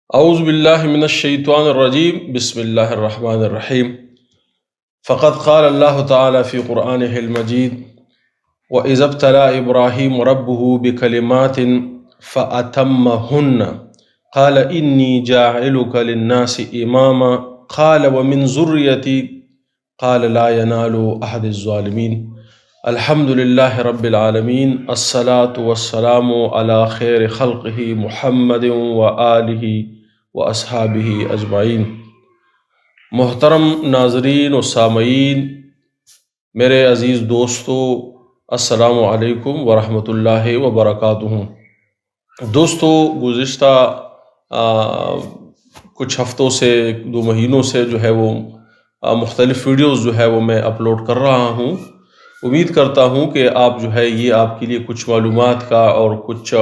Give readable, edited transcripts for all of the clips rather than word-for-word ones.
اعوذ باللہ من الشیطان الرجیم بسم اللہ الرحمن الرحیم فقد قال اللہ تعالی فی قرآنہ المجید وَإِذَا ابْتَلَىٰ إِبْرَاهِيمُ رَبُّهُ بِكَلِمَاتٍ فَأَتَمَّهُنَّ قَالَ إِنِّي جَاعِلُكَ لِلنَّاسِ إِمَامًا قَالَ وَمِنْ ذُرِّيَّتِي قَالَ لَا يَنَالُ أَحَدِ الظَّالِمِينَ الحمد للہ رب العالمین الصلاۃ والسلام علی خیر خلقہ محمد وآلہ واصحابہ اجمعین۔ محترم ناظرین و سامعین، میرے عزیز دوستو، السلام علیکم ورحمۃ اللہ وبرکاتہ۔ دوستو، گزشتہ کچھ ہفتوں سے 2 مہینوں سے جو ہے وہ مختلف ویڈیوز جو ہے وہ میں اپلوڈ کر رہا ہوں۔ امید کرتا ہوں کہ آپ جو ہے یہ آپ کے لیے کچھ معلومات کا اور کچھ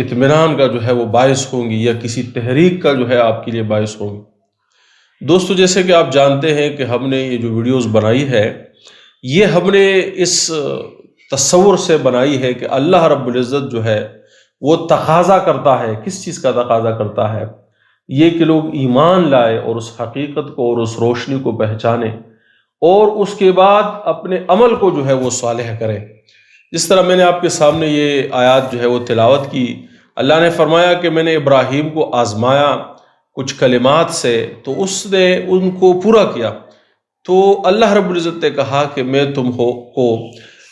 اطمینان کا جو ہے وہ باعث ہوں گی، یا کسی تحریک کا جو ہے آپ کے لیے باعث ہوں گی۔ دوستو، جیسے کہ آپ جانتے ہیں کہ ہم نے یہ جو ویڈیوز بنائی ہے، یہ ہم نے اس تصور سے بنائی ہے کہ اللہ رب العزت جو ہے وہ تقاضا کرتا ہے۔ کس چیز کا تقاضا کرتا ہے؟ یہ کہ لوگ ایمان لائے اور اس حقیقت کو اور اس روشنی کو پہچانیں، اور اس کے بعد اپنے عمل کو جو ہے وہ صالح کریں۔ جس طرح میں نے آپ کے سامنے یہ آیات جو ہے وہ تلاوت کی، اللہ نے فرمایا کہ میں نے ابراہیم کو آزمایا کچھ کلمات سے، تو اس نے ان کو پورا کیا۔ تو اللہ رب العزت نے کہا کہ میں تم کو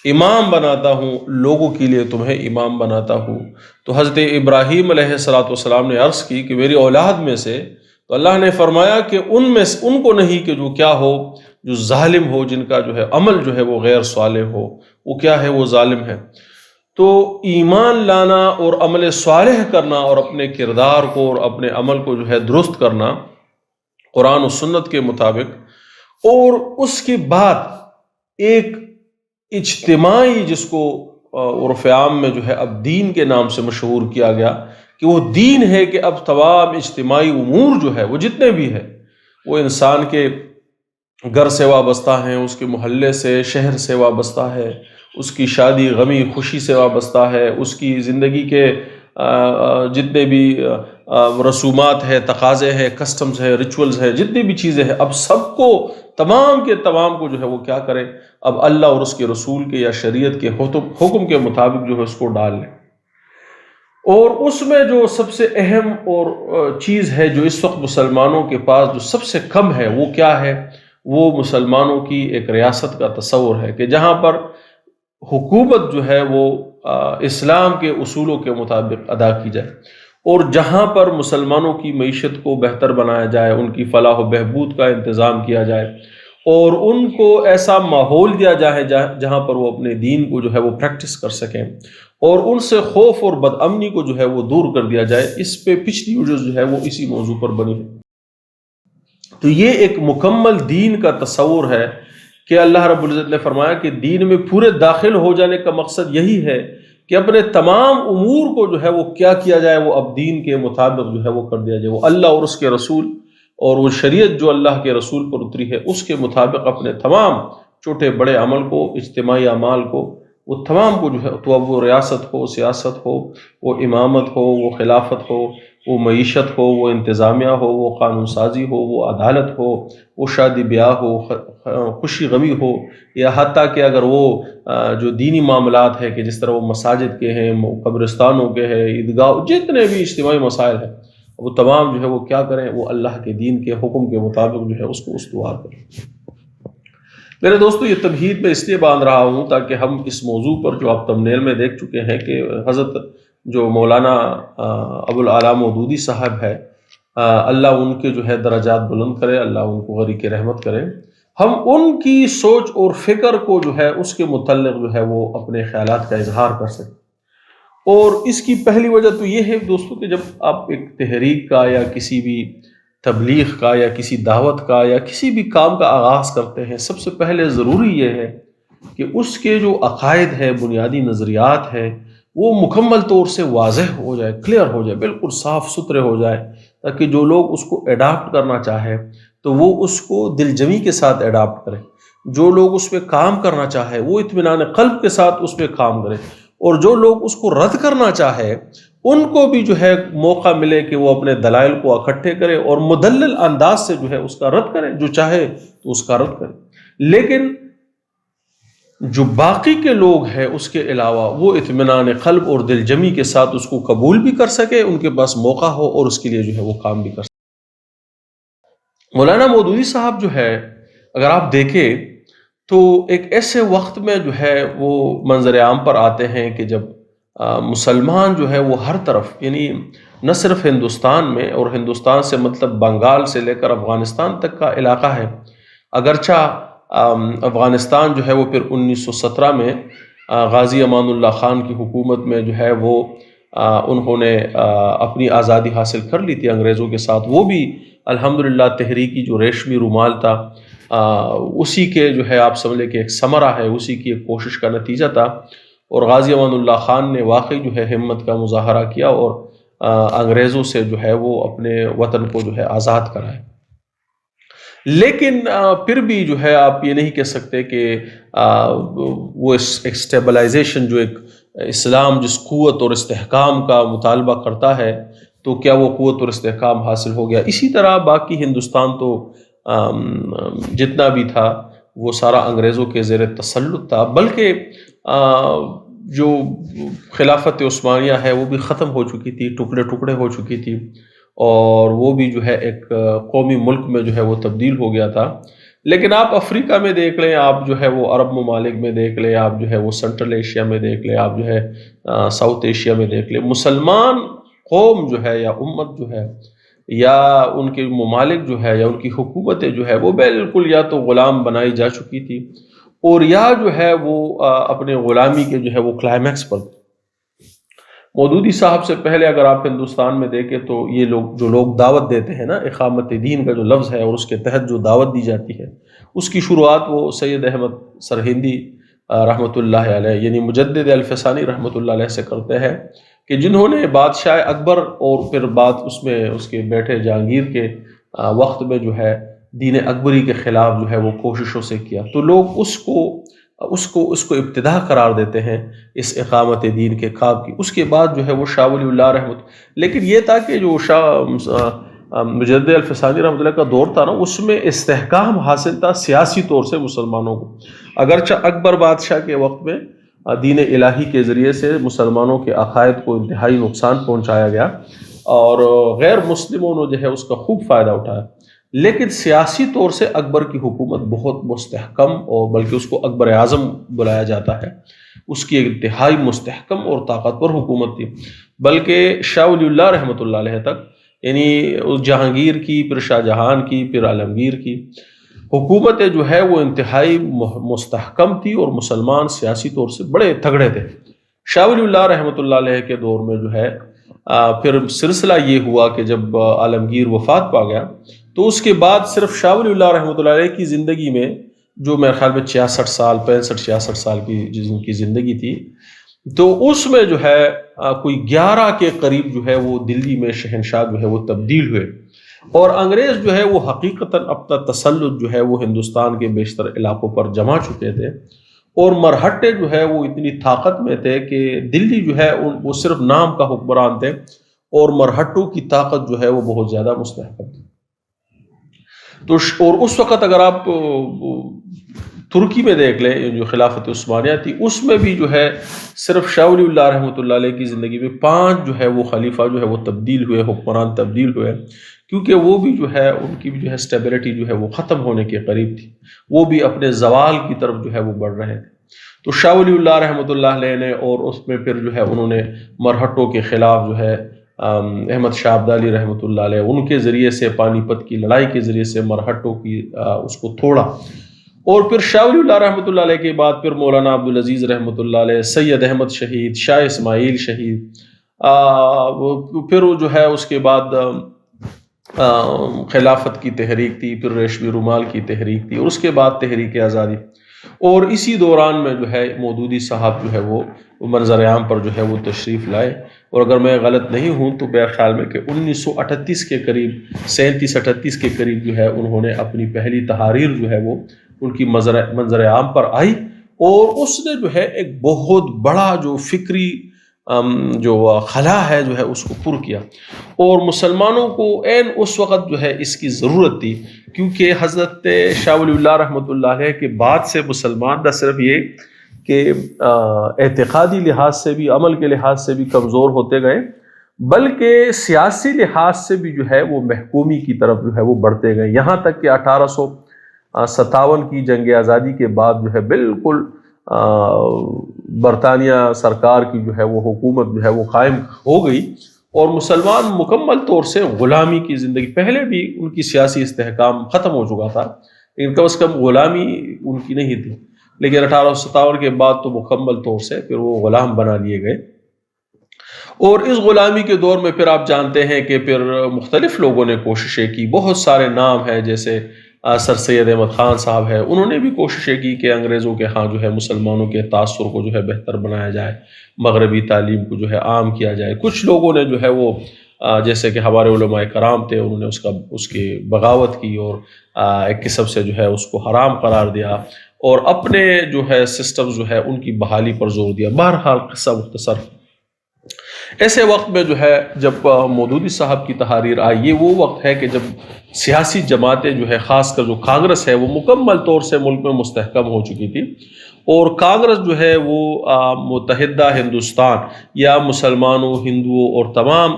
امام بناتا ہوں، لوگوں کے لیے تمہیں امام بناتا ہوں۔ تو حضرت ابراہیم علیہ السلام نے عرض کی کہ میری اولاد میں سے، تو اللہ نے فرمایا کہ ان کو نہیں، کہ جو کیا ہو، جو ظالم ہو، جن کا جو ہے عمل جو ہے وہ غیر صالح ہو، وہ کیا ہے، وہ ظالم ہے۔ تو ایمان لانا اور عمل صالح کرنا اور اپنے کردار کو اور اپنے عمل کو جو ہے درست کرنا قرآن و سنت کے مطابق، اور اس کے بعد ایک اجتماعی، جس کو عرف عام میں جو ہے اب دین کے نام سے مشہور کیا گیا، کہ وہ دین ہے کہ اب تمام اجتماعی امور جو ہے وہ جتنے بھی ہیں، وہ انسان کے گھر سے وابستہ ہیں، اس کے محلے سے، شہر سے وابستہ ہے، اس کی شادی غمی خوشی سے وابستہ ہے، اس کی زندگی کے جتنے بھی رسومات ہیں، تقاضے ہیں، کسٹمز ہیں، ریچولز ہیں، جتنی بھی چیزیں ہیں، اب سب کو، تمام کے تمام کو جو ہے وہ کیا کریں، اب اللہ اور اس کے رسول کے یا شریعت کے حکم کے مطابق جو ہے اس کو ڈال لیں۔ اور اس میں جو سب سے اہم اور چیز ہے جو اس وقت مسلمانوں کے پاس جو سب سے کم ہے، وہ کیا ہے؟ وہ مسلمانوں کی ایک ریاست کا تصور ہے، کہ جہاں پر حکومت جو ہے وہ اسلام کے اصولوں کے مطابق ادا کی جائے، اور جہاں پر مسلمانوں کی معیشت کو بہتر بنایا جائے، ان کی فلاح و بہبود کا انتظام کیا جائے، اور ان کو ایسا ماحول دیا جائے جہاں پر وہ اپنے دین کو جو ہے وہ پریکٹس کر سکیں، اور ان سے خوف اور بدامنی کو جو ہے وہ دور کر دیا جائے۔ اس پہ پچھلی ویڈیوز جو ہے وہ اسی موضوع پر بنی ہے۔ تو یہ ایک مکمل دین کا تصور ہے کہ اللہ رب العزت نے فرمایا کہ دین میں پورے داخل ہو جانے کا مقصد یہی ہے کہ اپنے تمام امور کو جو ہے وہ کیا جائے، وہ اب دین کے مطابق جو ہے وہ کر دیا جائے، وہ اللہ اور اس کے رسول اور وہ شریعت جو اللہ کے رسول پر اتری ہے اس کے مطابق اپنے تمام چھوٹے بڑے عمل کو، اجتماعی اعمال کو، وہ تمام کو جو ہے، تو اب وہ ریاست ہو، سیاست ہو، وہ امامت ہو، وہ خلافت ہو، وہ معیشت ہو، وہ انتظامیہ ہو، وہ قانون سازی ہو، وہ عدالت ہو، وہ شادی بیاہ ہو، خوشی غمی ہو، یا حتیٰ کہ اگر وہ جو دینی معاملات ہے، کہ جس طرح وہ مساجد کے ہیں، قبرستانوں کے ہیں، عیدگاہ، جتنے بھی اجتماعی مسائل ہیں، وہ تمام جو ہے وہ کیا کریں، وہ اللہ کے دین کے حکم کے مطابق جو ہے اس کو استوار کریں۔ میرے دوستو، یہ تمہید میں اس لیے باندھ رہا ہوں تاکہ ہم اس موضوع پر، جو آپ تمنیل میں دیکھ چکے ہیں کہ حضرت جو مولانا ابو الاعلیٰ مودودی صاحب ہے، اللہ ان کے جو ہے درجات بلند کرے، اللہ ان کو غریق رحمت کرے، ہم ان کی سوچ اور فکر کو جو ہے اس کے متعلق جو ہے وہ اپنے خیالات کا اظہار کر سکیں۔ اور اس کی پہلی وجہ تو یہ ہے دوستو کہ جب آپ ایک تحریک کا یا کسی بھی تبلیغ کا یا کسی دعوت کا یا کسی بھی کام کا آغاز کرتے ہیں، سب سے پہلے ضروری یہ ہے کہ اس کے جو عقائد ہے، بنیادی نظریات ہیں، وہ مکمل طور سے واضح ہو جائے، کلیئر ہو جائے، بالکل صاف ستھرے ہو جائے، تاکہ جو لوگ اس کو اڈاپٹ کرنا چاہے تو وہ اس کو دل جمی کے ساتھ اڈاپٹ کریں، جو لوگ اس پہ کام کرنا چاہے وہ اطمینان قلب کے ساتھ اس پہ کام کریں، اور جو لوگ اس کو رد کرنا چاہے ان کو بھی جو ہے موقع ملے کہ وہ اپنے دلائل کو اکٹھے کرے اور مدلل انداز سے جو ہے اس کا رد کرے، جو چاہے تو اس کا رد کرے، لیکن جو باقی کے لوگ ہیں اس کے علاوہ وہ اطمینان قلب اور دل جمی کے ساتھ اس کو قبول بھی کر سکے، ان کے پاس موقع ہو اور اس کے لیے جو ہے وہ کام بھی کر سکے۔ مولانا مودودی صاحب جو ہے اگر آپ دیکھیں تو ایک ایسے وقت میں جو ہے وہ منظر عام پر آتے ہیں کہ جب مسلمان جو ہے وہ ہر طرف، یعنی نہ صرف ہندوستان میں، اور ہندوستان سے مطلب بنگال سے لے کر افغانستان تک کا علاقہ ہے، اگرچہ افغانستان جو ہے وہ پھر 1917 میں غازی امان اللہ خان کی حکومت میں جو ہے وہ انہوں نے اپنی آزادی حاصل کر لی تھی انگریزوں کے ساتھ، وہ بھی الحمدللہ تحریکی جو ریشمی رومال تھا اسی کے جو ہے آپ سمجھ لیں کہ ایک ثمرہ ہے، اسی کی ایک کوشش کا نتیجہ تھا، اور غازی امان اللہ خان نے واقعی جو ہے ہمت کا مظاہرہ کیا اور انگریزوں سے جو ہے وہ اپنے وطن کو جو ہے آزاد کرائے۔ لیکن پھر بھی جو ہے آپ یہ نہیں کہہ سکتے کہ وہ ایک اسٹیبلائزیشن جو ایک اسلام جس قوت اور استحکام کا مطالبہ کرتا ہے تو کیا وہ قوت اور استحکام حاصل ہو گیا؟ اسی طرح باقی ہندوستان تو جتنا بھی تھا وہ سارا انگریزوں کے زیر تسلط تھا، بلکہ جو خلافت عثمانیہ ہے وہ بھی ختم ہو چکی تھی، ٹکڑے ٹکڑے ہو چکی تھی، اور وہ بھی جو ہے ایک قومی ملک میں جو ہے وہ تبدیل ہو گیا تھا۔ لیکن آپ افریقہ میں دیکھ لیں، آپ جو ہے وہ عرب ممالک میں دیکھ لیں، آپ جو ہے وہ سنٹرل ایشیا میں دیکھ لیں، آپ جو ہے ساؤتھ ایشیا میں دیکھ لیں، مسلمان قوم جو ہے یا امت جو ہے یا ان کے ممالک جو ہے یا ان کی حکومتیں جو ہے وہ بالکل یا تو غلام بنائی جا چکی تھی، اور یا جو ہے وہ اپنے غلامی کے جو ہے وہ کلائمیکس پر۔ مودودی صاحب سے پہلے اگر آپ ہندوستان میں دیکھیں تو یہ لوگ دعوت دیتے ہیں نا، اقامت دین کا جو لفظ ہے اور اس کے تحت جو دعوت دی جاتی ہے، اس کی شروعات وہ سید احمد سرہندی رحمۃ اللہ علیہ یعنی مجدد الفسانی رحمۃ اللہ علیہ سے کرتے ہیں، کہ جنہوں نے بادشاہ اکبر اور پھر بعد اس میں اس کے بیٹے جہانگیر کے وقت میں جو ہے دین اکبری کے خلاف جو ہے وہ کوششوں سے کیا، تو لوگ اس کو ابتدا قرار دیتے ہیں اس اقامت دین کے کام کی۔ اس کے بعد جو ہے وہ شاہ ولی اللہ رحمۃ، لیکن یہ تھا کہ جو مجدد الفسانی رحمۃ اللہ کا دور تھا نا، اس میں استحکام حاصل تھا سیاسی طور سے مسلمانوں کو، اگرچہ اکبر بادشاہ کے وقت میں دین الہی کے ذریعے سے مسلمانوں کے عقائد کو انتہائی نقصان پہنچایا گیا اور غیر مسلموں نے جو ہے اس کا خوب فائدہ اٹھایا، لیکن سیاسی طور سے اکبر کی حکومت بہت مستحکم، اور بلکہ اس کو اکبر اعظم بلایا جاتا ہے، اس کی ایک انتہائی مستحکم اور طاقتور حکومت تھی۔ بلکہ شاہ ولی اللہ رحمۃ اللہ علیہ تک، یعنی جہانگیر کی، پھر شاہ جہان کی، پھر عالمگیر کی حکومتیں جو ہے وہ انتہائی مستحکم تھی، اور مسلمان سیاسی طور سے بڑے تگڑے تھے۔ شاہ ولی اللہ رحمۃ اللہ علیہ کے دور میں جو ہے پھر سلسلہ یہ ہوا کہ جب عالمگیر وفات پا گیا تو اس کے بعد صرف شاہ ولی اللہ رحمۃ اللہ علیہ کی زندگی میں، جو میرے خیال میں 65 سال کی زندگی تھی، تو اس میں جو ہے کوئی 11 کے قریب جو ہے وہ دلی میں شہنشاہ جو ہے وہ تبدیل ہوئے، اور انگریز جو ہے وہ حقیقتاً اپنا تسلط جو ہے وہ ہندوستان کے بیشتر علاقوں پر جما چکے تھے، اور مرہٹے جو ہے وہ اتنی طاقت میں تھے کہ دلی جو ہے وہ صرف نام کا حکمران تھے، اور مرہٹوں کی طاقت جو ہے وہ بہت زیادہ مستحکم تھی۔ تو اور اس وقت اگر آپ ترکی میں دیکھ لیں جو خلافت عثمانیہ تھی، اس میں بھی جو ہے صرف شاہ ولی اللہ رحمۃ اللہ علیہ کی زندگی میں 5 جو ہے وہ خلیفہ جو ہے وہ تبدیل ہوئے، حکمران تبدیل ہوئے، کیونکہ وہ بھی جو ہے ان کی بھی جو ہے اسٹیبلٹی جو ہے وہ ختم ہونے کے قریب تھی، وہ بھی اپنے زوال کی طرف جو ہے وہ بڑھ رہے تھے۔ تو شاہ ولی اللہ رحمۃ اللہ علیہ نے، اور اس میں پھر جو ہے انہوں نے مرہٹوں کے خلاف جو ہے احمد شاہ ابدالی رحمۃ اللہ علیہ، ان کے ذریعے سے پانی پت کی لڑائی کے ذریعے سے مرہٹوں کی اس کو توڑا، اور پھر شاہ ولی اللہ رحمۃ اللہ علیہ کے بعد پھر مولانا عبدالعزیز رحمۃ اللہ علیہ، سید احمد شہید، شاہ اسماعیل شہید، پھر جو ہے اس کے بعد خلافت کی تحریک تھی، پھر ریشمی رومال کی تحریک تھی، اور اس کے بعد تحریک آزادی، اور اسی دوران میں جو ہے مودودی صاحب جو ہے وہ منظر عام پر جو ہے وہ تشریف لائے، اور اگر میں غلط نہیں ہوں تو میرے خیال میں کہ 1938 کے قریب، 37-38 کے قریب جو ہے انہوں نے اپنی پہلی تحاریر جو ہے وہ ان کی منظر عام پر آئی، اور اس نے جو ہے ایک بہت بڑا جو فکری جو خلا ہے جو ہے اس کو پر کیا، اور مسلمانوں کو عین اس وقت جو ہے اس کی ضرورت تھی، کیونکہ حضرت شاہ ولی اللہ رحمۃ اللہ علیہ کے بعد سے مسلمان نہ صرف یہ کہ اعتقادی لحاظ سے بھی، عمل کے لحاظ سے بھی کمزور ہوتے گئے، بلکہ سیاسی لحاظ سے بھی جو ہے وہ محکومی کی طرف جو ہے وہ بڑھتے گئے، یہاں تک کہ 1857 کی جنگ آزادی کے بعد جو ہے بالکل برطانیہ سرکار کی جو ہے وہ حکومت جو ہے وہ قائم ہو گئی، اور مسلمان مکمل طور سے غلامی کی زندگی، پہلے بھی ان کی سیاسی استحکام ختم ہو چکا تھا لیکن کم از کم غلامی ان کی نہیں تھی، لیکن 1857 کے بعد تو مکمل طور سے پھر وہ غلام بنا لیے گئے۔ اور اس غلامی کے دور میں پھر آپ جانتے ہیں کہ پھر مختلف لوگوں نے کوششیں کی، بہت سارے نام ہیں، جیسے سر سید احمد خان صاحب ہے، انہوں نے بھی کوششیں کی کہ انگریزوں کے ہاں جو ہے مسلمانوں کے تاثر کو جو ہے بہتر بنایا جائے، مغربی تعلیم کو جو ہے عام کیا جائے۔ کچھ لوگوں نے جو ہے وہ جیسے کہ ہمارے علماء کرام تھے، انہوں نے اس کی بغاوت کی اور ایک قسم سے جو ہے اس کو حرام قرار دیا، اور اپنے جو ہے سسٹم جو ہے ان کی بحالی پر زور دیا۔ بہرحال قصہ مختصر، ایسے وقت میں جو ہے جب مودودی صاحب کی تحریر آئی، یہ وہ وقت ہے کہ جب سیاسی جماعتیں جو ہے، خاص کر جو کانگریس ہے، وہ مکمل طور سے ملک میں مستحکم ہو چکی تھی، اور کانگریس جو ہے وہ متحدہ ہندوستان یا مسلمانوں، ہندوؤں اور تمام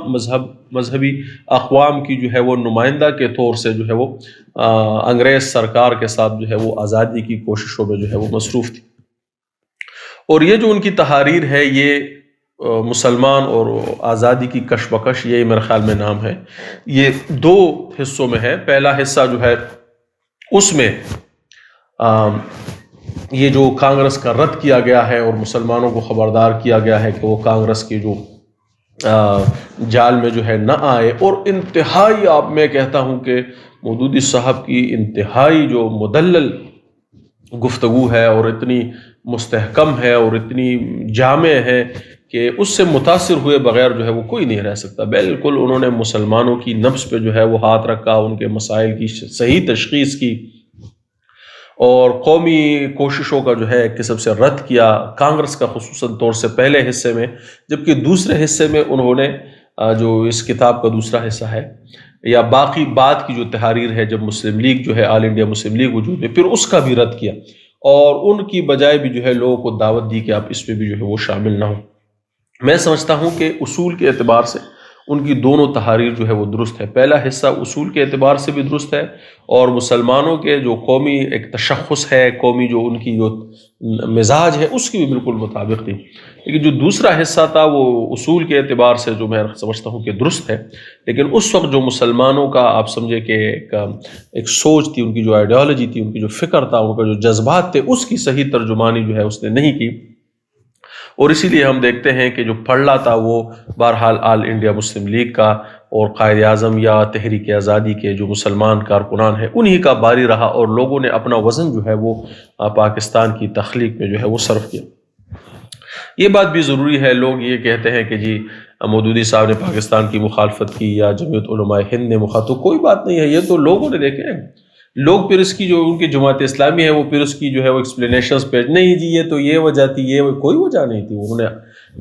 مذہبی اقوام کی جو ہے وہ نمائندہ کے طور سے جو ہے وہ انگریز سرکار کے ساتھ جو ہے وہ آزادی کی کوششوں میں جو ہے وہ مصروف تھی۔ اور یہ جو ان کی تحریر ہے، یہ مسلمان اور آزادی کی کشمکش، یہی میرے خیال میں نام ہے، یہ دو حصوں میں ہے۔ پہلا حصہ جو ہے اس میں یہ جو کانگریس کا رد کیا گیا ہے اور مسلمانوں کو خبردار کیا گیا ہے کہ وہ کانگریس کی جو جال میں جو ہے نہ آئے، اور انتہائی میں کہتا ہوں کہ مودودی صاحب کی انتہائی جو مدلل گفتگو ہے اور اتنی مستحکم ہے اور اتنی جامع ہے کہ اس سے متاثر ہوئے بغیر جو ہے وہ کوئی نہیں رہ سکتا۔ بالکل انہوں نے مسلمانوں کی نبض پہ جو ہے وہ ہاتھ رکھا، ان کے مسائل کی صحیح تشخیص کی، اور قومی کوششوں کا جو ہے ایک قسم سے رد کیا، کانگریس کا خصوصاً طور سے پہلے حصے میں، جبکہ دوسرے حصے میں انہوں نے جو اس کتاب کا دوسرا حصہ ہے یا باقی بعد کی جو تحریر ہے، جب مسلم لیگ جو ہے، آل انڈیا مسلم لیگ وجود میں، پھر اس کا بھی رد کیا، اور ان کی بجائے بھی جو ہے لوگوں کو دعوت دی کہ آپ اس میں بھی جو ہے وہ شامل نہ ہوں۔ میں سمجھتا ہوں کہ اصول کے اعتبار سے ان کی دونوں تحاریر جو ہے وہ درست ہے۔ پہلا حصہ اصول کے اعتبار سے بھی درست ہے، اور مسلمانوں کے جو قومی ایک تشخص ہے، قومی جو ان کی جو مزاج ہے، اس کی بھی بالکل مطابق تھی، لیکن جو دوسرا حصہ تھا وہ اصول کے اعتبار سے جو میں سمجھتا ہوں کہ درست ہے، لیکن اس وقت جو مسلمانوں کا آپ سمجھے کہ ایک سوچ تھی، ان کی جو آئیڈیالوجی تھی، ان کی جو فکر تھا، ان کا جو جذبات تھے، اس کی صحیح ترجمانی جو ہے اس نے نہیں کی، اور اسی لیے ہم دیکھتے ہیں کہ جو پڑھلا تھا وہ بہرحال آل انڈیا مسلم لیگ کا اور قائد اعظم یا تحریک آزادی کے جو مسلمان کارکنان ہیں انہی کا باری رہا، اور لوگوں نے اپنا وزن جو ہے وہ پاکستان کی تخلیق میں جو ہے وہ صرف کیا۔ یہ بات بھی ضروری ہے، لوگ یہ کہتے ہیں کہ جی مودودی صاحب نے پاکستان کی مخالفت کی یا جمعیت علماء ہند نے مخالفت، کوئی بات نہیں ہے، یہ تو لوگوں نے دیکھے ہیں، لوگ پھر اس کی جو ان کی جماعت اسلامی ہے وہ پھر اس کی جو ہے وہ ایکسپلینیشنز پیش، نہیں جی یہ تو یہ وجہ تھی، یہ کوئی وجہ نہیں تھی، انہوں نے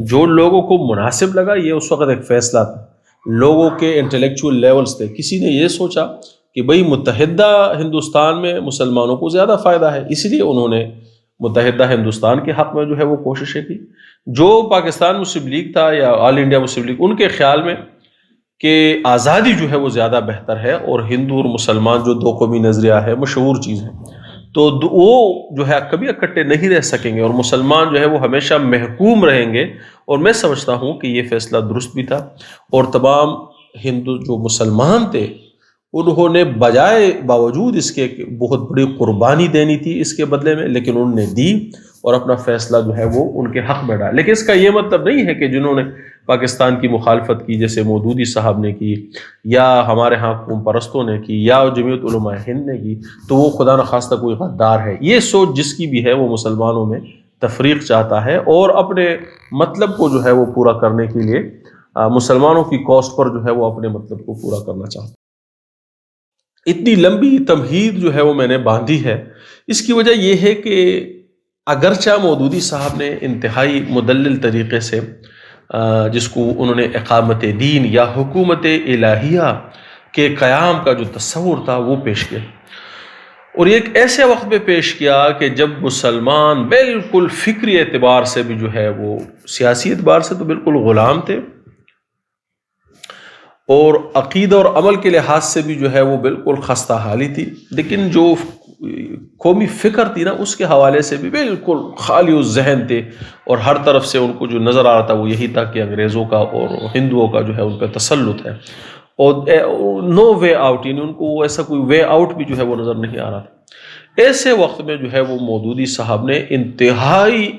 جو لوگوں کو مناسب لگا، یہ اس وقت ایک فیصلہ تھا، لوگوں کے انٹلیکچوئل لیولز تھے، کسی نے یہ سوچا کہ بھئی متحدہ ہندوستان میں مسلمانوں کو زیادہ فائدہ ہے، اس لیے انہوں نے متحدہ ہندوستان کے حق میں جو ہے وہ کوششیں کی۔ جو پاکستان مسلم لیگ تھا یا آل انڈیا مسلم لیگ، ان کے خیال میں کہ آزادی جو ہے وہ زیادہ بہتر ہے، اور ہندو اور مسلمان جو دو قومی نظریہ ہے مشہور چیز ہے، تو وہ جو ہے کبھی اکٹھے نہیں رہ سکیں گے، اور مسلمان جو ہے وہ ہمیشہ محکوم رہیں گے، اور میں سمجھتا ہوں کہ یہ فیصلہ درست بھی تھا، اور تمام ہندو جو مسلمان تھے انہوں نے باوجود اس کے بہت بڑی قربانی دینی تھی اس کے بدلے میں، لیکن انہوں نے دی اور اپنا فیصلہ جو ہے وہ ان کے حق میں ڈالا۔ لیکن اس کا یہ مطلب نہیں ہے کہ جنہوں نے پاکستان کی مخالفت کی، جیسے مودودی صاحب نے کی یا ہمارے ہاں قوم پرستوں نے کی یا جمعیت علماء ہند نے کی، تو وہ خدا نخواستہ کوئی غدار ہے۔ یہ سوچ جس کی بھی ہے وہ مسلمانوں میں تفریق چاہتا ہے، اور اپنے مطلب کو جو ہے وہ پورا کرنے کے لیے مسلمانوں کی کاسٹ پر جو ہے وہ اپنے مطلب کو پورا کرنا چاہتا ہے۔ اتنی لمبی تمہید جو ہے وہ میں نے باندھی ہے، اس کی وجہ یہ ہے کہ اگرچہ مودودی صاحب نے انتہائی مدلل طریقے سے جس کو انہوں نے اقامت دین یا حکومت الہیہ کے قیام کا جو تصور تھا وہ پیش کیا، اور یہ ایک ایسے وقت میں پیش کیا کہ جب مسلمان بالکل فکری اعتبار سے بھی جو ہے وہ سیاسی اعتبار سے تو بالکل غلام تھے، اور عقیدہ اور عمل کے لحاظ سے بھی جو ہے وہ بالکل خستہ حالی تھی، لیکن جو قومی فکر تھی نا اس کے حوالے سے بھی بالکل خالی الذہن تھے، اور ہر طرف سے ان کو جو نظر آ رہا تھا وہ یہی تھا کہ انگریزوں کا اور ہندوؤں کا جو ہے ان کا تسلط ہے، اور نو وے آؤٹ، یعنی ان کو ایسا کوئی وے آؤٹ بھی جو ہے وہ نظر نہیں آ رہا تھا۔ ایسے وقت میں جو ہے وہ مودودی صاحب نے انتہائی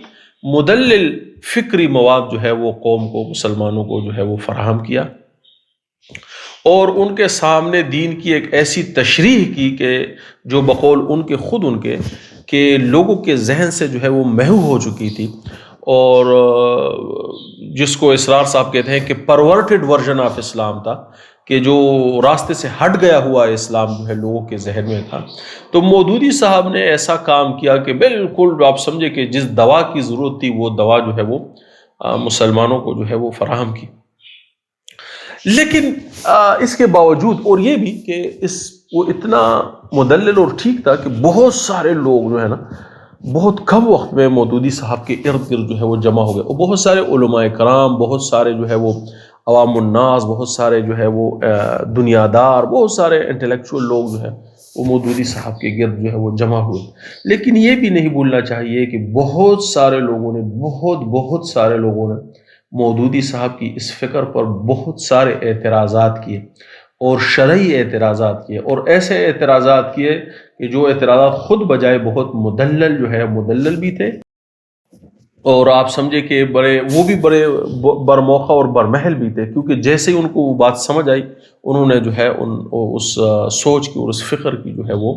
مدلل فکری مواد جو ہے وہ قوم کو، مسلمانوں کو جو ہے وہ فراہم کیا، اور ان کے سامنے دین کی ایک ایسی تشریح کی کہ جو بقول ان کے خود ان کے کہ لوگوں کے ذہن سے جو ہے وہ محو ہو چکی تھی، اور جس کو اسرار صاحب کہتے ہیں کہ پرورٹڈ ورژن آف اسلام تھا، کہ جو راستے سے ہٹ گیا ہوا اسلام جو ہے لوگوں کے ذہن میں تھا۔ تو مودودی صاحب نے ایسا کام کیا کہ بالکل آپ سمجھے کہ جس دوا کی ضرورت تھی وہ دوا جو ہے وہ مسلمانوں کو جو ہے وہ فراہم کی۔ لیکن اس کے باوجود، اور یہ بھی کہ وہ اتنا مدلل اور ٹھیک تھا کہ بہت سارے لوگ جو ہے نا بہت کم وقت میں مودودی صاحب کے ارد گرد جو ہے وہ جمع ہو گئے، اور بہت سارے علماء کرام، بہت سارے جو ہے وہ عوام الناس، بہت سارے جو ہے وہ دنیا دار، بہت سارے انٹلیکچوئل لوگ جو ہے وہ مودودی صاحب کے گرد جو ہے وہ جمع ہوئے۔ لیکن یہ بھی نہیں بھولنا چاہیے کہ بہت سارے لوگوں نے مودودی صاحب کی اس فکر پر بہت سارے اعتراضات کیے، اور شرعی اعتراضات کیے، اور ایسے اعتراضات کیے کہ جو اعتراضات خود بجائے بہت مدلل بھی تھے، اور آپ سمجھے کہ وہ بھی بڑے برموقع اور برمحل بھی تھے، کیونکہ جیسے ہی ان کو وہ بات سمجھ آئی انہوں نے جو ہے اس سوچ کی اور اس فکر کی جو ہے وہ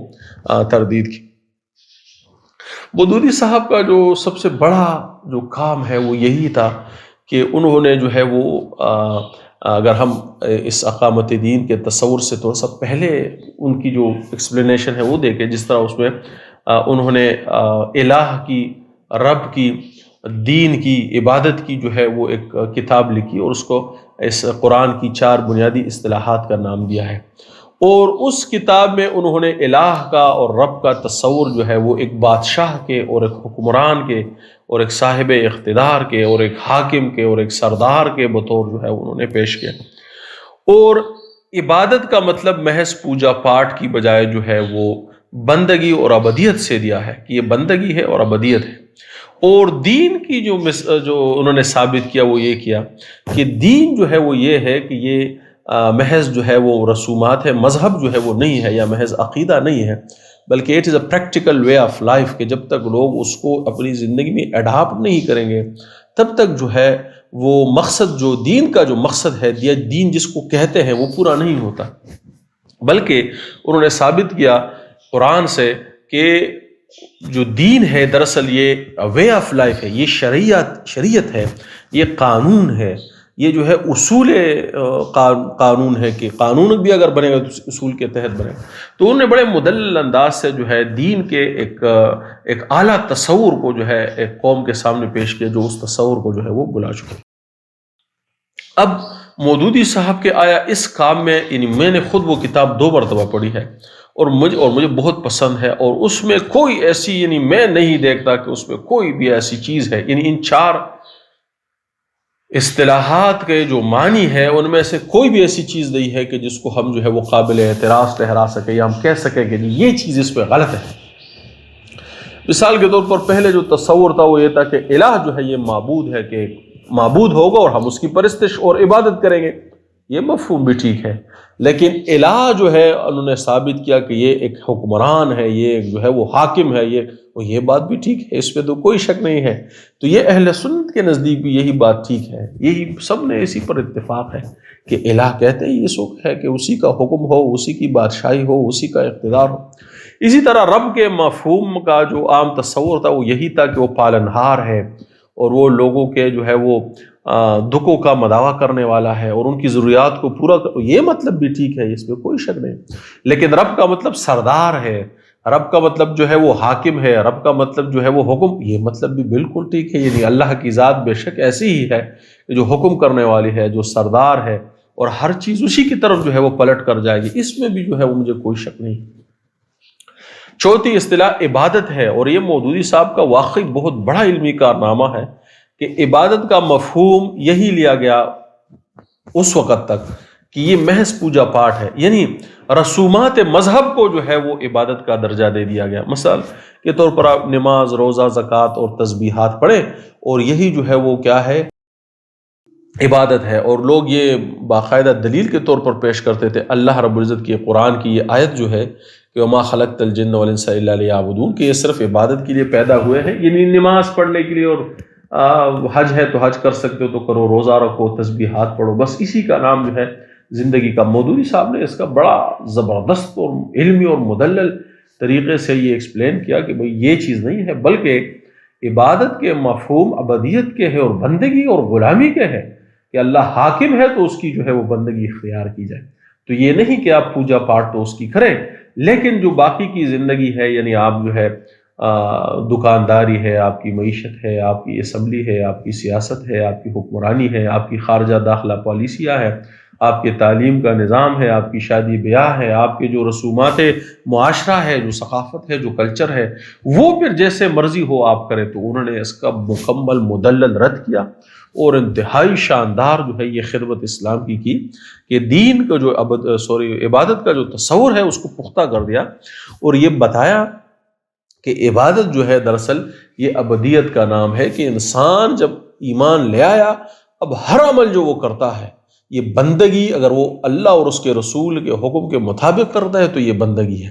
تردید کی۔ مودودی صاحب کا جو سب سے بڑا جو کام ہے وہ یہی تھا کہ انہوں نے جو ہے وہ اگر ہم اس اقامت دین کے تصور سے تھوڑا سا پہلے ان کی جو ایکسپلینیشن ہے وہ دیکھیں، جس طرح اس میں انہوں نے الہ کی، رب کی، دین کی، عبادت کی جو ہے وہ ایک کتاب لکھی، اور اس کو اس قرآن کی 4 بنیادی اصطلاحات کا نام دیا ہے، اور اس کتاب میں انہوں نے الہ کا اور رب کا تصور جو ہے وہ ایک بادشاہ کے اور ایک حکمران کے اور ایک صاحب اقتدار کے اور ایک حاکم کے اور ایک سردار کے بطور جو ہے انہوں نے پیش کیا، اور عبادت کا مطلب محض پوجا پاٹ کی بجائے جو ہے وہ بندگی اور عبودیت سے دیا ہے، کہ یہ بندگی ہے اور عبودیت ہے، اور دین کی جو انہوں نے ثابت کیا وہ یہ کیا کہ دین جو ہے وہ یہ ہے کہ یہ محض جو ہے وہ رسومات ہے، مذہب جو ہے وہ نہیں ہے، یا محض عقیدہ نہیں ہے، بلکہ it is a practical way of life, کہ جب تک لوگ اس کو اپنی زندگی میں اڈاپٹ نہیں کریں گے تب تک جو ہے وہ مقصد، جو دین کا جو مقصد ہے یا دین جس کو کہتے ہیں وہ پورا نہیں ہوتا۔ بلکہ انہوں نے ثابت کیا قرآن سے کہ جو دین ہے دراصل یہ وے آف لائف ہے، یہ شریعت ہے، یہ قانون ہے، یہ جو ہے اصول قانون ہے، کہ قانون بھی اگر بنے گا تو اصول کے تحت بنے گا۔ تو انہوں نے بڑے مدلل انداز سے جو ہے دین کے ایک اعلیٰ تصور کو جو ہے ایک قوم کے سامنے پیش کیا، جو اس تصور کو جو ہے وہ بلا چکے۔ اب مودودی صاحب کے آیا اس کام میں، یعنی میں نے خود وہ کتاب 2 مرتبہ پڑھی ہے، اور مجھے بہت پسند ہے، اور اس میں کوئی ایسی، یعنی میں نہیں دیکھتا کہ اس میں کوئی بھی ایسی چیز ہے، یعنی ان 4 اصطلاحات کے جو معنی ہے ان میں سے کوئی بھی ایسی چیز نہیں ہے کہ جس کو ہم جو ہے وہ قابل اعتراض ٹھہرا سکیں، یا ہم کہہ سکیں کہ یہ چیز اس پہ غلط ہے۔ مثال کے طور پر پہلے جو تصور تھا وہ یہ تھا کہ الہ جو ہے یہ معبود ہے، کہ معبود ہوگا اور ہم اس کی پرستش اور عبادت کریں گے، یہ مفہوم بھی ٹھیک ہے، لیکن الہ جو ہے انہوں نے ثابت کیا کہ یہ ایک حکمران ہے، یہ جو ہے وہ حاکم ہے، یہ بات بھی ٹھیک ہے، اس پہ تو کوئی شک نہیں ہے۔ تو یہ اہل سنت کے نزدیک بھی یہی بات ٹھیک ہے، یہی سب نے اسی پر اتفاق ہے کہ الہ کہتے ہیں یہ سوک ہے کہ اسی کا حکم ہو، اسی کی بادشاہی ہو، اسی کا اقتدار ہو۔ اسی طرح رب کے مفہوم کا جو عام تصور تھا وہ یہی تھا کہ وہ پالنہار ہے، اور وہ لوگوں کے جو ہے وہ دکھوں کا مداوع کرنے والا ہے، اور ان کی ضروریات کو پورا یہ مطلب بھی ٹھیک ہے، اس پہ کوئی شک نہیں، لیکن رب کا مطلب سردار ہے، رب کا مطلب جو ہے وہ حاکم ہے، رب کا مطلب جو ہے وہ حکم، یہ مطلب بھی بالکل ٹھیک ہے، یعنی اللہ کی ذات بے شک ایسی ہی ہے کہ جو حکم کرنے والی ہے، جو سردار ہے، اور ہر چیز اسی کی طرف جو ہے وہ پلٹ کر جائے گی، اس میں بھی جو ہے وہ مجھے کوئی شک نہیں۔ چوتھی اصطلاح عبادت ہے، اور یہ مودودی صاحب کا واقعی بہت بڑا علمی کارنامہ ہے کہ عبادت کا مفہوم یہی لیا گیا اس وقت تک کہ یہ محض پوجا پاٹ ہے، یعنی رسومات مذہب کو جو ہے وہ عبادت کا درجہ دے دیا گیا۔ مثال کے طور پر آپ نماز، روزہ، زکوٰۃ اور تسبیحات پڑھیں، اور یہی جو ہے وہ کیا ہے، عبادت ہے۔ اور لوگ یہ باقاعدہ دلیل کے طور پر پیش کرتے تھے اللہ رب العزت کی قرآن کی یہ آیت جو ہے کہ وما خلقت الجن والانس الا لیعبدون، کہ یہ صرف عبادت کے لیے پیدا ہوئے ہیں، یعنی نماز پڑھنے کے لیے، اور حج ہے تو حج کر سکتے ہو تو کرو، روزہ رکھو، تسبیحات پڑھو، بس اسی کا نام جو ہے زندگی کا۔ مودودی صاحب نے اس کا بڑا زبردست اور علمی اور مدلل طریقے سے یہ ایکسپلین کیا کہ بھئی یہ چیز نہیں ہے، بلکہ عبادت کے مفہوم عبودیت کے ہے اور بندگی اور غلامی کے ہے، کہ اللہ حاکم ہے تو اس کی جو ہے وہ بندگی اختیار کی جائے۔ تو یہ نہیں کہ آپ پوجا پاٹ تو اس کی کریں، لیکن جو باقی کی زندگی ہے، یعنی آپ جو ہے دکانداری ہے، آپ کی معیشت ہے، آپ کی اسمبلی ہے، آپ کی سیاست ہے، آپ کی حکمرانی ہے، آپ کی خارجہ داخلہ پالیسیاں ہیں، آپ کے تعلیم کا نظام ہے، آپ کی شادی بیاہ ہے، آپ کے جو رسومات معاشرہ ہے، جو ثقافت ہے، جو کلچر ہے، وہ پھر جیسے مرضی ہو آپ کریں۔ تو انہوں نے اس کا مکمل مدلل رد کیا، اور انتہائی شاندار جو ہے یہ خدمت اسلام کی کہ دین کا جو عبادت کا جو تصور ہے اس کو پختہ کر دیا، اور یہ بتایا کہ عبادت جو ہے دراصل یہ ابدیت کا نام ہے، کہ انسان جب ایمان لے آیا، اب ہر عمل جو وہ کرتا ہے یہ بندگی، اگر وہ اللہ اور اس کے رسول کے حکم کے مطابق کرتا ہے تو یہ بندگی ہے،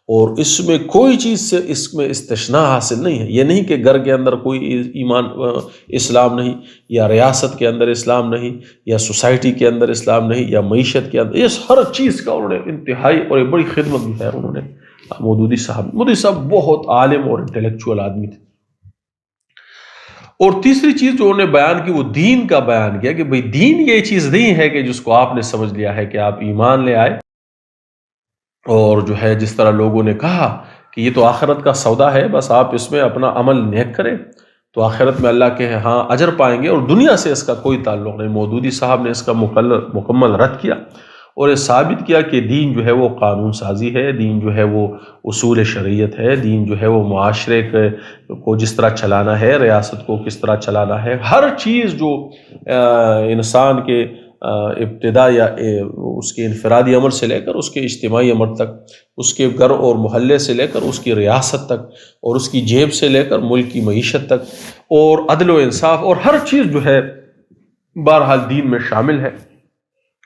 اور اس میں کوئی چیز سے اس میں استثناء حاصل نہیں ہے۔ یہ نہیں کہ گھر کے اندر کوئی ایمان اسلام نہیں، یا ریاست کے اندر اسلام نہیں، یا سوسائٹی کے اندر اسلام نہیں، یا معیشت کے اندر، یہ ہر چیز کا انہوں نے انتہائی اور ایک بڑی خدمت بھی ہے انہوں نے مودودی صاحب بہت عالم اور انٹلیکچوئل آدمی تھے۔ اور تیسری چیز جو انہوں نے بیان کی وہ دین کا بیان کیا، کہ بھئی دین یہ چیز نہیں ہے کہ جس کو آپ نے سمجھ لیا ہے کہ آپ ایمان لے آئے، اور جو ہے جس طرح لوگوں نے کہا کہ یہ تو آخرت کا سودا ہے، بس آپ اس میں اپنا عمل نیک کریں تو آخرت میں اللہ کے ہاں اجر پائیں گے، اور دنیا سے اس کا کوئی تعلق نہیں۔ مودودی صاحب نے اس کا مکمل رد کیا، اور یہ ثابت کیا کہ دین جو ہے وہ قانون سازی ہے، دین جو ہے وہ اصول شریعت ہے، دین جو ہے وہ معاشرے کو جس طرح چلانا ہے، ریاست کو کس طرح چلانا ہے، ہر چیز جو انسان کے ابتدا یا اس کے انفرادی عمل سے لے کر اس کے اجتماعی عمل تک، اس کے گھر اور محلے سے لے کر اس کی ریاست تک، اور اس کی جیب سے لے کر ملک کی معیشت تک، اور عدل و انصاف اور ہر چیز جو ہے بہرحال دین میں شامل ہے،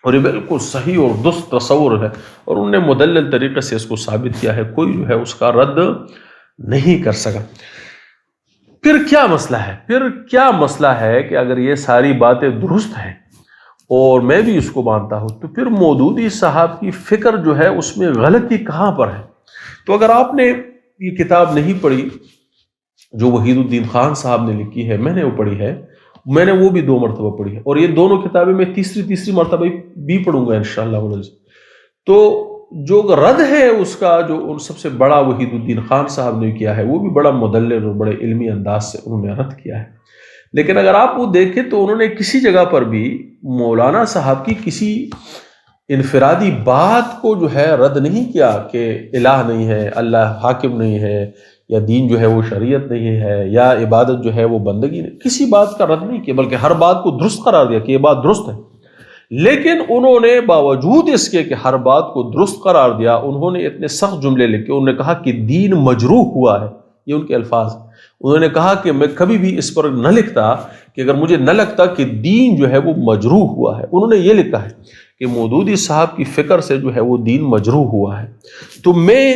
اور یہ بالکل صحیح اور درست تصور ہے، اور انہوں نے مدلل طریقے سے اس کو ثابت کیا ہے، کوئی جو ہے اس کا رد نہیں کر سکا۔ پھر کیا مسئلہ ہے کہ اگر یہ ساری باتیں درست ہیں اور میں بھی اس کو مانتا ہوں، تو پھر مودودی صاحب کی فکر جو ہے اس میں غلطی کہاں پر ہے؟ تو اگر آپ نے یہ کتاب نہیں پڑھی جو وحید الدین خان صاحب نے لکھی ہے، میں نے وہ پڑھی ہے، میں نے وہ بھی 2 مرتبہ پڑھی ہے، اور یہ دونوں کتابیں میں تیسری مرتبہ بھی پڑھوں گا انشاءاللہ۔ تو جو رد ہے اس کا جو سب سے بڑا وحید الدین خان صاحب نے کیا ہے، وہ بھی بڑا مدلل اور بڑے علمی انداز سے انہوں نے رد کیا ہے۔ لیکن اگر آپ وہ دیکھیں تو انہوں نے کسی جگہ پر بھی مولانا صاحب کی کسی انفرادی بات کو جو ہے رد نہیں کیا کہ الہ نہیں ہے، اللہ حاکم نہیں ہے، یا دین جو ہے وہ شریعت نہیں ہے، یا عبادت جو ہے وہ بندگی نہیں، کسی بات کا رد نہیں کیا، بلکہ ہر بات کو درست قرار دیا کہ یہ بات درست ہے۔ لیکن انہوں نے باوجود اس کے کہ ہر بات کو درست قرار دیا، انہوں نے اتنے سخت جملے لکھے، انہوں نے کہا کہ دین مجروح ہوا ہے، یہ ان کے الفاظ۔ انہوں نے کہا کہ میں کبھی بھی اس پر نہ لکھتا کہ اگر مجھے نہ لگتا کہ دین جو ہے وہ مجروح ہوا ہے۔ انہوں نے یہ لکھا ہے کہ مودودی صاحب کی فکر سے جو ہے وہ دین مجروح ہوا ہے۔ تو میں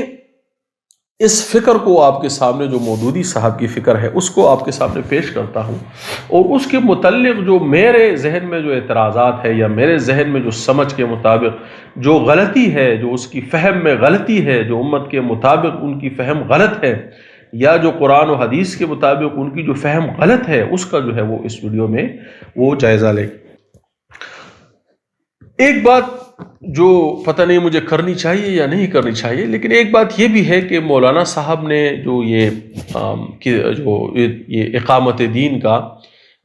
اس فکر کو آپ کے سامنے، جو مودودی صاحب کی فکر ہے، اس کو آپ کے سامنے پیش کرتا ہوں، اور اس کے متعلق جو میرے ذہن میں جو اعتراضات ہے، یا میرے ذہن میں جو سمجھ کے مطابق جو غلطی ہے، جو اس کی فہم میں غلطی ہے، جو امت کے مطابق ان کی فہم غلط ہے، یا جو قرآن و حدیث کے مطابق ان کی جو فہم غلط ہے، اس کا جو ہے وہ اس ویڈیو میں وہ جائزہ لیں۔ ایک بات جو پتہ نہیں مجھے کرنی چاہیے یا نہیں کرنی چاہیے، لیکن ایک بات یہ بھی ہے کہ مولانا صاحب نے جو یہ اقامت دین کا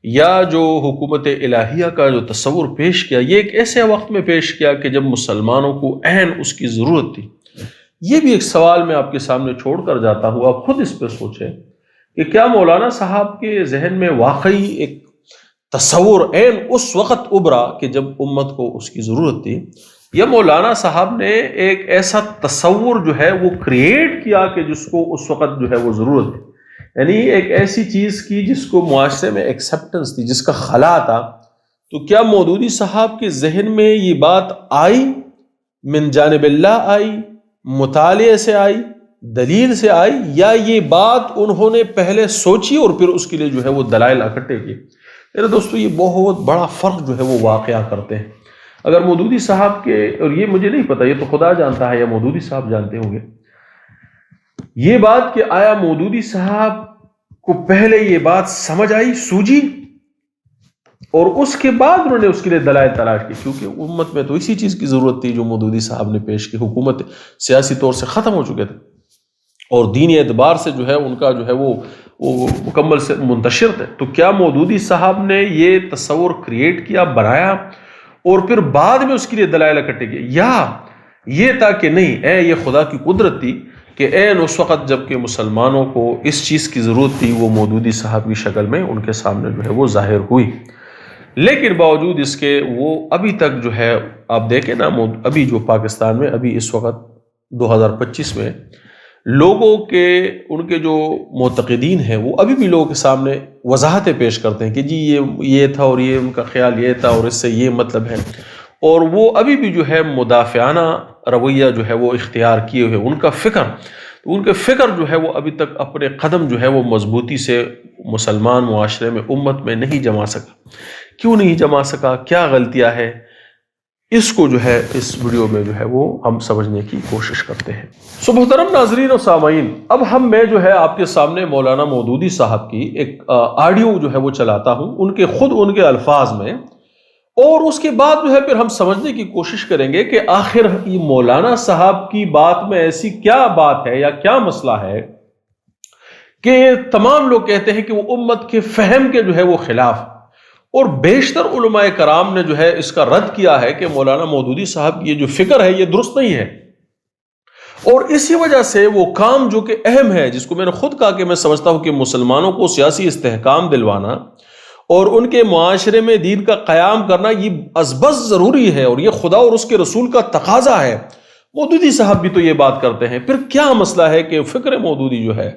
یا جو حکومت الہیہ کا جو تصور پیش کیا، یہ ایک ایسے وقت میں پیش کیا کہ جب مسلمانوں کو عین اس کی ضرورت تھی۔ یہ بھی ایک سوال میں آپ کے سامنے چھوڑ کر جاتا ہوں، آپ خود اس پہ سوچیں کہ کیا مولانا صاحب کے ذہن میں واقعی ایک تصور عین اس وقت ابھرا کہ جب امت کو اس کی ضرورت تھی، یا مولانا صاحب نے ایک ایسا تصور جو ہے وہ کریٹ کیا کہ جس کو اس وقت جو ہے وہ ضرورت تھی، یعنی ایک ایسی چیز کی جس کو معاشرے میں ایکسیپٹنس تھی، جس کا خلا تھا۔ تو کیا مودودی صاحب کے ذہن میں یہ بات آئی، من جانب اللہ آئی، مطالعے سے آئی، دلیل سے آئی، یا یہ بات انہوں نے پہلے سوچی اور پھر اس کے لیے جو ہے وہ دلائل اکٹھے کیے؟ میرے دوستو، یہ بہت بڑا فرق جو ہے وہ واقعہ کرتے ہیں۔ اگر مودودی صاحب کے، اور یہ مجھے نہیں پتا، یہ تو خدا جانتا ہے یا مودودی صاحب جانتے ہوں گے، یہ بات کہ آیا مودودی صاحب کو پہلے یہ بات سمجھ آئی، سوجی، اور اس کے بعد انہوں نے اس کے لیے دلائل تلاش کی، کیونکہ امت میں تو اسی چیز کی ضرورت تھی جو مودودی صاحب نے پیش کی۔ حکومت سیاسی طور سے ختم ہو چکے تھے اور دینی اعتبار سے جو ہے ان کا جو ہے وہ مکمل سے منتشر تھے۔ تو کیا مودودی صاحب نے یہ تصور کریٹ کیا، بنایا، اور پھر بعد میں اس کے لیے دلائل اکٹھے کیے، یا یہ تھا کہ نہیں، یہ خدا کی قدرت تھی کہ عین اس وقت جب کہ مسلمانوں کو اس چیز کی ضرورت تھی وہ مودودی صاحب کی شکل میں ان کے سامنے جو ہے وہ ظاہر ہوئی؟ لیکن باوجود اس کے وہ ابھی تک جو ہے، آپ دیکھیں نا، ابھی جو پاکستان میں ابھی اس وقت 2025 میں لوگوں کے، ان کے جو معتقدین ہیں وہ ابھی بھی لوگوں کے سامنے وضاحتیں پیش کرتے ہیں کہ جی یہ تھا اور یہ ان کا خیال یہ تھا اور اس سے یہ مطلب ہے، اور وہ ابھی بھی جو ہے مدافعانہ رویہ جو ہے وہ اختیار کیے ہوئے ان کا فکر جو ہے وہ ابھی تک اپنے قدم جو ہے وہ مضبوطی سے مسلمان معاشرے میں، امت میں نہیں جما سکا۔ کیوں نہیں جما سکا؟ کیا غلطیاں ہے؟ اس کو جو ہے اس ویڈیو میں جو ہے وہ ہم سمجھنے کی کوشش کرتے ہیں۔ سو محترم ناظرین و سامعین، اب میں جو ہے آپ کے سامنے مولانا مودودی صاحب کی ایک آڈیو جو ہے وہ چلاتا ہوں، ان کے الفاظ میں، اور اس کے بعد جو ہے پھر ہم سمجھنے کی کوشش کریں گے کہ آخر یہ مولانا صاحب کی بات میں ایسی کیا بات ہے یا کیا مسئلہ ہے کہ تمام لوگ کہتے ہیں کہ وہ امت کے فہم کے جو ہے وہ خلاف، اور بیشتر علماء کرام نے جو ہے اس کا رد کیا ہے کہ مولانا مودودی صاحب کی یہ جو فکر ہے یہ درست نہیں ہے، اور اسی وجہ سے وہ کام جو کہ اہم ہے، جس کو میں نے خود کہا کہ میں سمجھتا ہوں کہ مسلمانوں کو سیاسی استحکام دلوانا اور ان کے معاشرے میں دین کا قیام کرنا یہ ازبز ضروری ہے، اور یہ خدا اور اس کے رسول کا تقاضا ہے۔ مودودی صاحب بھی تو یہ بات کرتے ہیں، پھر کیا مسئلہ ہے کہ فکر مودودی جو ہے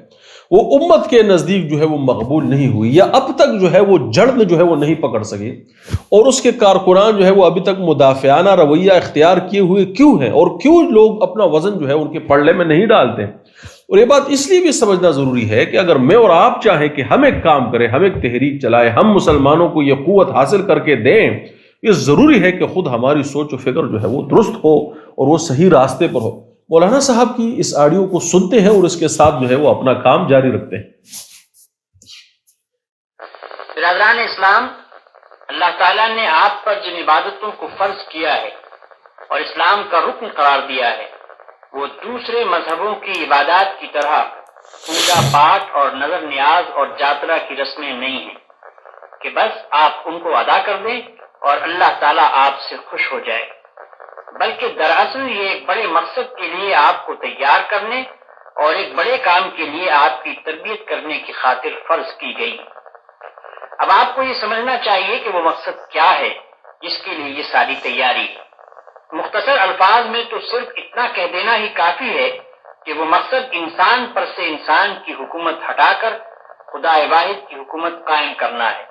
وہ امت کے نزدیک جو ہے وہ مقبول نہیں ہوئی، یا اب تک جو ہے وہ جڑ جو ہے وہ نہیں پکڑ سکی، اور اس کے کارکنان جو ہے وہ ابھی تک مدافعانہ رویہ اختیار کیے ہوئے کیوں ہیں، اور کیوں لوگ اپنا وزن جو ہے ان کے پلڑے میں نہیں ڈالتے؟ اور یہ بات اس لیے بھی سمجھنا ضروری ہے کہ اگر میں اور آپ چاہیں کہ ہم ایک کام کریں، ہم ایک تحریک چلائیں، ہم مسلمانوں کو یہ قوت حاصل کر کے دیں، یہ ضروری ہے کہ خود ہماری سوچ و فکر جو ہے وہ درست ہو اور وہ صحیح راستے پر ہو۔ مولانا صاحب کی اس آڈیو کو سنتے ہیں اور اس کے ساتھ جو ہے وہ اپنا کام جاری رکھتے ہیں۔ برادران اسلام، اللہ تعالیٰ نے آپ پر جن عبادتوں کو فرض کیا ہے اور اسلام کا رکن قرار دیا ہے، وہ دوسرے مذہبوں کی عبادات کی طرح پوجا پاٹ اور نظر نیاز اور جاترا کی رسمیں نہیں ہیں کہ بس آپ ان کو ادا کر دیں اور اللہ تعالیٰ آپ سے خوش ہو جائے، بلکہ دراصل یہ ایک بڑے مقصد کے لیے آپ کو تیار کرنے اور ایک بڑے کام کے لیے آپ کی تربیت کرنے کی خاطر فرض کی گئی۔ اب آپ کو یہ سمجھنا چاہیے کہ وہ مقصد کیا ہے جس کے لیے یہ ساری تیاری ہے۔ مختصر الفاظ میں تو صرف اتنا کہہ دینا ہی کافی ہے کہ وہ مقصد انسان پر سے انسان کی حکومت ہٹا کر خدا واحد کی حکومت قائم کرنا ہے۔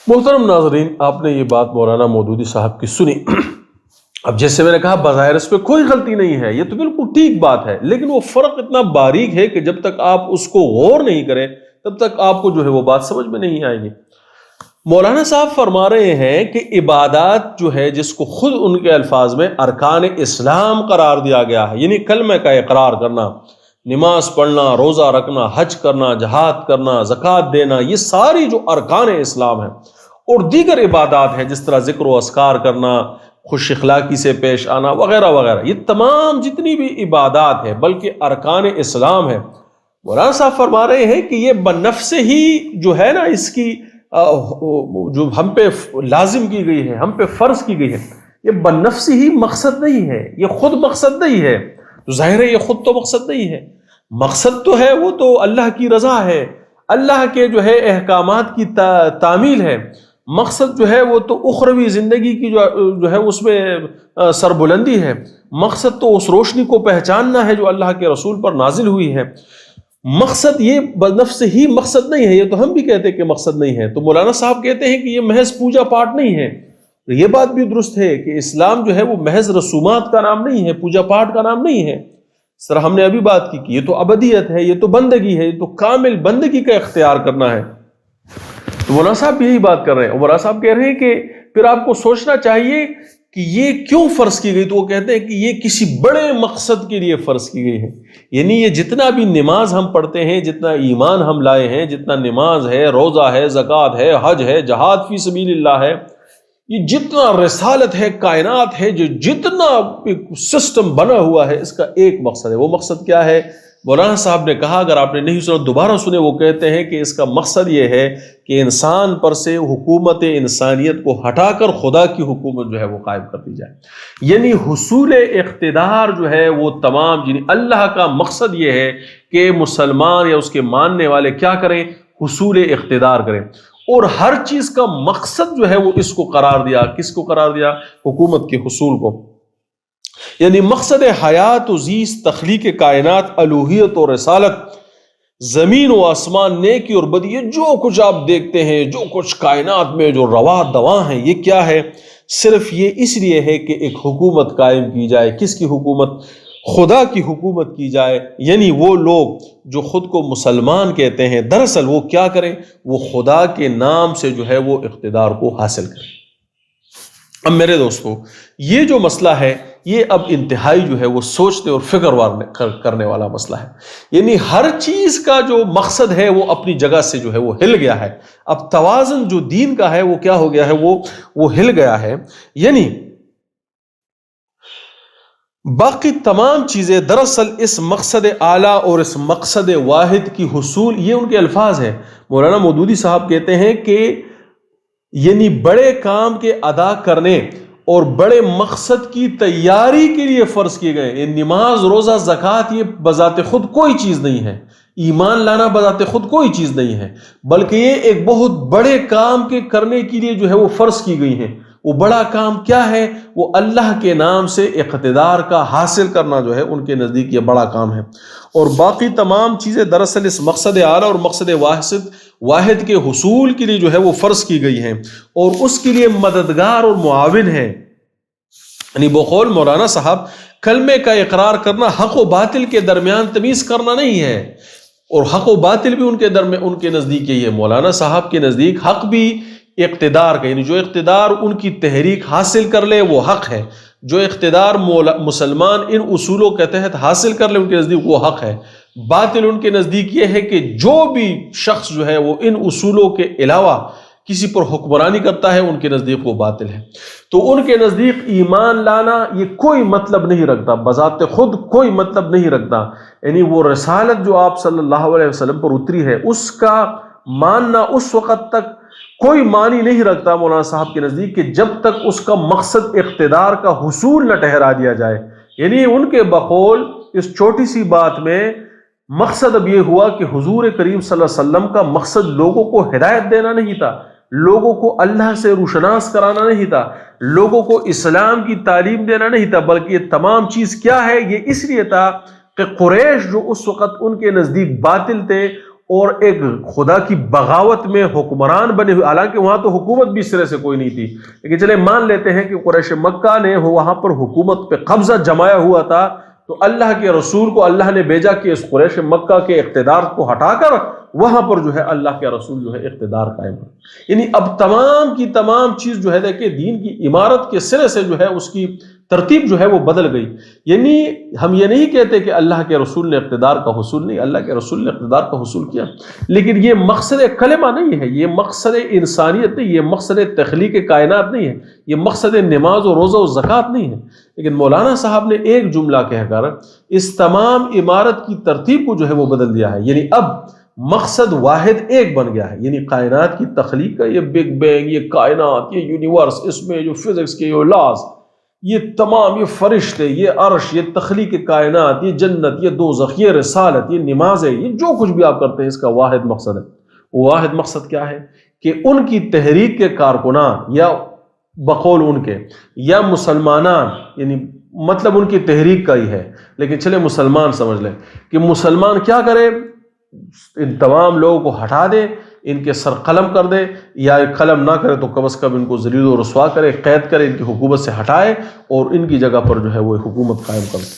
محترم ناظرین، آپ نے یہ بات مولانا مودودی صاحب کی سنی۔ اب جیسے میں نے کہا بظاہر اس پہ کوئی غلطی نہیں ہے، یہ تو بالکل ٹھیک بات ہے، لیکن وہ فرق اتنا باریک ہے کہ جب تک آپ اس کو غور نہیں کریں تب تک آپ کو جو ہے وہ بات سمجھ میں نہیں آئے گی۔ مولانا صاحب فرما رہے ہیں کہ عبادات جو ہے جس کو خود ان کے الفاظ میں ارکان اسلام قرار دیا گیا ہے، یعنی کلمہ کا اقرار کرنا، نماز پڑھنا، روزہ رکھنا، حج کرنا، جہاد کرنا، زکوٰۃ دینا، یہ ساری جو ارکان اسلام ہیں، اور دیگر عبادات ہیں جس طرح ذکر و اذکار کرنا، خوش اخلاقی سے پیش آنا وغیرہ وغیرہ، یہ تمام جتنی بھی عبادات ہیں بلکہ ارکان اسلام ہے، مولانا صاحب فرما رہے ہیں کہ یہ بنفس ہی جو ہے نا اس کی جو ہم پہ لازم کی گئی ہے، ہم پہ فرض کی گئی ہے، یہ بنفس ہی مقصد نہیں ہے، یہ خود مقصد نہیں ہے. تو ظاہر ہے یہ خود تو مقصد نہیں ہے، مقصد تو ہے وہ تو اللہ کی رضا ہے، اللہ کے جو ہے احکامات کی تعمیل ہے. مقصد جو ہے وہ تو اخروی زندگی کی جو ہے اس میں سربلندی ہے. مقصد تو اس روشنی کو پہچاننا ہے جو اللہ کے رسول پر نازل ہوئی ہے. مقصد یہ بنفس ہی مقصد نہیں ہے، یہ تو ہم بھی کہتے ہیں کہ مقصد نہیں ہے. تو مولانا صاحب کہتے ہیں کہ یہ محض پوجا پاٹ نہیں ہے. یہ بات بھی درست ہے کہ اسلام جو ہے وہ محض رسومات کا نام نہیں ہے، پوجا پاٹ کا نام نہیں ہے. سر ہم نے ابھی بات کی کہ یہ تو ابدیت ہے، یہ تو بندگی ہے، یہ تو کامل بندگی کا اختیار کرنا ہے. تو مولانا صاحب یہی بات کر رہے ہیں. مولانا صاحب کہہ رہے ہیں کہ پھر آپ کو سوچنا چاہیے کہ یہ کیوں فرض کی گئی. تو وہ کہتے ہیں کہ یہ کسی بڑے مقصد کے لیے فرض کی گئی ہے. یعنی یہ جتنا بھی نماز ہم پڑھتے ہیں، جتنا ایمان ہم لائے ہیں، جتنا نماز ہے، روزہ ہے، زکوٰۃ ہے، حج ہے، جہاد فی سبیل اللہ ہے، یہ جتنا رسالت ہے، کائنات ہے، جو جتنا سسٹم بنا ہوا ہے، اس کا ایک مقصد ہے. وہ مقصد کیا ہے؟ مولانا صاحب نے کہا، اگر آپ نے نہیں سنا دوبارہ سنے، وہ کہتے ہیں کہ اس کا مقصد یہ ہے کہ انسان پر سے حکومت انسانیت کو ہٹا کر خدا کی حکومت جو ہے وہ قائم کر دی جائے. یعنی حصول اقتدار جو ہے وہ تمام، یعنی اللہ کا مقصد یہ ہے کہ مسلمان یا اس کے ماننے والے کیا کریں؟ حصول اقتدار کریں. اور ہر چیز کا مقصد جو ہے وہ اس کو قرار دیا. کس کو قرار دیا؟ حکومت کے حصول کو. یعنی مقصد حیات و زیست، تخلیق کائنات، الوہیت اور رسالت، زمین و آسمان، نیکی اور بدی، یہ جو کچھ آپ دیکھتے ہیں، جو کچھ کائنات میں جو روا دواں ہیں، یہ کیا ہے؟ صرف یہ اس لیے ہے کہ ایک حکومت قائم کی جائے. کس کی حکومت؟ خدا کی حکومت کی جائے. یعنی وہ لوگ جو خود کو مسلمان کہتے ہیں، دراصل وہ کیا کریں؟ وہ خدا کے نام سے جو ہے وہ اقتدار کو حاصل کریں. اب میرے دوستو، یہ جو مسئلہ ہے یہ اب انتہائی جو ہے وہ سوچنے اور فکر کرنے والا مسئلہ ہے. یعنی ہر چیز کا جو مقصد ہے وہ اپنی جگہ سے جو ہے وہ ہل گیا ہے. اب توازن جو دین کا ہے وہ کیا ہو گیا ہے؟ وہ ہل گیا ہے. یعنی باقی تمام چیزیں دراصل اس مقصد اعلیٰ اور اس مقصد واحد کی حصول، یہ ان کے الفاظ ہیں. مولانا مودودی صاحب کہتے ہیں کہ یعنی بڑے کام کے ادا کرنے اور بڑے مقصد کی تیاری کے لیے فرض کیے گئے. یہ نماز، روزہ، زکوٰۃ یہ بذات خود کوئی چیز نہیں ہے. ایمان لانا بذات خود کوئی چیز نہیں ہے، بلکہ یہ ایک بہت بڑے کام کے کرنے کے لیے جو ہے وہ فرض کی گئی ہیں. وہ بڑا کام کیا ہے؟ وہ اللہ کے نام سے اقتدار کا حاصل کرنا جو ہے ان کے نزدیک یہ بڑا کام ہے. اور باقی تمام چیزیں دراصل اس مقصد اعلیٰ اور مقصد واحد کے حصول کے لیے جو ہے وہ فرض کی گئی ہیں اور اس کے لیے مددگار اور معاون ہے. یعنی بقول مولانا صاحب، کلمے کا اقرار کرنا حق و باطل کے درمیان تمیز کرنا نہیں ہے، اور حق و باطل بھی ان کے نزدیک یہی ہے. مولانا صاحب کے نزدیک حق بھی اقتدار کا، یعنی جو اقتدار ان کی تحریک حاصل کر لے وہ حق ہے. جو اقتدار مسلمان ان اصولوں کے تحت حاصل کر لے ان کے نزدیک وہ حق ہے. باطل ان کے نزدیک یہ ہے کہ جو بھی شخص جو ہے وہ ان اصولوں کے علاوہ کسی پر حکمرانی کرتا ہے ان کے نزدیک وہ باطل ہے. تو ان کے نزدیک ایمان لانا یہ کوئی مطلب نہیں رکھتا، بذات خود کوئی مطلب نہیں رکھتا. یعنی وہ رسالت جو آپ صلی اللہ علیہ وسلم پر اتری ہے اس کا ماننا اس وقت تک کوئی معنی نہیں رکھتا مولانا صاحب کے نزدیک کہ جب تک اس کا مقصد اقتدار کا حصول نہ ٹھہرا دیا جائے. یعنی ان کے بقول اس چھوٹی سی بات میں مقصد اب یہ ہوا کہ حضور کریم صلی اللہ علیہ وسلم کا مقصد لوگوں کو ہدایت دینا نہیں تھا، لوگوں کو اللہ سے روشناس کرانا نہیں تھا، لوگوں کو اسلام کی تعلیم دینا نہیں تھا، بلکہ یہ تمام چیز کیا ہے؟ یہ اس لیے تھا کہ قریش جو اس وقت ان کے نزدیک باطل تھے اور ایک خدا کی بغاوت میں حکمران بنے ہوئے، حالانکہ وہاں تو حکومت بھی سرے سے کوئی نہیں تھی، لیکن چلے مان لیتے ہیں کہ قریش مکہ نے وہاں پر حکومت پہ قبضہ جمایا ہوا تھا، تو اللہ کے رسول کو اللہ نے بھیجا کہ اس قریش مکہ کے اقتدار کو ہٹا کر وہاں پر جو ہے اللہ کے رسول جو ہے اقتدار قائم ہے. یعنی اب تمام کی تمام چیز جو ہے دیکھیں دین کی عمارت کے سرے سے جو ہے اس کی ترتیب جو ہے وہ بدل گئی. یعنی ہم یہ نہیں کہتے کہ اللہ کے رسول نے اقتدار کا حصول نہیں، اللہ کے رسول نے اقتدار کا حصول کیا، لیکن یہ مقصد کلمہ نہیں ہے، یہ مقصد انسانیت نہیں، یہ مقصد تخلیق کائنات نہیں ہے، یہ مقصد نماز و روزہ و زکوٰۃ نہیں ہے. لیکن مولانا صاحب نے ایک جملہ کہہ کر اس تمام عمارت کی ترتیب کو جو ہے وہ بدل دیا ہے. یعنی اب مقصد واحد ایک بن گیا ہے، یعنی کائنات کی تخلیق کا، یہ بگ بینگ، یہ کائنات، یہ یونیورس، اس میں جو فزکس کے یہ لاز، یہ تمام، یہ فرشتے، یہ عرش، یہ تخلیق کائنات، یہ جنت، یہ دوزخ، یہ رسالت، یہ نمازیں، یہ جو کچھ بھی آپ کرتے ہیں اس کا واحد مقصد ہے. وہ واحد مقصد کیا ہے کہ ان کی تحریک کے کارکنان یا بقول ان کے یا مسلمانان، یعنی مطلب ان کی تحریک کا ہی ہے، لیکن چلے مسلمان سمجھ لیں کہ مسلمان کیا کرے، ان تمام لوگوں کو ہٹا دے، ان کے سر قلم کر دے، یا قلم نہ کرے تو کم از کم ان کو ذلیل و رسوا کرے، قید کرے، ان کی حکومت سے ہٹائے اور ان کی جگہ پر جو ہے وہ حکومت قائم کر دے.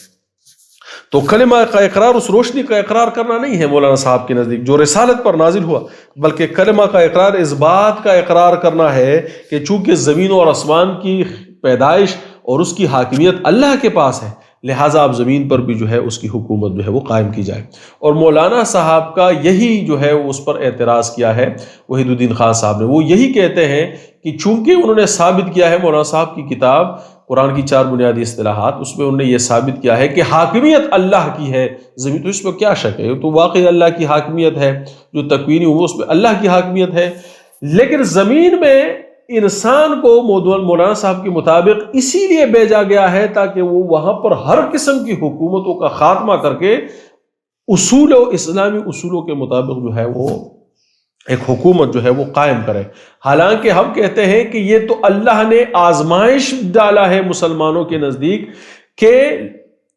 تو کلمہ کا اقرار اس روشنی کا اقرار کرنا نہیں ہے مولانا صاحب کے نزدیک جو رسالت پر نازل ہوا، بلکہ کلمہ کا اقرار اس بات کا اقرار کرنا ہے کہ چونکہ زمین اور آسمان کی پیدائش اور اس کی حاکمیت اللہ کے پاس ہے، لہٰذا اب زمین پر بھی جو ہے اس کی حکومت جو ہے وہ قائم کی جائے. اور مولانا صاحب کا یہی جو ہے اس پر اعتراض کیا ہے وحید الدین خان صاحب نے. وہ یہی کہتے ہیں کہ چونکہ انہوں نے ثابت کیا ہے، مولانا صاحب کی کتاب قرآن کی 4 بنیادی اصطلاحات، اس میں انہوں نے یہ ثابت کیا ہے کہ حاکمیت اللہ کی ہے زمین، تو اس میں کیا شک ہے، تو واقعی اللہ کی حاکمیت ہے، جو تکوینی امور اس میں اللہ کی حاکمیت ہے. لیکن زمین میں انسان کو مولانا صاحب کے مطابق اسی لیے بھیجا گیا ہے تاکہ وہ وہاں پر ہر قسم کی حکومتوں کا خاتمہ کر کے اصول و اسلامی اصولوں کے مطابق جو ہے وہ ایک حکومت جو ہے وہ قائم کرے. حالانکہ ہم کہتے ہیں کہ یہ تو اللہ نے آزمائش ڈالا ہے مسلمانوں کے نزدیک کہ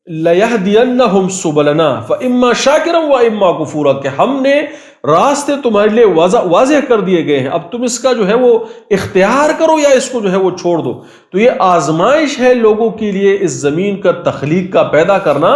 لَيَهْدِيَنَّهُمْ سُبُلَنَا فَإِمَّا شَاكِرًا وَإِمَّا كُفُورًا، کہ ہم نے راستے تمہارے لیے واضح کر دیے گئے ہیں، اب تم اس کا جو ہے وہ اختیار کرو یا اس کو جو ہے وہ چھوڑ دو. تو یہ آزمائش ہے لوگوں کے لیے اس زمین کا تخلیق کا پیدا کرنا،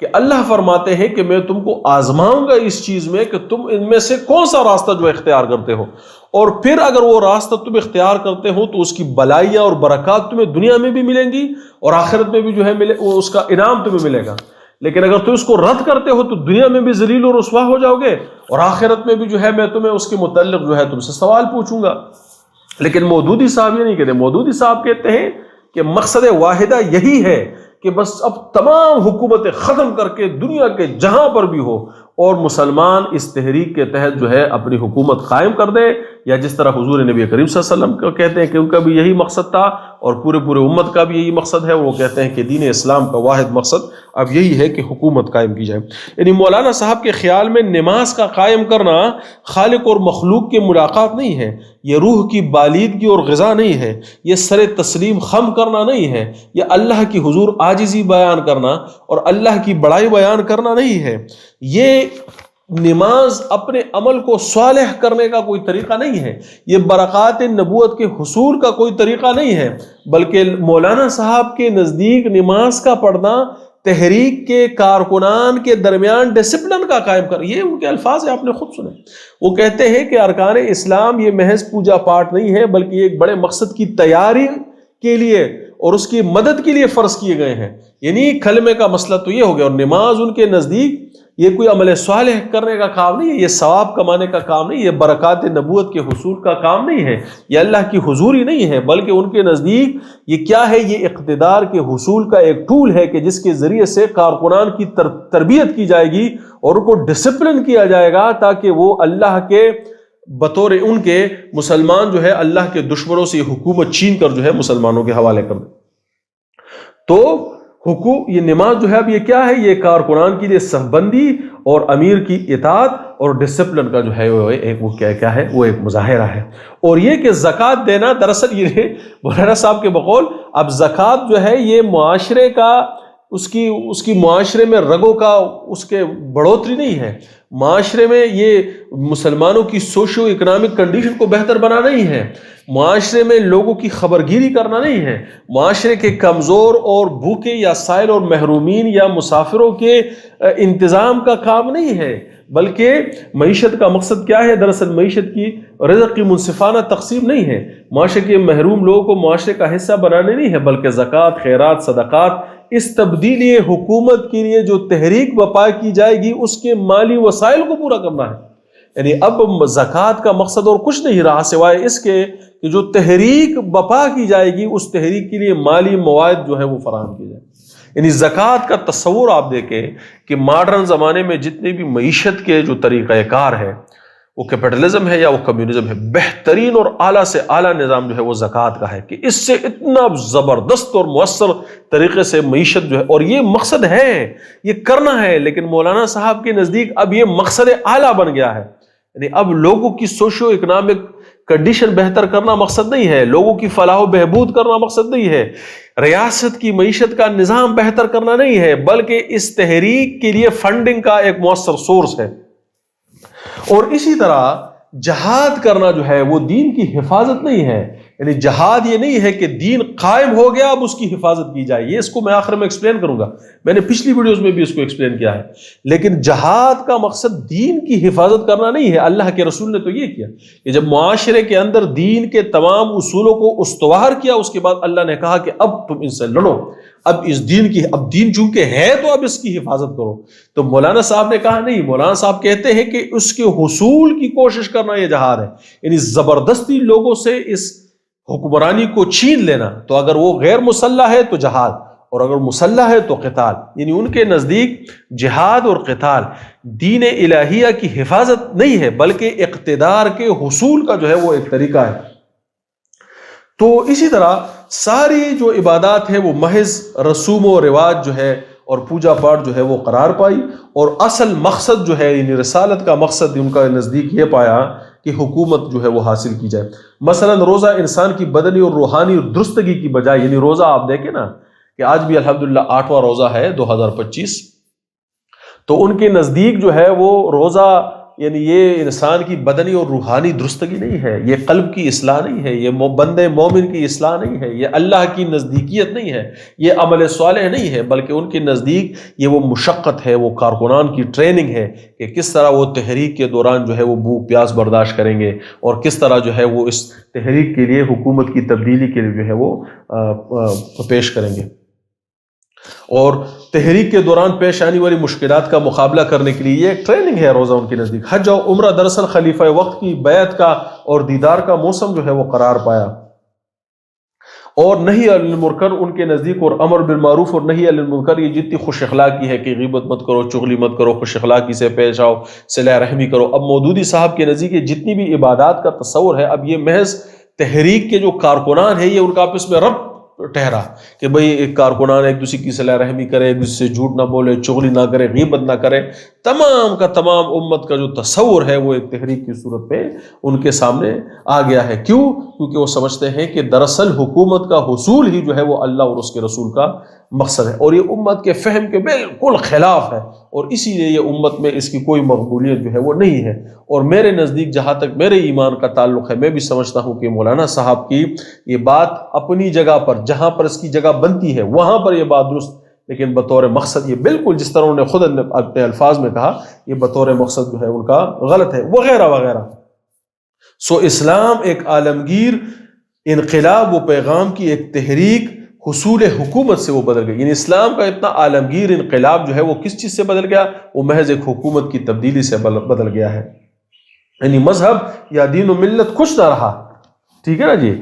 کہ اللہ فرماتے ہیں کہ میں تم کو آزماؤں گا اس چیز میں کہ تم ان میں سے کون سا راستہ جو اختیار کرتے ہو، اور پھر اگر وہ راستہ تم اختیار کرتے ہو تو اس کی بلائیاں اور برکات تمہیں دنیا میں بھی ملیں گی اور آخرت میں بھی جو ہے اس کا انعام تمہیں ملے گا. لیکن اگر تم اس کو رد کرتے ہو تو دنیا میں بھی ذلیل و رسوا ہو جاؤ گے اور آخرت میں بھی جو ہے میں تمہیں اس کے متعلق جو ہے تم سے سوال پوچھوں گا. لیکن مودودی صاحب یہ نہیں کہتے. مودودی صاحب کہتے ہیں کہ مقصد واحدہ یہی ہے کہ بس اب تمام حکومتیں ختم کر کے دنیا کے جہاں پر بھی ہو اور مسلمان اس تحریک کے تحت جو ہے اپنی حکومت قائم کر دے، یا جس طرح حضور نبی کریم صلی اللہ علیہ وسلم کو کہتے ہیں کہ ان کا بھی یہی مقصد تھا اور پورے امت کا بھی یہی مقصد ہے. وہ کہتے ہیں کہ دین اسلام کا واحد مقصد اب یہی ہے کہ حکومت قائم کی جائے. یعنی مولانا صاحب کے خیال میں نماز کا قائم کرنا خالق اور مخلوق کی ملاقات نہیں ہے، یہ روح کی بالیدگی اور غذا نہیں ہے، یہ سر تسلیم خم کرنا نہیں ہے، یہ اللہ کی حضور عاجزی بیان کرنا اور اللہ کی بڑائی بیان کرنا نہیں ہے. یہ نماز اپنے عمل کو صالح کرنے کا کوئی طریقہ نہیں ہے، یہ برکات نبوت کے حصول کا کوئی طریقہ نہیں ہے، بلکہ مولانا صاحب کے نزدیک نماز کا پڑھنا تحریک کے کارکنان کے درمیان ڈسپلن کا قائم کر، یہ ان کے الفاظ ہیں، آپ نے خود سنے. وہ کہتے ہیں کہ ارکان اسلام یہ محض پوجا پاٹ نہیں ہے بلکہ ایک بڑے مقصد کی تیاری کے لیے اور اس کی مدد کے لیے فرض کیے گئے ہیں. یعنی کلمے کا مسئلہ تو یہ ہو گیا، اور نماز ان کے نزدیک یہ کوئی عمل صالح کرنے کا کام نہیں ہے، یہ ثواب کمانے کا کام نہیں ہے، یہ برکات نبوت کے حصول کا کام نہیں ہے، یہ اللہ کی حضوری نہیں ہے، بلکہ ان کے نزدیک یہ کیا ہے، یہ اقتدار کے حصول کا ایک ٹول ہے کہ جس کے ذریعے سے کارکنان کی تربیت کی جائے گی اور ان کو ڈسپلن کیا جائے گا تاکہ وہ اللہ کے بطور ان کے مسلمان جو ہے اللہ کے دشمنوں سے یہ حکومت چھین کر جو ہے مسلمانوں کے حوالے کر دیں. تو حقوق یہ نماز جو ہے اب یہ کیا ہے، یہ کارکنان کے لیے صفبندی اور امیر کی اطاعت اور ڈسپلن کا جو ہے وہ کیا ہے، وہ ایک مظاہرہ ہے. اور یہ کہ زکوٰۃ دینا دراصل یہ مولانا صاحب کے بقول اب زکوٰۃ جو ہے یہ معاشرے کا اس کی معاشرے میں رگوں کا اس کے بڑھوتری نہیں ہے، معاشرے میں یہ مسلمانوں کی سوشو اکنامک کنڈیشن کو بہتر بنانا نہیں ہے، معاشرے میں لوگوں کی خبرگیری کرنا نہیں ہے، معاشرے کے کمزور اور بھوکے یا سائل اور محرومین یا مسافروں کے انتظام کا کام نہیں ہے، بلکہ معیشت کا مقصد کیا ہے؟ دراصل معیشت کی رزق کی منصفانہ تقسیم نہیں ہے، معاشرے کے محروم لوگوں کو معاشرے کا حصہ بنانے نہیں ہے، بلکہ زکوٰۃ، خیرات، صدقات، اس تبدیلی حکومت کے لیے جو تحریک برپا کی جائے گی اس کے مالی وسائل کو پورا کرنا ہے۔ یعنی اب زکوٰۃ کا مقصد اور کچھ نہیں رہا سوائے اس کے کہ جو تحریک برپا کی جائے گی اس تحریک کے لیے مالی مواد جو ہے وہ فراہم کی جائے۔ یعنی زکوٰۃ کا تصور آپ دیکھیں کہ ماڈرن زمانے میں جتنے بھی معیشت کے جو طریقہ کار ہے، وہ کیپٹلزم ہے یا وہ کمیونزم ہے، بہترین اور اعلیٰ سے اعلیٰ نظام جو ہے وہ زکوٰۃ کا ہے کہ اس سے اتنا زبردست اور مؤثر طریقے سے معیشت جو ہے، اور یہ مقصد ہے، یہ کرنا ہے، لیکن مولانا صاحب کے نزدیک اب یہ مقصد اعلیٰ بن گیا ہے۔ یعنی اب لوگوں کی سوشو اکنامک کنڈیشن بہتر کرنا مقصد نہیں ہے، لوگوں کی فلاح و بہبود کرنا مقصد نہیں ہے، ریاست کی معیشت کا نظام بہتر کرنا نہیں ہے، بلکہ اس تحریک کے لیے فنڈنگ کا ایک مؤثر سورس ہے۔ اور اسی طرح جہاد کرنا جو ہے وہ دین کی حفاظت نہیں ہے۔ یعنی جہاد یہ نہیں ہے کہ دین قائم ہو گیا اب اس کی حفاظت کی جائے، یہ اس کو میں آخر میں ایکسپلین کروں گا، میں نے پچھلی ویڈیوز میں بھی اس کو ایکسپلین کیا ہے۔ لیکن جہاد کا مقصد دین کی حفاظت کرنا نہیں ہے۔ اللہ کے رسول نے تو یہ کیا کہ جب معاشرے کے اندر دین کے تمام اصولوں کو استوار کیا، اس کے بعد اللہ نے کہا کہ اب تم ان سے لڑو، اب اس دین کی، اب دین چونکہ ہے تو اب اس کی حفاظت کرو۔ تو مولانا صاحب نے کہا نہیں، مولانا صاحب کہتے ہیں کہ اس کے حصول کی کوشش کرنا یہ جہاد ہے، یعنی زبردستی لوگوں سے اس حکمرانی کو چھین لینا۔ تو اگر وہ غیر مسلح ہے تو جہاد، اور اگر مسلح ہے تو قتال۔ یعنی ان کے نزدیک جہاد اور قتال دین الہیہ کی حفاظت نہیں ہے، بلکہ اقتدار کے حصول کا جو ہے وہ ایک طریقہ ہے۔ تو اسی طرح ساری جو عبادات ہیں وہ محض رسوم و رواج جو ہے اور پوجا پاٹ جو ہے وہ قرار پائی، اور اصل مقصد جو ہے یعنی رسالت کا مقصد ان کا نزدیک یہ پایا کہ حکومت جو ہے وہ حاصل کی جائے۔ مثلا روزہ انسان کی بدنی اور روحانی درستگی کی بجائے، یعنی روزہ آپ دیکھیں نا کہ آج بھی الحمدللہ 8واں روزہ ہے 2025، تو ان کے نزدیک جو ہے وہ روزہ یعنی یہ انسان کی بدنی اور روحانی درستگی نہیں ہے، یہ قلب کی اصلاح نہیں ہے، یہ بندے مومن کی اصلاح نہیں ہے، یہ اللہ کی نزدیکیت نہیں ہے، یہ عمل صالح نہیں ہے، بلکہ ان کے نزدیک یہ وہ مشقت ہے، وہ کارکنان کی ٹریننگ ہے کہ کس طرح وہ تحریک کے دوران جو ہے وہ بھوک پیاس برداشت کریں گے، اور کس طرح جو ہے وہ اس تحریک کے لیے حکومت کی تبدیلی کے لیے جو ہے وہ پیش کریں گے، اور تحریک کے دوران پیش آنے والی مشکلات کا مقابلہ کرنے کے لیے یہ ایک ٹریننگ ہے روزہ ان کے نزدیک۔ حج اور عمرہ دراصل خلیفہ وقت کی بیعت کا اور دیدار کا موسم جو ہے وہ قرار پایا، اور نہی عن المنکر ان کے نزدیک اور امر بالمعروف اور نہی عن المنکر یہ جتنی خوش اخلاقی ہے کہ غیبت مت کرو، چغلی مت کرو، خوش اخلاقی سے پیش آؤ، صلہ رحمی کرو۔ اب مودودی صاحب کے نزدیک یہ جتنی بھی عبادات کا تصور ہے اب یہ محض تحریک کے جو کارکنان ہیں یہ ان کا آپس میں ربط ٹھہرا کہ بھئی ایک کارکنان ایک دوسرے کی صلہ رحمی کرے، ایک دوسرے سے جھوٹ نہ بولے، چغلی نہ کرے، غیبت نہ کرے، تمام کا تمام امت کا جو تصور ہے وہ ایک تحریک کی صورت میں ان کے سامنے آ گیا ہے۔ کیوں؟ کیونکہ وہ سمجھتے ہیں کہ دراصل حکومت کا حصول ہی جو ہے وہ اللہ اور اس کے رسول کا مقصد ہے، اور یہ امت کے فہم کے بالکل خلاف ہے، اور اسی لیے یہ امت میں اس کی کوئی مقبولیت جو ہے وہ نہیں ہے۔ اور میرے نزدیک جہاں تک میرے ایمان کا تعلق ہے، میں بھی سمجھتا ہوں کہ مولانا صاحب کی یہ بات اپنی جگہ پر جہاں پر اس کی جگہ بنتی ہے وہاں پر یہ بات درست، لیکن بطور مقصد یہ بالکل جس طرح انہوں نے خود اپنے الفاظ میں کہا یہ بطور مقصد جو ہے ان کا غلط ہے، وغیرہ وغیرہ۔ سو اسلام ایک عالمگیر انقلاب و پیغام کی ایک تحریک حصول حکومت سے وہ بدل گئی، یعنی اسلام کا اتنا عالمگیر انقلاب جو ہے وہ کس چیز سے بدل گیا؟ وہ محض ایک حکومت کی تبدیلی سے بدل گیا ہے، یعنی مذہب یا دین و ملت کچھ نہ رہا، ٹھیک ہے نا جی۔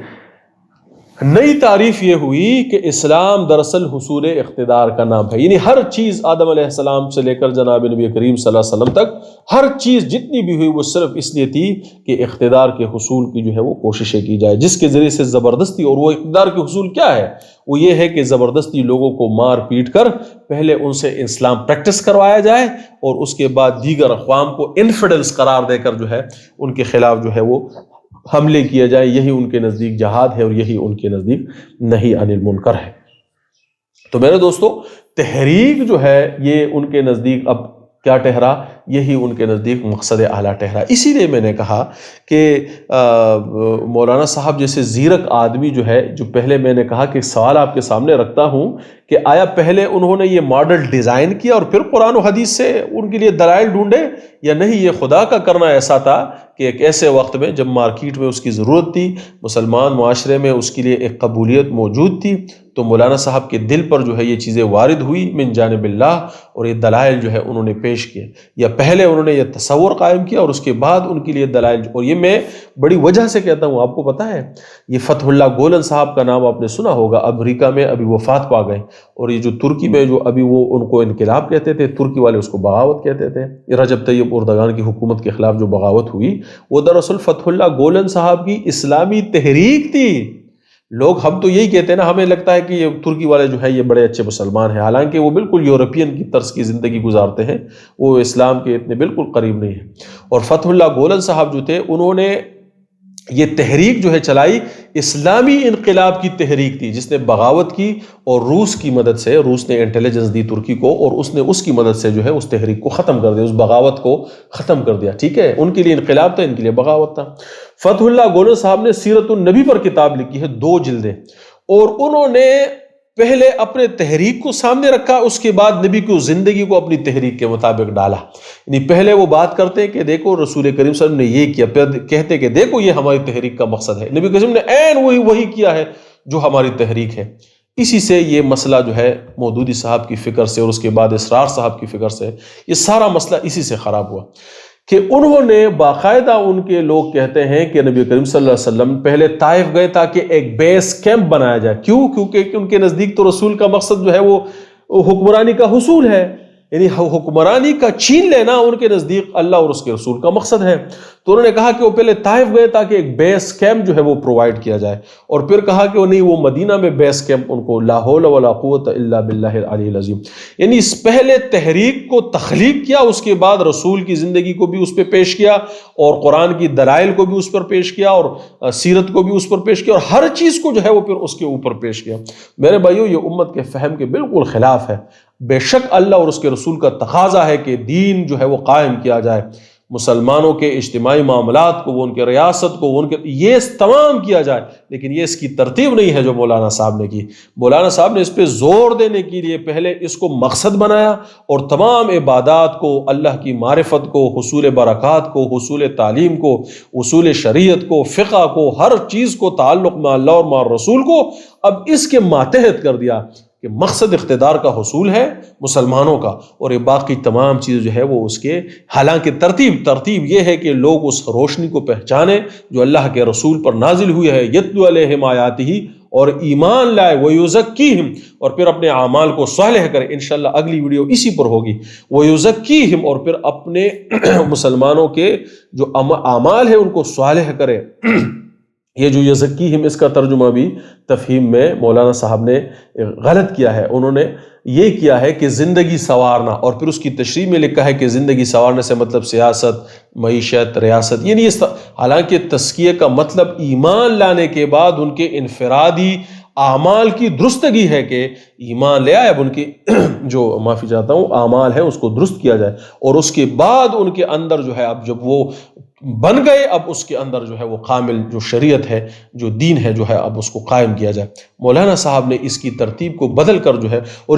نئی تعریف یہ ہوئی کہ اسلام دراصل حصول اقتدار کا نام ہے، یعنی ہر چیز آدم علیہ السلام سے لے کر جناب نبی کریم صلی اللہ علیہ وسلم تک ہر چیز جتنی بھی ہوئی وہ صرف اس لیے تھی کہ اقتدار کے حصول کی جو ہے وہ کوششیں کی جائے، جس کے ذریعے سے زبردستی، اور وہ اقتدار کے حصول کیا ہے؟ وہ یہ ہے کہ زبردستی لوگوں کو مار پیٹ کر پہلے ان سے اسلام پریکٹس کروایا جائے، اور اس کے بعد دیگر اقوام کو انفیڈلز قرار دے کر جو ہے ان کے خلاف جو ہے وہ حملے کیے جائیں۔ یہی ان کے نزدیک جہاد ہے، اور یہی ان کے نزدیک نہی عن المنکر ہے۔ تو میرے دوستو تحریک جو ہے یہ ان کے نزدیک اب کیا ٹھہرا یہی ان کے نزدیک مقصد اعلیٰ ٹھہرا۔ اسی لیے میں نے کہا کہ مولانا صاحب جیسے زیرک آدمی جو ہے، جو پہلے میں نے کہا کہ سوال آپ کے سامنے رکھتا ہوں کہ آیا پہلے انہوں نے یہ ماڈل ڈیزائن کیا اور پھر قرآن و حدیث سے ان کے لیے دلائل ڈھونڈے، یا نہیں یہ خدا کا کرنا ایسا تھا کہ ایک ایسے وقت میں جب مارکیٹ میں اس کی ضرورت تھی، مسلمان معاشرے میں اس کے لیے ایک قبولیت موجود تھی، تو مولانا صاحب کے دل پر جو ہے یہ چیزیں وارد ہوئی من جانب اللہ، اور یہ دلائل جو ہے انہوں نے پیش کیے، یا پہلے انہوں نے یہ تصور قائم کیا اور اس کے بعد ان کے لیے دلائل۔ اور یہ میں بڑی وجہ سے کہتا ہوں، آپ کو پتہ ہے یہ فتح اللہ گولن صاحب کا نام آپ نے سنا ہوگا، امریکہ میں ابھی وفات پا گئے، اور یہ جو ترکی میں جو ابھی وہ ان کو انقلاب کہتے تھے، ترکی والے اس کو بغاوت کہتے تھے، یہ رجب طیب اردگان کی حکومت کے خلاف جو بغاوت ہوئی وہ دراصل فتح اللہ گولن صاحب کی اسلامی تحریک تھی۔ لوگ ہم تو یہی کہتے ہیں نا، ہمیں لگتا ہے کہ یہ ترکی والے جو ہے یہ بڑے اچھے مسلمان ہیں، حالانکہ وہ بالکل یورپین کی طرز کی زندگی گزارتے ہیں، وہ اسلام کے اتنے بالکل قریب نہیں ہیں۔ اور فتح اللہ گولن صاحب جو تھے، انہوں نے یہ تحریک جو ہے چلائی، اسلامی انقلاب کی تحریک تھی، جس نے بغاوت کی اور روس کی مدد سے، روس نے انٹیلیجنس دی ترکی کو، اور اس نے اس کی مدد سے جو ہے اس تحریک کو ختم کر دیا، اس بغاوت کو ختم کر دیا۔ ٹھیک ہے، ان کے لیے انقلاب تھا، ان کے لیے بغاوت تھا۔ فتح اللہ گولن صاحب نے سیرت النبی پر کتاب لکھی ہے، 2 جلدیں، اور انہوں نے پہلے اپنے تحریک کو سامنے رکھا، اس کے بعد نبی کی زندگی کو اپنی تحریک کے مطابق ڈالا۔ یعنی پہلے وہ بات کرتے ہیں کہ دیکھو رسول کریم صلی اللہ علیہ وسلم نے یہ کیا، پھر کہتے کہ دیکھو یہ ہماری تحریک کا مقصد ہے، نبی کریم نے عین وہی کیا ہے جو ہماری تحریک ہے۔ اسی سے یہ مسئلہ جو ہے مودودی صاحب کی فکر سے، اور اس کے بعد اسرار صاحب کی فکر سے، یہ سارا مسئلہ اسی سے خراب ہوا کہ انہوں نے باقاعدہ، ان کے لوگ کہتے ہیں کہ نبی کریم صلی اللہ علیہ وسلم پہلے طائف گئے تاکہ ایک بیس کیمپ بنایا جائے۔ کیوں؟ کیونکہ ان کے نزدیک تو رسول کا مقصد جو ہے وہ حکمرانی کا حصول ہے، یعنی حکمرانی کا چھین لینا ان کے نزدیک اللہ اور اس کے رسول کا مقصد ہے۔ تو انہوں نے کہا کہ وہ پہلے طائف گئے تاکہ ایک بیس کیمپ جو ہے وہ پرووائڈ کیا جائے، اور پھر کہا کہ وہ نہیں، وہ مدینہ میں بیس کیمپ ان کو لا حول ولا قوت الا باللہ العلی العظیم، یعنی اس پہلے تحریک کو تخلیق کیا، اس کے بعد رسول کی زندگی کو بھی اس پہ پیش کیا، اور قرآن کی دلائل کو بھی اس پر پیش کیا، اور سیرت کو بھی اس پر پیش کیا، اور ہر چیز کو جو ہے وہ پھر اس کے اوپر پیش کیا۔ میرے بھائیو، یہ امت کے فہم کے بالکل خلاف ہے۔ بے شک اللہ اور اس کے رسول کا تقاضا ہے کہ دین جو ہے وہ قائم کیا جائے، مسلمانوں کے اجتماعی معاملات کو، وہ ان کے ریاست کو، ان کے یہ تمام کیا جائے، لیکن یہ اس کی ترتیب نہیں ہے جو مولانا صاحب نے کی۔ مولانا صاحب نے اس پہ زور دینے کے لیے پہلے اس کو مقصد بنایا، اور تمام عبادات کو، اللہ کی معرفت کو، حصول برکات کو، حصول تعلیم کو، حصول شریعت کو، فقہ کو، ہر چیز کو، تعلق میں اللہ اور مع رسول کو اب اس کے ماتحت کر دیا کہ مقصد اقتدار کا حصول ہے مسلمانوں کا، اور یہ باقی تمام چیز جو ہے وہ اس کے، حالانکہ ترتیب یہ ہے کہ لوگ اس روشنی کو پہچانیں جو اللہ کے رسول پر نازل ہوئی ہے، یتلو علیہم آیاتہ، اور ایمان لائے، ویزکیہم، اور پھر اپنے اعمال کو صالح کرے۔ انشاءاللہ اگلی ویڈیو اسی پر ہوگی، ویزکیہم، اور پھر اپنے مسلمانوں کے جو اعمال ہیں ان کو صالح کرے۔ یہ جو یزکیہم، اس کا ترجمہ بھی تفہیم میں مولانا صاحب نے غلط کیا ہے، انہوں نے یہ کیا ہے کہ زندگی سنوارنا، اور پھر اس کی تشریح میں لکھا ہے کہ زندگی سنوارنے سے مطلب سیاست، معیشت، ریاست، یعنی حالانکہ تزکیہ کا مطلب ایمان لانے کے بعد ان کے انفرادی اعمال کی درستگی ہے، کہ ایمان لے آئے، اب ان کی جو معافی چاہتا ہوں اعمال ہیں اس کو درست کیا جائے، اور اس کے بعد ان کے اندر جو ہے، اب جب وہ بن گئے، اب اس کے اندر جو ہے وہ کامل جو شریعت ہے، جو دین ہے جو ہے، اب اس کو قائم کیا جائے۔ مولانا صاحب نے اس کی ترتیب کو بدل کر جو ہے، اور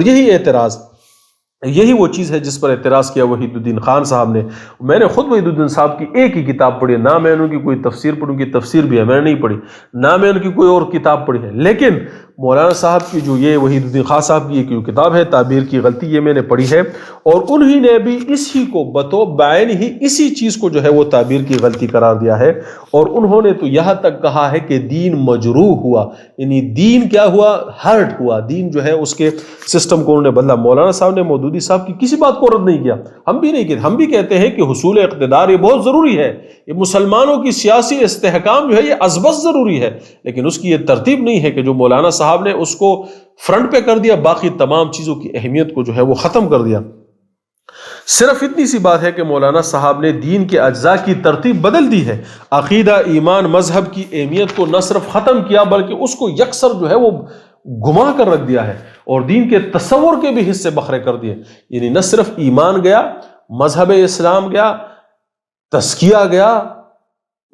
یہی وہ چیز ہے جس پر اعتراض کیا وحید الدین خان صاحب نے۔ میں نے خود وحید الدین صاحب کی ایک ہی کتاب پڑھی ہے، نہ میں ان کی کوئی تفسیر پڑھی، ان کی تفسیر بھی ہے میں نے نہیں پڑھی، نہ میں ان کی کوئی اور کتاب پڑھی ہے، لیکن مولانا صاحب کی جو یہ وحید الدین خان صاحب کی ایک کتاب ہے تعبیر کی غلطی، یہ میں نے پڑھی ہے، اور انہی نے بھی اسی کو بعین ہی اسی چیز کو جو ہے وہ تعبیر کی غلطی قرار دیا ہے، اور انہوں نے تو یہاں تک کہا ہے کہ دین مجروح ہوا، یعنی دین کیا ہوا، ہرٹ ہوا، دین جو ہے اس کے سسٹم کو انہوں نے بدلا۔ مولانا صاحب نے مودودی صاحب کی کسی بات کو رد نہیں کیا، ہم بھی نہیں کہتے، ہم بھی کہتے ہیں کہ حصول اقتدار یہ بہت ضروری ہے، یہ مسلمانوں کی سیاسی استحکام جو ہے یہ ازبز ضروری ہے، لیکن اس کی یہ ترتیب نہیں ہے کہ جو مولانا صاحب نے اس کو فرنٹ پہ کر دیا، باقی تمام چیزوں کی اہمیت کو جو ہے وہ ختم کر دیا۔ صرف اتنی سی بات ہے کہ مولانا صاحب نے دین کے اجزاء کی ترتیب بدل دی ہے، عقیدہ، ایمان، مذہب کی اہمیت کو نہ صرف ختم کیا بلکہ اس کو یکسر جو ہے وہ گما کر رکھ دیا ہے، اور دین کے تصور کے بھی حصے بکھرے کر دیے، یعنی نہ صرف ایمان گیا مذہب اسلام گیا، تزکیہ گیا،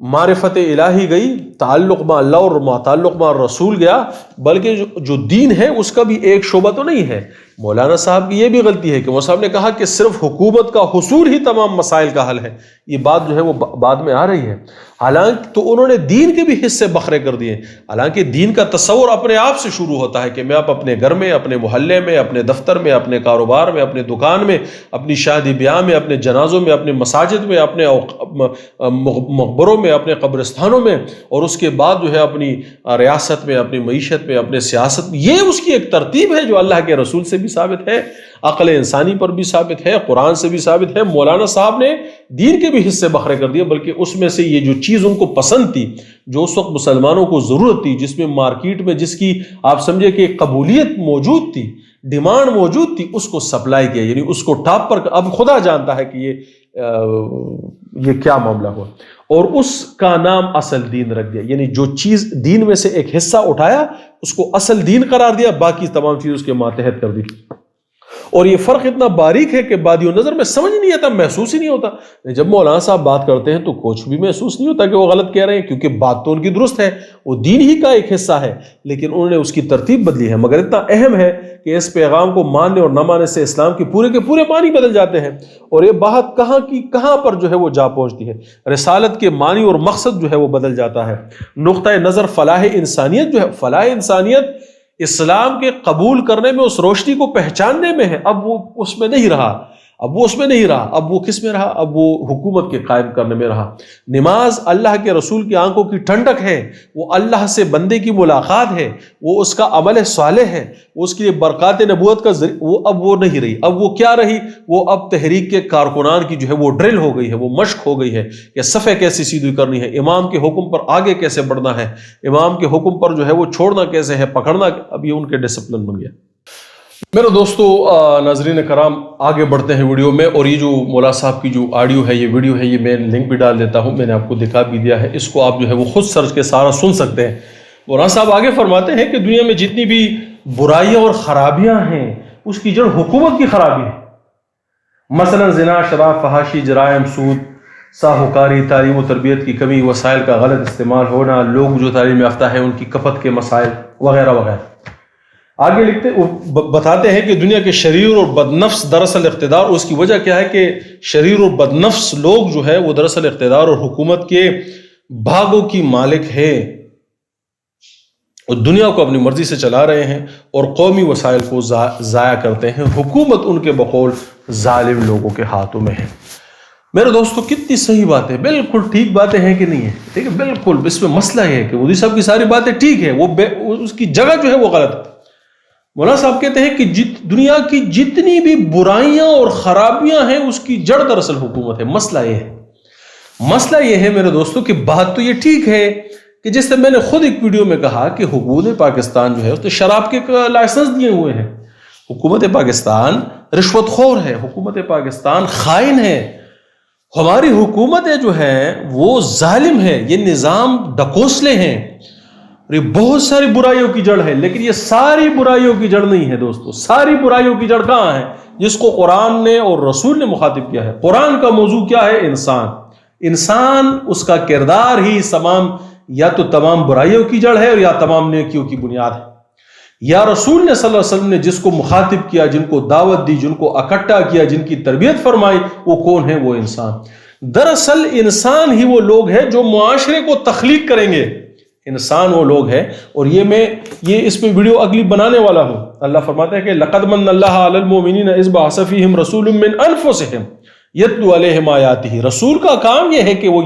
معرفت الہی گئی، تعلق میں اللہ اور تعلق میں رسول گیا، بلکہ جو دین ہے اس کا بھی ایک شعبہ تو نہیں ہے۔ مولانا صاحب کی یہ بھی غلطی ہے کہ وہ صاحب نے کہا کہ صرف حکومت کا حصول ہی تمام مسائل کا حل ہے، یہ بات جو ہے وہ بعد میں آ رہی ہے۔ حالانکہ تو انہوں نے دین کے بھی حصے بکھرے کر دیے، حالانکہ دین کا تصور اپنے آپ سے شروع ہوتا ہے کہ میں آپ اپنے گھر میں، اپنے محلے میں، اپنے دفتر میں، اپنے کاروبار میں، اپنے دکان میں، اپنی شادی بیاہ میں، اپنے جنازوں میں، اپنے مساجد میں، اپنے مقبروں میں، اپنے قبرستانوں میں، اور اس کے بعد جو ہے اپنی ریاست میں، اپنی معیشت میں، اپنے سیاست میں، یہ اس کی ایک ترتیب ہے جو اللہ کے رسول سے بھی ثابت ہے، عقل انسانی پر بھی ثابت ہے، قرآن سے بھی ثابت ہے۔ مولانا صاحب نے دین کے بھی حصے بکھرے کر دیے، بلکہ اس میں سے یہ جو چیز ان کو پسند تھی، جو اس وقت مسلمانوں کو ضرورت تھی، جس میں مارکیٹ میں جس کی آپ سمجھے کہ قبولیت موجود تھی، ڈیمانڈ موجود تھی، اس کو سپلائی کیا، یعنی اس کو ٹاپ پر۔ اب خدا جانتا ہے کہ یہ کیا معاملہ ہوا، اور اس کا نام اصل دین رکھ دیا، یعنی جو چیز دین میں سے ایک حصہ اٹھایا اس کو اصل دین قرار دیا، باقی تمام چیز اس کے ماتحت کر دی۔ اور یہ فرق اتنا باریک ہے کہ بادی و نظر میں سمجھ نہیں آتا، محسوس ہی نہیں ہوتا۔ جب مولانا صاحب بات کرتے ہیں تو کچھ بھی محسوس نہیں ہوتا کہ وہ غلط کہہ رہے ہیں، کیونکہ بات تو ان کی درست ہے، وہ دین ہی کا ایک حصہ ہے، لیکن انہوں نے اس کی ترتیب بدلی ہے۔ مگر اتنا اہم ہے کہ اس پیغام کو ماننے اور نہ ماننے سے اسلام کے پورے معنی بدل جاتے ہیں، اور یہ بات کہاں پر جو ہے وہ جا پہنچتی ہے۔ رسالت کے معنی اور مقصد جو ہے وہ بدل جاتا ہے۔ نقطۂ نظر فلاح انسانیت جو ہے، فلاح انسانیت اسلام کے قبول کرنے میں، اس روشنی کو پہچاننے میں ہے، اب وہ اس میں نہیں رہا، اب وہ کس میں رہا؟ اب وہ حکومت کے قائم کرنے میں رہا۔ نماز اللہ کے رسول کی آنکھوں کی ٹھنڈک ہے، وہ اللہ سے بندے کی ملاقات ہے، وہ اس کا عمل صالح ہے، وہ اس کے لیے برکات نبوت کا اب وہ نہیں رہی۔ اب وہ کیا رہی؟ وہ اب تحریک کے کارکنان کی جو ہے وہ ڈرل ہو گئی ہے، وہ مشق ہو گئی ہے کہ صفحے کیسے سیدھی کرنی ہے، امام کے حکم پر آگے کیسے بڑھنا ہے، امام کے حکم پر جو ہے وہ چھوڑنا کیسے ہے، پکڑنا۔ اب یہ ان کے ڈسپلن بن گیا۔ میرے دوستو، ناظرین کرام، آگے بڑھتے ہیں ویڈیو میں، اور یہ جو مولا صاحب کی جو آڈیو ہے، یہ ویڈیو ہے، یہ میں لنک بھی ڈال دیتا ہوں، میں نے آپ کو دکھا بھی دیا ہے، اس کو آپ جو ہے وہ خود سرچ کے سارا سن سکتے ہیں۔ مولانا صاحب آگے فرماتے ہیں کہ دنیا میں جتنی بھی برائیاں اور خرابیاں ہیں اس کی جڑ حکومت کی خرابی ہے۔ مثلا زنا، شراب، فحاشی، جرائم، سود، ساہوکاری، تعلیم و تربیت کی کمی، وسائل کا غلط استعمال ہونا، لوگ جو تعلیم یافتہ ہیں ان کی کفت کے مسائل وغیرہ وغیرہ۔ آگے بتاتے ہیں کہ دنیا کے شریر اور بدنفس دراصل اقتدار، اس کی وجہ کیا ہے کہ شریر اور بدنفس لوگ جو ہے وہ دراصل اقتدار اور حکومت کے بھاگوں کی مالک ہے، اور دنیا کو اپنی مرضی سے چلا رہے ہیں اور قومی وسائل کو ضائع کرتے ہیں۔ حکومت ان کے بقول ظالم لوگوں کے ہاتھوں میں ہے۔ میرے دوستو، کتنی صحیح بات ہے، بالکل ٹھیک باتیں ہیں کہ نہیں ہے؟ ٹھیک ہے، بالکل۔ اس میں مسئلہ یہ ہے کہ مودی صاحب کی ساری باتیں ٹھیک ہے، وہ اس کی جگہ جو ہے وہ غلط ہے۔ مولانا صاحب کہتے ہیں کہ دنیا کی جتنی بھی برائیاں اور خرابیاں ہیں اس کی جڑ دراصل حکومت ہے۔ مسئلہ یہ ہے میرے دوستو کہ بات تو یہ ٹھیک ہے کہ جس سے میں نے خود ایک ویڈیو میں کہا کہ حکومت پاکستان جو ہے اس نے شراب کے لائسنس دیے ہوئے ہیں، حکومت پاکستان رشوت خور ہے، حکومت پاکستان خائن ہے، ہماری حکومتیں جو ہیں وہ ظالم ہے، یہ نظام ڈکوسلے ہیں، اور یہ بہت ساری برائیوں کی جڑ ہے۔ لیکن یہ ساری برائیوں کی جڑ نہیں ہے دوستو، ساری برائیوں کی جڑ کہاں ہے جس کو قرآن نے اور رسول نے مخاطب کیا ہے؟ قرآن کا موضوع کیا ہے؟ انسان، اس کا کردار ہی یا تو تمام برائیوں کی جڑ ہے اور یا تمام نیکیوں کی بنیاد ہے۔ یا رسول نے صلی اللہ علیہ وسلم نے جس کو مخاطب کیا، جن کو دعوت دی، جن کو اکٹھا کیا، جن کی تربیت فرمائی، وہ کون ہے؟ وہ انسان۔ دراصل انسان ہی وہ لوگ ہیں جو معاشرے کو تخلیق کریں گے، انسان وہ لوگ ہیں۔ اور یہ اس پہ ویڈیو اگلی بنانے والا ہوں۔ اللہ فرماتا ہے کہ لقد من اللہ علی المؤمنین اذ بعث فیہم رسول من انفسہم یتلو علیہم آیاتہ۔ رسول کا کام یہ ہے کہ وہ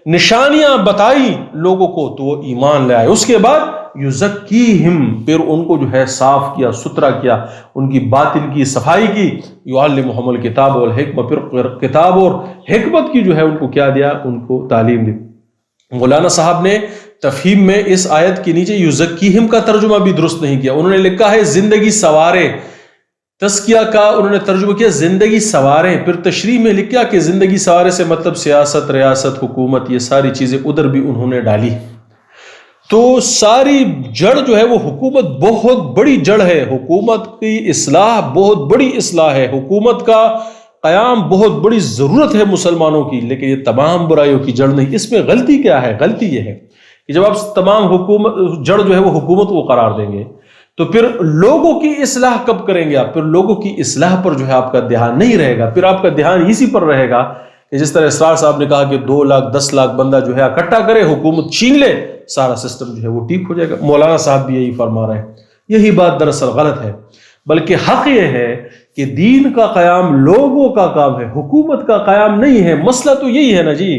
نشانیاں بتائی لوگوں کو تو وہ ایمان لے آئے۔ اس کے بعد یزکیہم، پھر ان کو جو ہے صاف کیا، ستھرا کیا، ان کی باطن کی صفائی کی۔ یعلمہم الکتاب والحکمہ، پھر کتاب اور حکمت کی جو ہے ان کو کیا دیا؟ ان کو تعلیم دی۔ مولانا صاحب نے تفہیم میں اس آیت کے نیچے یزکیہم کا ترجمہ بھی درست نہیں کیا، انہوں نے لکھا ہے زندگی سوارے۔ تزکیہ کا انہوں نے ترجمہ کیا زندگی سوارے، پھر تشریح میں لکھا کہ زندگی سوارے سے مطلب سیاست، ریاست، حکومت، یہ ساری چیزیں ادھر بھی انہوں نے ڈالی۔ تو ساری جڑ جو ہے وہ حکومت بہت بڑی جڑ ہے، حکومت کی اصلاح بہت بڑی اصلاح ہے، حکومت کا قیام بہت بڑی ضرورت ہے مسلمانوں کی، لیکن یہ تمام برائیوں کی جڑ نہیں۔ اس میں غلطی کیا ہے؟ غلطی یہ ہے کہ جب آپ تمام جڑ جو ہے وہ حکومت کو قرار دیں گے تو پھر لوگوں کی اصلاح کب کریں گے آپ؟ پھر لوگوں کی اصلاح پر جو ہے آپ کا دھیان نہیں رہے گا، پھر آپ کا دھیان اسی پر رہے گا کہ جس طرح اسرار صاحب نے کہا کہ 2 لاکھ 10 لاکھ بندہ جو ہے اکٹھا کرے، حکومت چھین لے، سارا سسٹم جو ہے وہ ٹھیک ہو جائے گا۔ مولانا صاحب بھی یہی فرما رہے ہیں۔ یہی بات دراصل غلط ہے، بلکہ حق یہ ہے کہ دین کا قیام لوگوں کا کام ہے، حکومت کا قیام نہیں ہے۔ مسئلہ تو یہی ہے نا جی،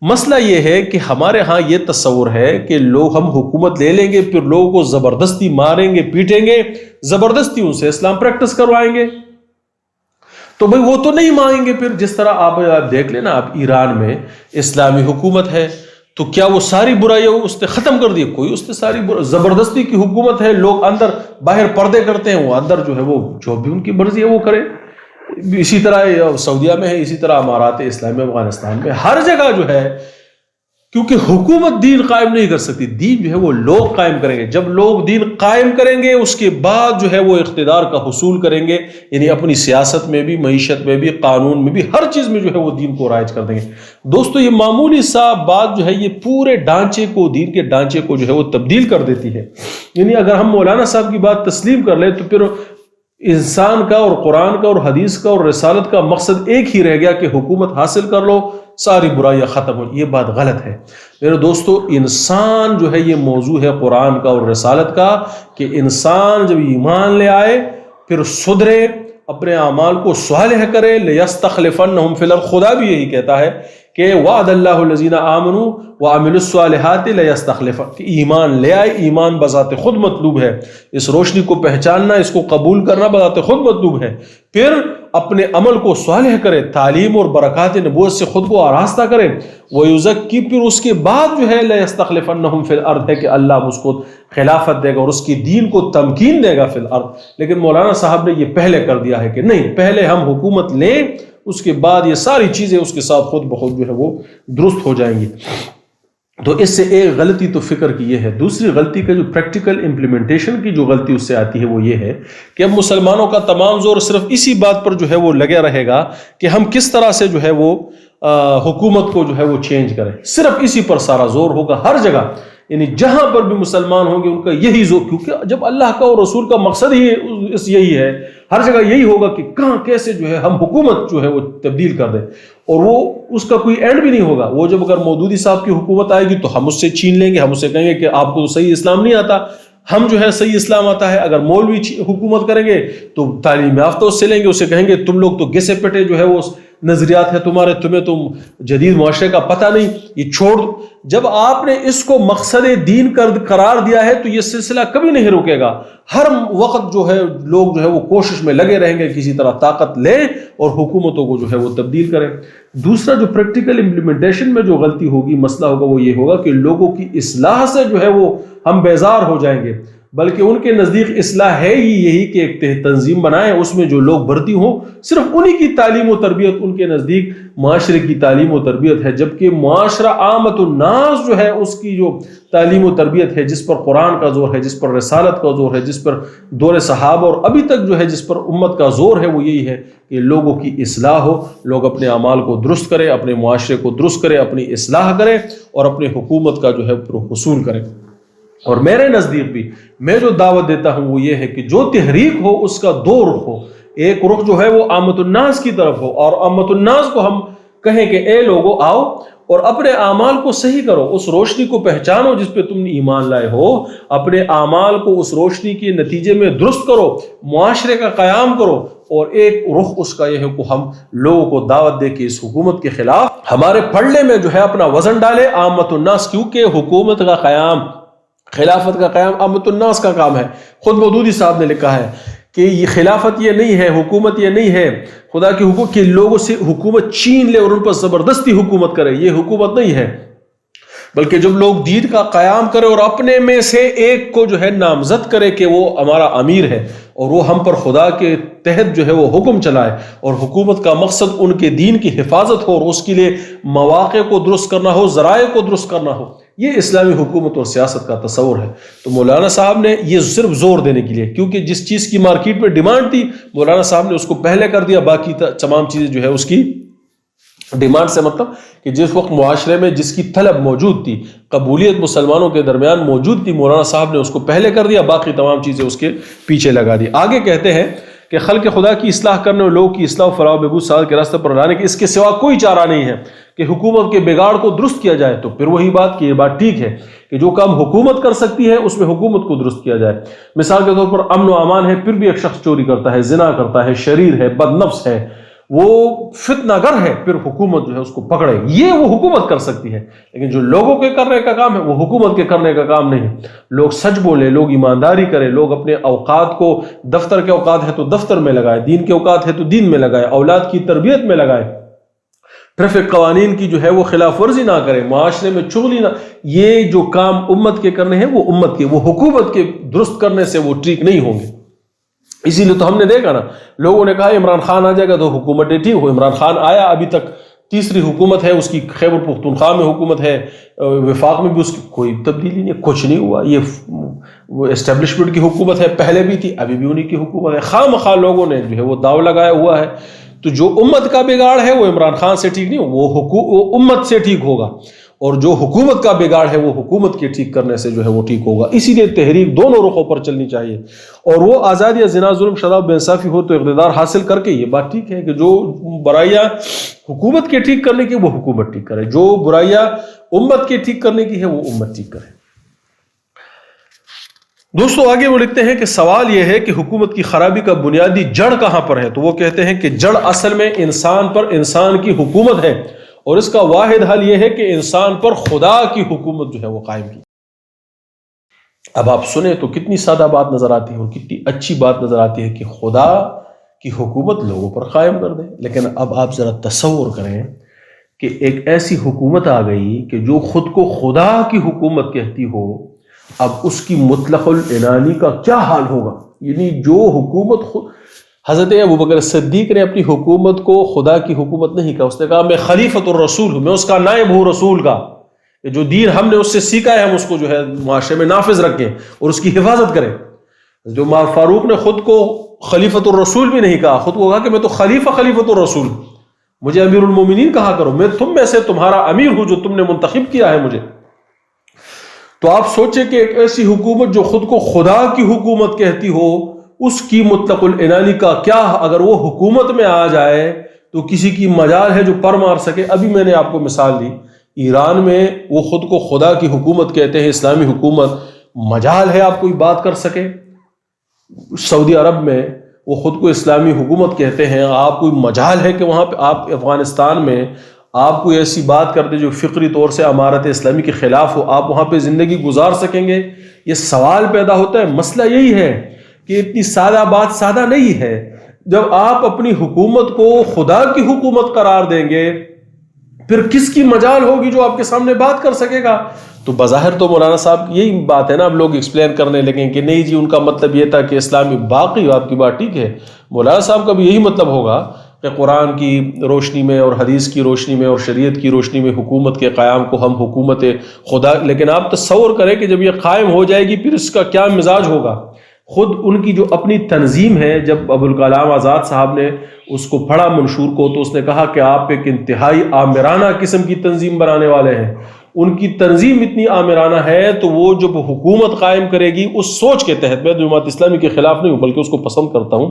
مسئلہ یہ ہے کہ ہمارے ہاں یہ تصور ہے کہ لوگ ہم حکومت لے لیں گے، پھر لوگوں کو زبردستی ماریں گے، پیٹیں گے، زبردستی ان سے اسلام پریکٹس کروائیں گے، تو بھئی وہ تو نہیں مانگیں گے۔ پھر جس طرح آپ دیکھ لینا، آپ ایران میں اسلامی حکومت ہے تو کیا وہ ساری برائیاں اس نے ختم کر دی؟ کوئی اس نے ساری زبردستی کی حکومت ہے، لوگ اندر باہر پردے کرتے ہیں، وہ اندر جو ہے وہ جو بھی ان کی مرضی ہے وہ کرے۔ اسی طرح سعودیہ میں ہے، اسی طرح امارات اسلامی افغانستان میں، ہر جگہ جو ہے، کیونکہ حکومت دین قائم نہیں کر سکتی، دین جو ہے وہ لوگ قائم کریں گے۔ جب لوگ دین قائم کریں گے اس کے بعد جو ہے وہ اقتدار کا حصول کریں گے، یعنی اپنی سیاست میں بھی، معیشت میں بھی، قانون میں بھی، ہر چیز میں جو ہے وہ دین کو رائج کر دیں گے۔ دوستو یہ معمولی سا بات جو ہے یہ پورے ڈھانچے کو، دین کے ڈھانچے کو جو ہے وہ تبدیل کر دیتی ہے۔ یعنی اگر ہم مولانا صاحب کی بات تسلیم کر لیں تو پھر انسان کا اور قرآن کا اور حدیث کا اور رسالت کا مقصد ایک ہی رہ گیا کہ حکومت حاصل کر لو، ساری برائیاں ختم ہو۔ یہ بات غلط ہے میرے دوستو۔ انسان جو ہے، یہ موضوع ہے قرآن کا اور رسالت کا کہ انسان جب ایمان لے آئے پھر سدھرے، اپنے اعمال کو صالح کرے۔ لَيَسْتَخْلِفَنَّهُمْ فِي الْأَرْضِ، خدا بھی یہی کہتا ہے کہ وعد اللہ الذین آمنوا وعملوا الصالحات لَيَسْتَخْلِفَنَّهُمْ، کہ ایمان لے آئے، ایمان بذات خود مطلوب ہے، اس روشنی کو پہچاننا، اس کو قبول کرنا بذات خود مطلوب ہے۔ پھر اپنے عمل کو صالح کرے، تعلیم اور برکات نبوت سے خود کو آراستہ کرے، وَيُزَكِّي، پھر اس کے بعد جو ہے لَيَسْتَخْلِفَنَّهُمْ فِي الْأَرْضِ ہے کہ اللہ اس کو خلافت دے گا اور اس کی دین کو تمکین دے گا فی الارض۔ لیکن مولانا صاحب نے یہ پہلے کر دیا ہے کہ نہیں، پہلے ہم حکومت لیں، اس کے بعد یہ ساری چیزیں اس کے ساتھ خود بخود جو ہے وہ درست ہو جائیں گی۔ تو اس سے ایک غلطی تو فکر کی یہ ہے۔ دوسری غلطی کا جو پریکٹیکل امپلیمنٹیشن کی جو غلطی اس سے آتی ہے وہ یہ ہے کہ اب مسلمانوں کا تمام زور صرف اسی بات پر جو ہے وہ لگا رہے گا کہ ہم کس طرح سے جو ہے وہ حکومت کو جو ہے وہ چینج کریں، صرف اسی پر سارا زور ہوگا ہر جگہ۔ یعنی جہاں پر بھی مسلمان ہوں گے ان کا یہی زور، کیونکہ جب اللہ کا اور رسول کا مقصد ہی یہی ہے، ہر جگہ یہی ہوگا کہ کہاں کیسے جو ہے ہم حکومت جو ہے وہ تبدیل کر دیں، اور وہ اس کا کوئی اینڈ بھی نہیں ہوگا۔ وہ جب اگر مودودی صاحب کی حکومت آئے گی تو ہم اس سے چھین لیں گے، ہم اس سے کہیں گے کہ آپ کو تو صحیح اسلام نہیں آتا، ہم جو ہے صحیح اسلام آتا ہے۔ اگر مولوی حکومت کریں گے تو تعلیم یافتہ اس سے لیں گے، اسے کہیں گے تم لوگ تو گھسے پٹے جو ہے وہ نظریات ہے تمہارے، تمہیں تم جدید معاشرے کا پتہ نہیں، یہ چھوڑ دو۔ جب آپ نے اس کو مقصد دین قرار دیا ہے تو یہ سلسلہ کبھی نہیں رکے گا۔ ہر وقت جو ہے لوگ جو ہے وہ کوشش میں لگے رہیں گے کسی طرح طاقت لیں اور حکومتوں کو جو ہے وہ تبدیل کریں۔ دوسرا جو پریکٹیکل امپلیمنٹیشن میں جو غلطی ہوگی، مسئلہ ہوگا، وہ یہ ہوگا کہ لوگوں کی اصلاح سے جو ہے وہ ہم بیزار ہو جائیں گے، بلکہ ان کے نزدیک اصلاح ہے ہی یہی کہ ایک تنظیم بنائیں، اس میں جو لوگ بھرتی ہوں صرف انہی کی تعلیم و تربیت ان کے نزدیک معاشرے کی تعلیم و تربیت ہے، جبکہ معاشرہ عامت الناس جو ہے اس کی جو تعلیم و تربیت ہے، جس پر قرآن کا زور ہے، جس پر رسالت کا زور ہے، جس پر دور صحابہ اور ابھی تک جو ہے جس پر امت کا زور ہے، وہ یہی ہے کہ لوگوں کی اصلاح ہو، لوگ اپنے اعمال کو درست کریں، اپنے معاشرے کو درست کریں، اپنی اصلاح کریں اور اپنے حکومت کا جو ہے حصول کریں۔ اور میرے نزدیک بھی میں جو دعوت دیتا ہوں وہ یہ ہے کہ جو تحریک ہو اس کا دو رخ ہو، ایک رخ جو ہے وہ عامت الناس کی طرف ہو، اور عامت الناس کو ہم کہیں کہ اے لوگو آؤ اور اپنے اعمال کو صحیح کرو، اس روشنی کو پہچانو جس پہ تم نے ایمان لائے ہو، اپنے اعمال کو اس روشنی کے نتیجے میں درست کرو، معاشرے کا قیام کرو، اور ایک رخ اس کا یہ ہے کہ ہم لوگوں کو دعوت دے کہ اس حکومت کے خلاف ہمارے پڑھنے میں جو ہے اپنا وزن ڈالے عامت الناس، کیونکہ حکومت کا قیام، خلافت کا قیام عامت الناس کا کام ہے۔ خود مودودی صاحب نے لکھا ہے کہ یہ خلافت یہ نہیں ہے، حکومت یہ نہیں ہے خدا کی حکومت کہ لوگوں سے حکومت چھین لے اور ان پر زبردستی حکومت کرے، یہ حکومت نہیں ہے، بلکہ جب لوگ دین کا قیام کرے اور اپنے میں سے ایک کو جو ہے نامزد کرے کہ وہ ہمارا امیر ہے اور وہ ہم پر خدا کے تحت جو ہے وہ حکم چلائے، اور حکومت کا مقصد ان کے دین کی حفاظت ہو اور اس کے لیے مواقع کو درست کرنا ہو، ذرائع کو درست کرنا ہو، یہ اسلامی حکومت اور سیاست کا تصور ہے۔ تو مولانا صاحب نے یہ صرف زور دینے کے لیے، کیونکہ جس چیز کی مارکیٹ میں ڈیمانڈ تھی مولانا صاحب نے اس کو پہلے کر دیا، باقی تمام چیزیں جو ہے اس کی ڈیمانڈ سے مطلب کہ جس وقت معاشرے میں جس کی طلب موجود تھی، قبولیت مسلمانوں کے درمیان موجود تھی، مولانا صاحب نے اس کو پہلے کر دیا، باقی تمام چیزیں اس کے پیچھے لگا دی۔ آگے کہتے ہیں کہ خلق خدا کی اصلاح کرنے اور لوگوں کی اصلاح و فلاح و بہبود سعادت کے راستے پر لانے کے اس کے سوا کوئی چارہ نہیں ہے کہ حکومت کے بگاڑ کو درست کیا جائے۔ تو پھر وہی بات کہ یہ بات ٹھیک ہے کہ جو کام حکومت کر سکتی ہے اس میں حکومت کو درست کیا جائے۔ مثال کے طور پر امن و امان ہے، پھر بھی ایک شخص چوری کرتا ہے، زنا کرتا ہے، شریر ہے، بد نفس ہے، وہ فتنہ گر ہے، پھر حکومت جو ہے اس کو پکڑے، یہ وہ حکومت کر سکتی ہے۔ لیکن جو لوگوں کے کرنے کا کام ہے وہ حکومت کے کرنے کا کام نہیں۔ لوگ سچ بولے، لوگ ایمانداری کرے، لوگ اپنے اوقات کو، دفتر کے اوقات ہے تو دفتر میں لگائے، دین کے اوقات ہے تو دین میں لگائے، اولاد کی تربیت میں لگائے، ٹریفک قوانین کی جو ہے وہ خلاف ورزی نہ کرے، معاشرے میں چغلی نہ، یہ جو کام امت کے کرنے ہیں وہ امت کے، وہ حکومت کے درست کرنے سے وہ ٹھیک نہیں ہوں گے۔ اسی لیے تو ہم نے دیکھا نا، لوگوں نے کہا عمران خان آ جائے گا تو حکومتیں ٹھیک ہو۔ عمران خان آیا، ابھی تک تیسری حکومت ہے اس کی، خیبر پختونخوا میں حکومت ہے، وفاق میں بھی اس کی کوئی تبدیلی نہیں، کچھ نہیں ہوا۔ یہ اسٹیبلشمنٹ کی حکومت ہے، پہلے بھی تھی، ابھی بھی انہی کی حکومت ہے۔ خواہ مخواہ لوگوں نے جو ہے وہ داؤ لگایا ہوا ہے۔ تو جو امت کا بگاڑ ہے وہ عمران خان سے ٹھیک نہیں ہو، وہ امت سے ٹھیک ہوگا، اور جو حکومت کا بگاڑ ہے وہ حکومت کے ٹھیک کرنے سے جو ہے وہ ٹھیک ہوگا۔ اسی لیے تحریک دونوں رخوں پر چلنی چاہیے، اور وہ آزادی یا زنا، ظلم، شراب، بے انصافی ہو تو اقتدار حاصل کر کے یہ بات ٹھیک ہے کہ جو برائیاں حکومت کے ٹھیک کرنے کی وہ حکومت ٹھیک کرے، جو برائیاں امت کے ٹھیک کرنے کی ہے وہ امت ٹھیک کرے۔ دوستو آگے وہ لکھتے ہیں کہ سوال یہ ہے کہ حکومت کی خرابی کا بنیادی جڑ کہاں پر ہے؟ تو وہ کہتے ہیں کہ جڑ اصل میں انسان پر انسان کی حکومت ہے، اور اس کا واحد حل یہ ہے کہ انسان پر خدا کی حکومت جو ہے وہ قائم کی۔ اب آپ سنیں تو کتنی سادہ بات نظر آتی ہے اور کتنی اچھی بات نظر آتی ہے کہ خدا کی حکومت لوگوں پر قائم کر دے، لیکن اب آپ ذرا تصور کریں کہ ایک ایسی حکومت آ گئی کہ جو خود کو خدا کی حکومت کہتی ہو، اب اس کی مطلق العنانی کا کیا حال ہوگا؟ یعنی جو حکومت حضرت ابوبکر صدیق نے اپنی حکومت کو خدا کی حکومت نہیں کہا، اس نے کہا میں خلیفۃ الرسول ہوں، میں اس کا نائب ہوں رسول کا، جو دین ہم نے اس سے سیکھا ہے ہم اس کو جو ہے معاشرے میں نافذ رکھیں اور اس کی حفاظت کریں۔ جو فاروق نے خود کو خلیفۃ الرسول بھی نہیں کہا، خود کو کہا کہ میں تو خلیفۃ الرسول، مجھے امیر المومنین کہا کرو، میں تم میں سے تمہارا امیر ہوں جو تم نے منتخب کیا ہے مجھے۔ تو آپ سوچیں کہ ایک ایسی حکومت جو خود کو خدا کی حکومت کہتی ہو، اس کی مطلق العنانی کا کیا، اگر وہ حکومت میں آ جائے تو کسی کی مجال ہے جو پر مار سکے؟ ابھی میں نے آپ کو مثال دی، ایران میں وہ خود کو خدا کی حکومت کہتے ہیں، اسلامی حکومت، مجال ہے آپ کوئی بات کر سکے؟ سعودی عرب میں وہ خود کو اسلامی حکومت کہتے ہیں، آپ کوئی مجال ہے کہ وہاں پہ آپ افغانستان میں آپ کوئی ایسی بات کر دیں جو فکری طور سے امارت اسلامی کے خلاف ہو، آپ وہاں پہ زندگی گزار سکیں گے؟ یہ سوال پیدا ہوتا ہے۔ مسئلہ یہی ہے کہ اتنی سادہ بات سادہ نہیں ہے۔ جب آپ اپنی حکومت کو خدا کی حکومت قرار دیں گے پھر کس کی مجال ہوگی جو آپ کے سامنے بات کر سکے گا؟ تو بظاہر تو مولانا صاحب کی یہی بات ہے نا، اب لوگ ایکسپلین کرنے لگیں کہ نہیں جی ان کا مطلب یہ تھا کہ اسلامی، باقی آپ کی بات ٹھیک ہے، مولانا صاحب کا بھی یہی مطلب ہوگا کہ قرآن کی روشنی میں اور حدیث کی روشنی میں اور شریعت کی روشنی میں حکومت کے قیام کو ہم حکومت خدا، لیکن آپ تصور کریں کہ جب یہ قائم ہو جائے گی پھر اس کا کیا مزاج ہوگا؟ خود ان کی جو اپنی تنظیم ہے، جب ابوالکلام آزاد صاحب نے اس کو پڑھا منشور کو تو اس نے کہا کہ آپ ایک انتہائی آمرانہ قسم کی تنظیم بنانے والے ہیں۔ ان کی تنظیم اتنی آمرانہ ہے تو وہ جب حکومت قائم کرے گی اس سوچ کے تحت، میں جماعت اسلامی کے خلاف نہیں ہوں بلکہ اس کو پسند کرتا ہوں،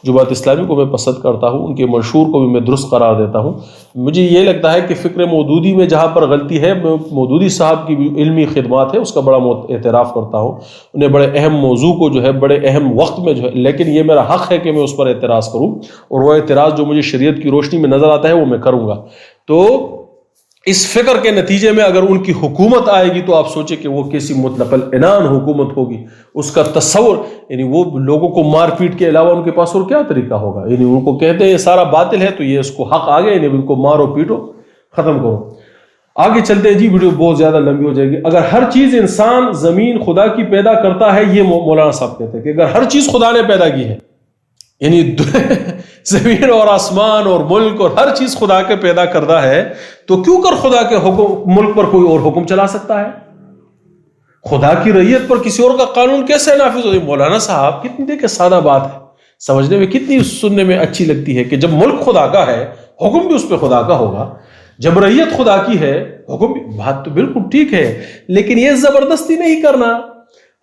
جماعت اسلامی کو میں پسند کرتا ہوں، ان کے منشور کو بھی میں درست قرار دیتا ہوں۔ مجھے یہ لگتا ہے کہ فکر مودودی میں جہاں پر غلطی ہے، میں مودودی صاحب کی بھی علمی خدمات ہے اس کا بڑا اعتراف کرتا ہوں، انہیں بڑے اہم موضوع کو جو ہے بڑے اہم وقت میں جو ہے، لیکن یہ میرا حق ہے کہ میں اس پر اعتراض کروں، اور وہ اعتراض جو مجھے شریعت کی روشنی میں نظر آتا ہے وہ میں کروں گا۔ تو اس فکر کے نتیجے میں اگر ان کی حکومت آئے گی تو آپ سوچیں کہ وہ کیسی مطلق العنان حکومت ہوگی، اس کا تصور، یعنی وہ لوگوں کو مار پیٹ کے علاوہ ان کے پاس اور کیا طریقہ ہوگا؟ یعنی ان کو کہتے ہیں یہ سارا باطل ہے تو یہ اس کو حق آ گیا، یعنی ان کو مارو پیٹو ختم کرو۔ آگے چلتے ہیں جی، ویڈیو بہت زیادہ لمبی ہو جائے گی۔ اگر ہر چیز انسان زمین خدا کی پیدا کرتا ہے، یہ مولانا صاحب کہتے ہیں کہ اگر ہر چیز خدا نے پیدا کی ہے یعنی زمین اور آسمان اور ملک اور ہر چیز خدا کے پیدا کردہ ہے، تو کیوں کر خدا کے حکم ملک پر کوئی اور حکم چلا سکتا ہے؟ خدا کی رعیت پر کسی اور کا قانون کیسے نافذ ہو؟ مولانا صاحب کتنی دیکھ سادہ بات ہے، سمجھنے میں کتنی سننے میں اچھی لگتی ہے کہ جب ملک خدا کا ہے حکم بھی اس پہ خدا کا ہوگا، جب رعیت خدا کی ہے حکم بھی، بات تو بالکل ٹھیک ہے، لیکن یہ زبردستی نہیں کرنا۔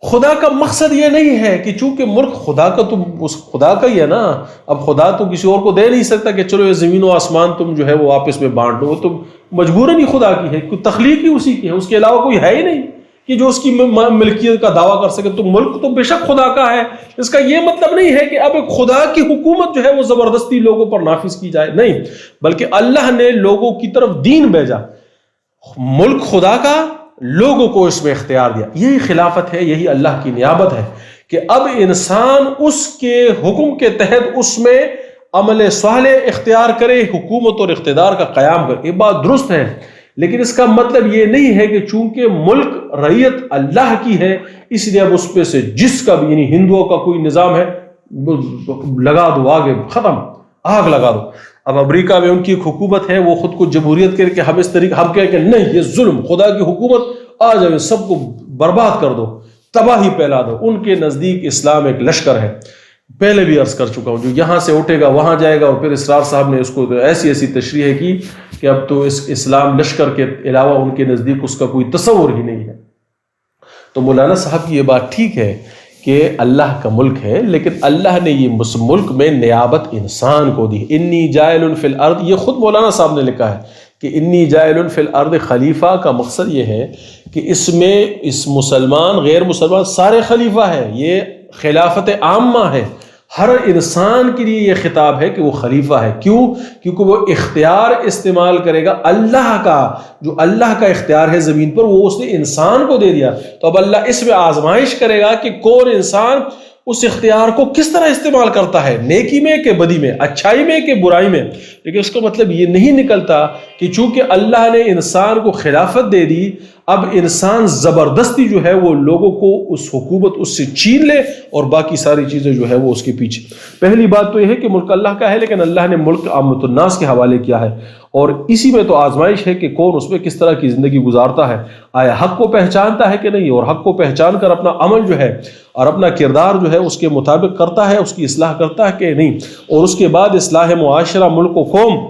خدا کا مقصد یہ نہیں ہے کہ چونکہ ملک خدا کا، تو اس خدا کا ہی ہے نا، اب خدا تو کسی اور کو دے نہیں سکتا کہ چلو یہ زمین و آسمان تم جو ہے وہ آپس میں بانٹ دو، تو مجبوراً ہی خدا کی ہے، کوئی تخلیق ہی اسی کی ہے، اس کے علاوہ کوئی ہے ہی نہیں کہ جو اس کی ملکیت کا دعویٰ کر سکے۔ تو ملک تو بے شک خدا کا ہے، اس کا یہ مطلب نہیں ہے کہ اب ایک خدا کی حکومت جو ہے وہ زبردستی لوگوں پر نافذ کی جائے، نہیں، بلکہ اللہ نے لوگوں کی طرف دین بھیجا، ملک خدا کا، لوگوں کو اس میں اختیار دیا۔ یہی خلافت ہے، یہی اللہ کی نیابت ہے کہ اب انسان اس کے حکم کے تحت اس میں عمل صالح اختیار کرے، حکومت اور اقتدار کا قیام کرے۔ یہ بات درست ہے، لیکن اس کا مطلب یہ نہیں ہے کہ چونکہ ملک رعیت اللہ کی ہے اس لیے اب اس پہ سے جس کا بھی، یعنی ہندوؤں کا کوئی نظام ہے لگا دو آگے، ختم، آگ لگا دو۔ اب امریکہ میں ان کی ایک حکومت ہے، وہ خود کو جمہوریت کر کے ہم اس طریقے ہم کہیں کہ نہیں یہ ظلم، خدا کی حکومت آ جائے سب کو برباد کر دو، تباہی پھیلا دو۔ ان کے نزدیک اسلام ایک لشکر ہے، پہلے بھی عرض کر چکا ہوں، جو یہاں سے اٹھے گا وہاں جائے گا۔ اور پھر اسرار صاحب نے اس کو ایسی ایسی تشریح کی کہ اب تو اس اسلام لشکر کے علاوہ ان کے نزدیک اس کا کوئی تصور ہی نہیں ہے۔ تو مولانا صاحب کی یہ بات ٹھیک ہے کہ اللہ کا ملک ہے، لیکن اللہ نے یہ ملک میں نیابت انسان کو دی۔ انی جاعل فی الارض، یہ خود مولانا صاحب نے لکھا ہے کہ انی جاعل فی الارض خلیفہ کا مقصد یہ ہے کہ اس میں اس مسلمان غیر مسلمان سارے خلیفہ ہیں، یہ خلافت عامہ ہے، ہر انسان کے لیے یہ خطاب ہے کہ وہ خلیفہ ہے۔ کیوں؟ کیونکہ وہ اختیار استعمال کرے گا اللہ کا، جو اللہ کا اختیار ہے زمین پر وہ اس نے انسان کو دے دیا۔ تو اب اللہ اس میں آزمائش کرے گا کہ کون انسان اس اختیار کو کس طرح استعمال کرتا ہے، نیکی میں کہ بدی میں، اچھائی میں کہ برائی میں۔ لیکن اس کا مطلب یہ نہیں نکلتا کہ چونکہ اللہ نے انسان کو خلافت دے دی اب انسان زبردستی جو ہے وہ لوگوں کو اس حکومت اس سے چھین لے اور باقی ساری چیزیں جو ہے وہ اس کے پیچھے۔ پہلی بات تو یہ ہے کہ ملک اللہ کا ہے، لیکن اللہ نے ملک عامۃ الناس کے حوالے کیا ہے، اور اسی میں تو آزمائش ہے کہ کون اس میں کس طرح کی زندگی گزارتا ہے، آیا حق کو پہچانتا ہے کہ نہیں، اور حق کو پہچان کر اپنا عمل جو ہے اور اپنا کردار جو ہے اس کے مطابق کرتا ہے، اس کی اصلاح کرتا ہے کہ نہیں، اور اس کے بعد اصلاح معاشرہ ملک و قوم